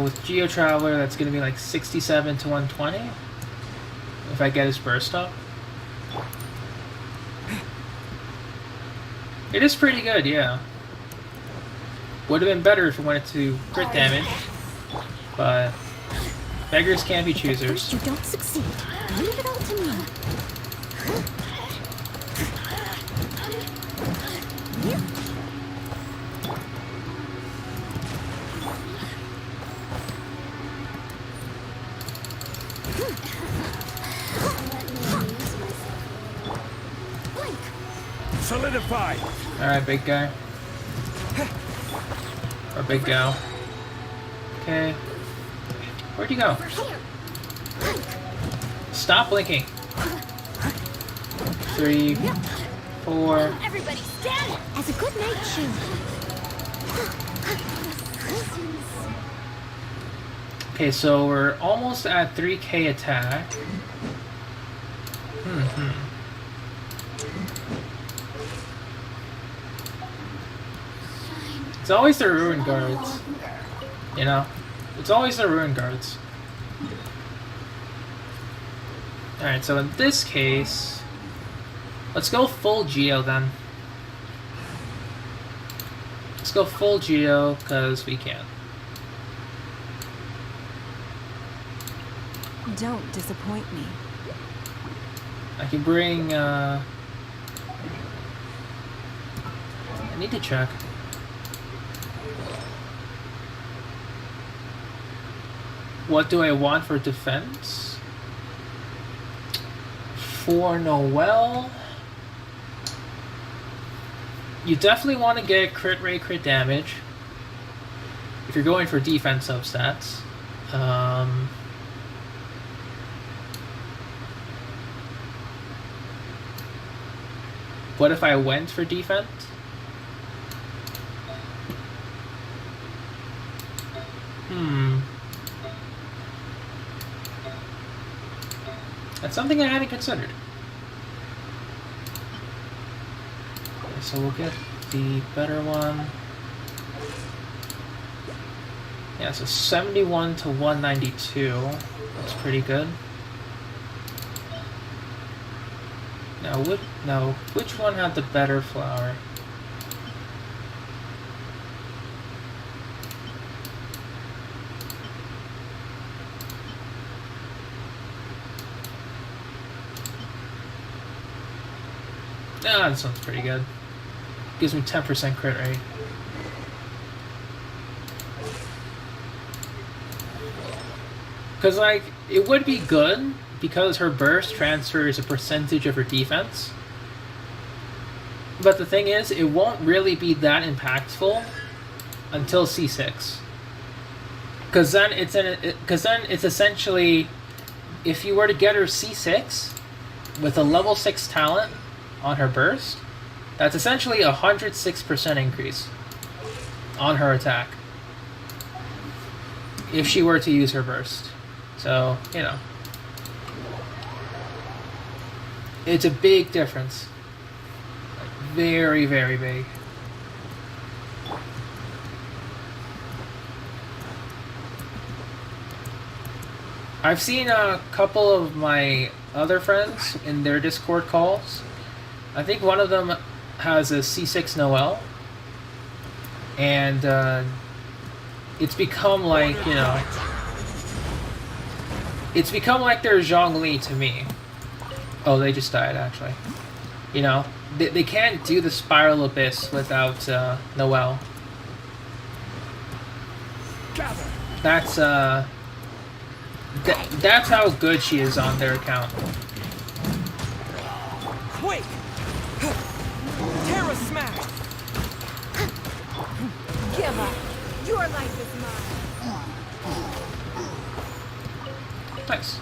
With Geo Traveler, that's going to be like 67 to 120. If I get his burst up. It is pretty good, yeah. Would have been better if it went to crit damage, but beggars can't be choosers. First you don't succeed. Leave it all to me. Solidify. Alright, big guy. Or big gal. Okay. Where'd you go? Stop blinking. 3, 4. Everybody stand as a good night shield. Okay, so we're almost at 3k attack. It's always the Ruin Guards. You know? It's always the Ruin Guards. Alright, so in this case, let's go full Geo then. Let's go full Geo, because we can. Don't disappoint me. I can bring, I need to check. What do I want for defense? For Noelle, you definitely want to get crit rate, crit damage. If you're going for defense substats. What if I went for defense? That's something I hadn't considered. Okay, so we'll get the better one. Yeah, so 71 to 192. That's pretty good. Now, which one had the better flower? Ah, this one's pretty good. Gives me 10% crit rate. Because, like, it would be good because her burst transfers a percentage of her defense. But the thing is, it won't really be that impactful until C6. Because then it's essentially, if you were to get her C6 with a level 6 talent on her burst, that's essentially a 106% increase on her attack if she were to use her burst. So, you know, it's a big difference. Like, very, very big. I've seen a couple of my other friends in their Discord calls. I think one of them has a C6 Noelle, and it's become like, you know, it's become like their Zhongli to me. Oh, they just died, actually. You know, they can't do the Spiral Abyss without Noelle. That's that's how good she is on their account. Wait! Terra smash! Give up. Your life is mine. Nice.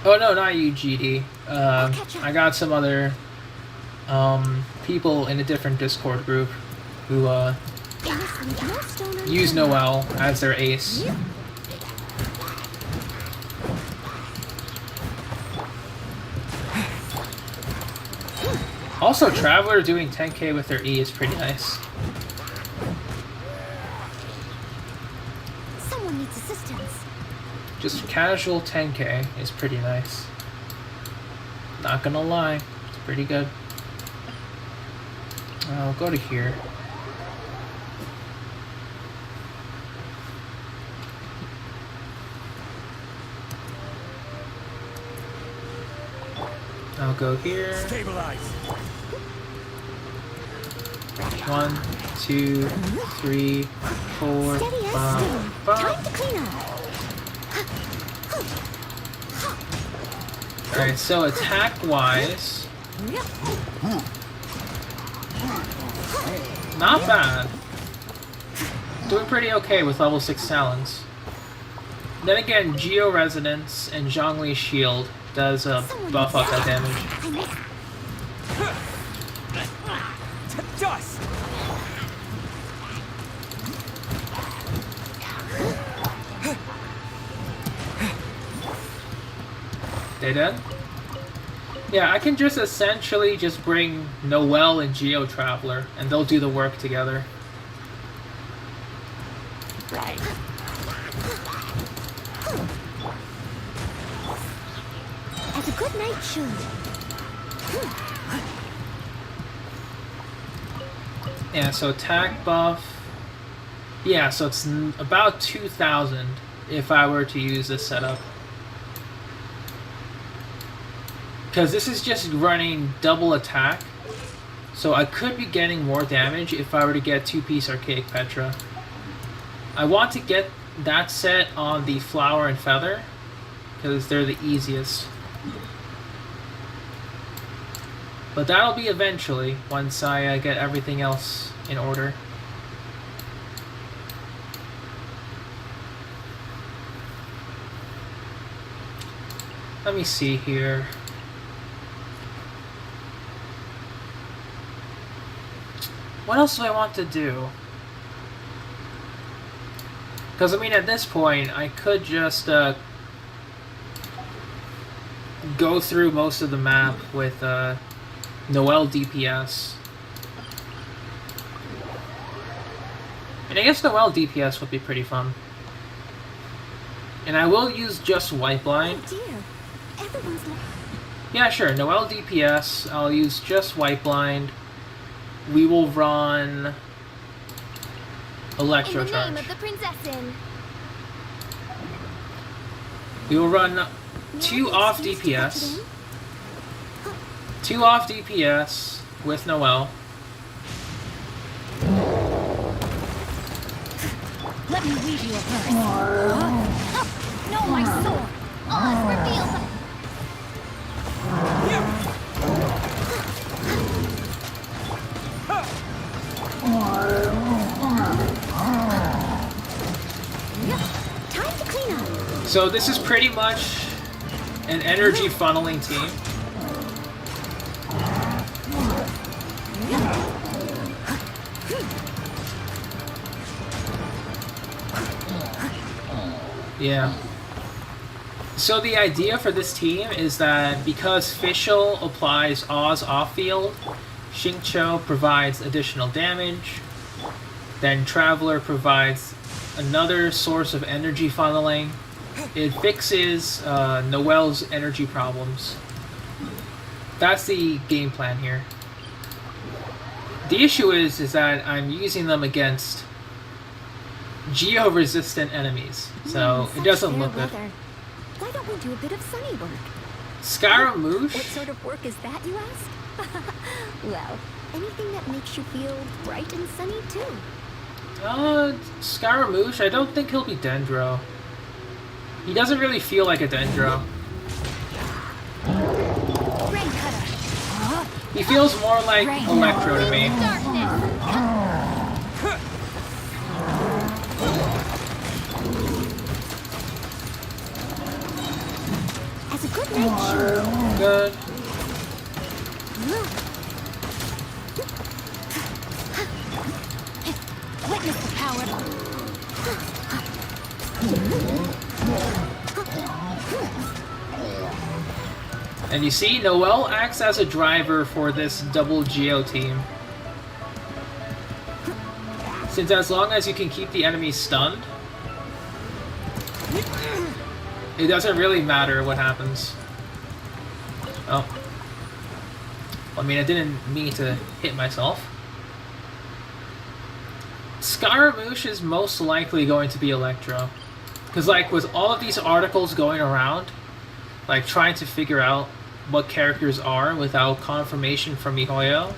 Oh no, not you, GD. I got some other people in a different Discord group who use Noelle as their ace. Also, Traveler doing 10k with their E is pretty nice. Someone needs assistance. Just casual 10k is pretty nice. Not gonna lie, it's pretty good. I'll go to here. I'll go here. Stabilize. 1, 2, 3, 4, Steady as 5, steel. 5. Time to clean up. Alright, so attack-wise, not bad. Doing pretty okay with level 6 talents. Then again, Geo Resonance and Zhongli's Shield does buff up that damage. Dust! They dead? Yeah, I can just essentially just bring Noelle and Geo Traveler, and they'll do the work together. As a good night should. Yeah, so attack buff. Yeah, so it's about 2,000 if I were to use this setup. Because this is just running double attack, so I could be getting more damage if I were to get 2-piece Archaic Petra. I want to get that set on the Flower and Feather, because they're the easiest. But that'll be eventually, once I get everything else in order. Let me see here. What else do I want to do? Because, I mean, at this point, I could just go through most of the map with Noelle DPS. And I guess Noelle DPS would be pretty fun. And I will use just White Blind. Oh dear. Everyone's like... Yeah, sure. Noelle DPS. I'll use just White Blind. We will run electro In the name charge. of the princessin. We will run 2 off DPS. 2 off DPS with Noelle. Let me weave you a verse. No, my sword. Oz reveals. Time to clean up. So this is pretty much an energy funneling team. Yeah. So the idea for this team is that because Fischl applies Oz off-field, Xingqiu provides additional damage, then Traveler provides another source of energy funneling. It fixes Noelle's energy problems. That's the game plan here. The issue is that I'm using them against geo-resistant enemies, so it doesn't look good. Why don't we do a bit of sunny work? Scaramouche? What sort of work is that, you ask? Well, anything that makes you feel bright and sunny, too. Scaramouche, I don't think he'll be Dendro. He doesn't really feel like a Dendro. Rain cutter. He feels more like Electro to me. As a good night shoe. Good. Witness the power. And you see, Noelle acts as a driver for this double Geo team. Since as long as you can keep the enemy stunned, it doesn't really matter what happens. Oh. I mean, I didn't mean to hit myself. Scaramouche is most likely going to be Electro. Because, like, with all of these articles going around, like, trying to figure out what characters are without confirmation from MiHoYo,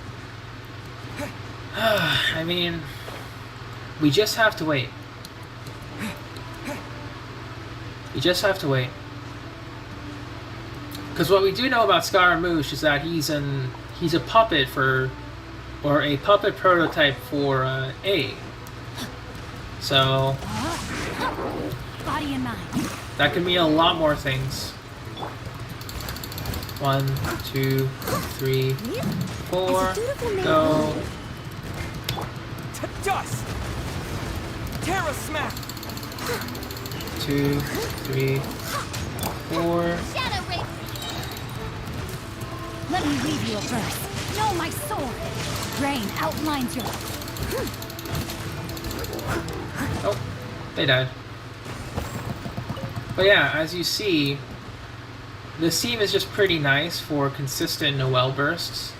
I mean, we just have to wait. You just have to wait. Because what we do know about Scaramouche is that he's a puppet for, or a puppet prototype for A. So Body and mind. that can mean a lot more things. 1, 2, 3, 4. Go. To dust! Terra smack! 2, 3, 4. Shadow Ray. Let me weave you a verse. Know my sword. Rain outlines your. Oh, they died. But yeah, as you see, this team is just pretty nice for consistent Noelle bursts.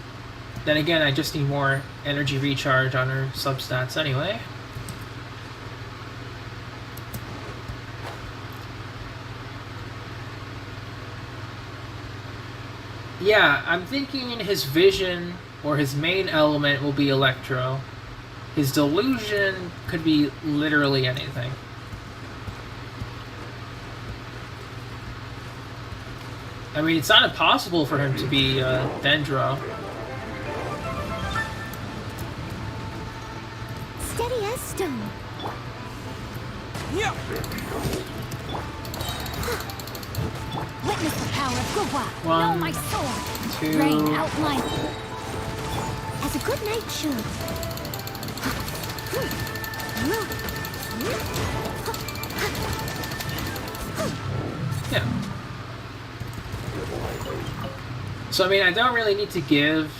Then again, I just need more energy recharge on her substats anyway. Yeah, I'm thinking his vision or his main element will be Electro. His delusion could be literally anything. I mean, it's not impossible for him to be Dendro. Steady as stone. Yeah. Witness the power of Gua. Know 1, my sword. 2. Rain outline. As a good knight should. Yeah. So I mean, I don't really need to give,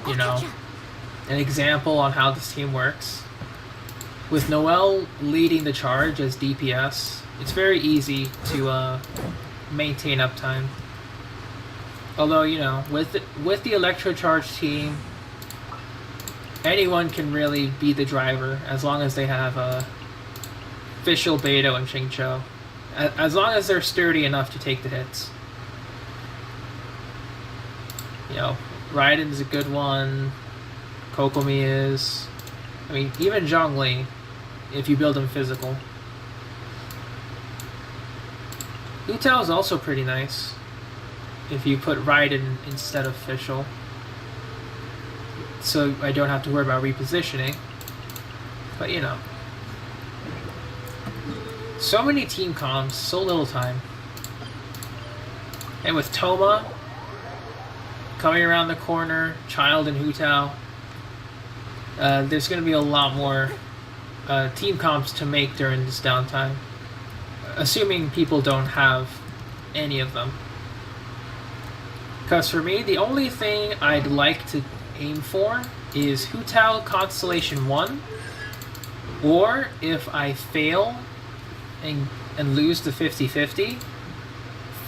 you know, an example on how this team works. With Noelle leading the charge as DPS, it's very easy to maintain uptime. Although, you know, with the Electro Charge team, anyone can really be the driver as long as they have Official, Beidou, and Xingqiu. As long as they're sturdy enough to take the hits. You know, Raiden's a good one. Kokomi is. I mean, even Zhongli, if you build him physical. Hu Tao is also pretty nice if you put Raiden instead of Official. So I don't have to worry about repositioning. But you know. So many team comms, so little time. And with Toma coming around the corner, Child and Hu Tao, there's going to be a lot more team comps to make during this downtime. Assuming people don't have any of them. Because for me, the only thing I'd like to aim for is Hu Tao Constellation 1. Or if I fail and lose the 50-50,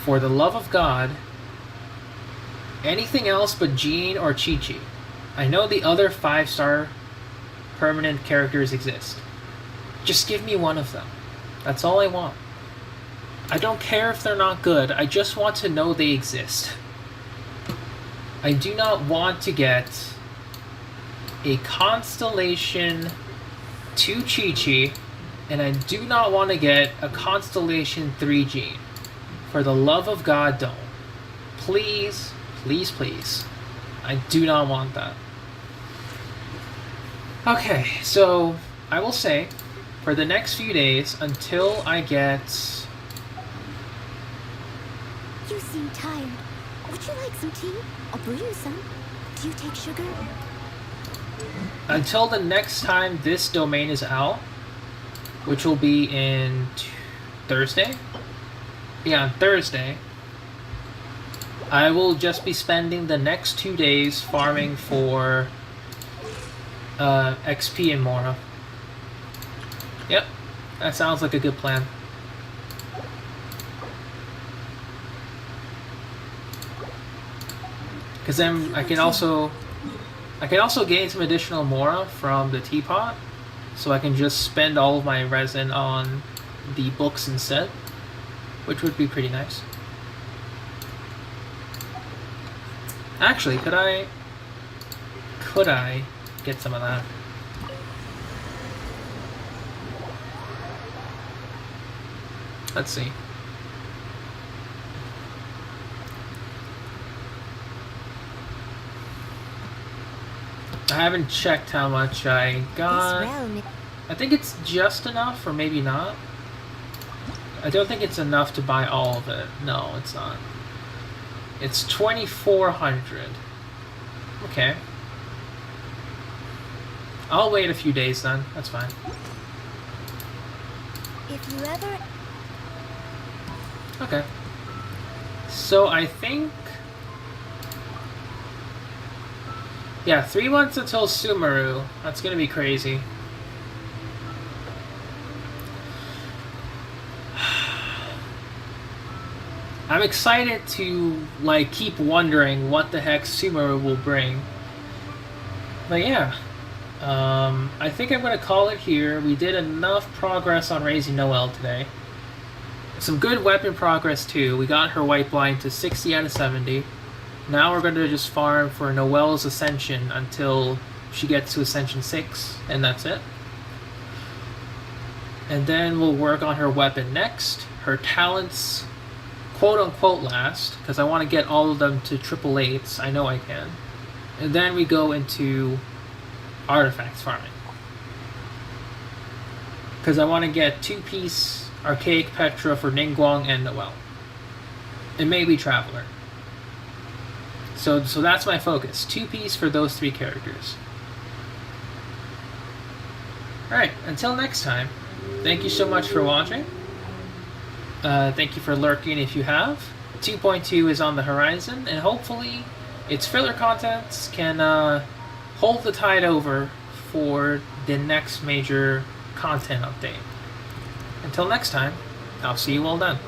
for the love of God, anything else but Jean or Chi-Chi. I know the other 5-star permanent characters exist. Just give me one of them. That's all I want. I don't care if they're not good, I just want to know they exist. I do not want to get a Constellation 2 Chi-Chi, and I do not want to get a Constellation 3 Jean. For the love of God, don't. Please, please, please. I do not want that. Okay, so I will say, for the next few days, until I get... You seem tired. Would you like some tea? I'll brew you some. Do you take sugar? Until the next time this domain is out, which will be in Thursday? Yeah, on Thursday. I will just be spending the next 2 days farming for XP and Mora. Yep, that sounds like a good plan. Because then I can also gain some additional Mora from the teapot, so I can just spend all of my resin on the books instead, which would be pretty nice. Actually, could I get some of that? Let's see. I haven't checked how much I got. I think it's just enough, or maybe not. I don't think it's enough to buy all of it. No, it's not. It's 2,400. Okay. I'll wait a few days then. That's fine. If you ever... Okay. So I think... Yeah, 3 months until Sumeru. That's gonna be crazy. I'm excited to, like, keep wondering what the heck Sumeru will bring. But yeah. I think I'm gonna call it here. We did enough progress on raising Noelle today. Some good weapon progress too. We got her white blind to 60 out of 70. Now we're going to just farm for Noelle's Ascension until she gets to Ascension 6, and that's it. And then we'll work on her weapon next, her talents, quote-unquote last, because I want to get all of them to triple 8s, I know I can. And then we go into artifacts farming. Because I want to get 2-piece Archaic Petra for Ningguang and Noelle. And maybe Traveler. So that's my focus. 2-piece for those 3 characters. Alright, until next time, thank you so much for watching. Thank you for lurking if you have. 2.2 is on the horizon, and hopefully its filler contents can hold the tide over for the next major content update. Until next time, I'll see you all then.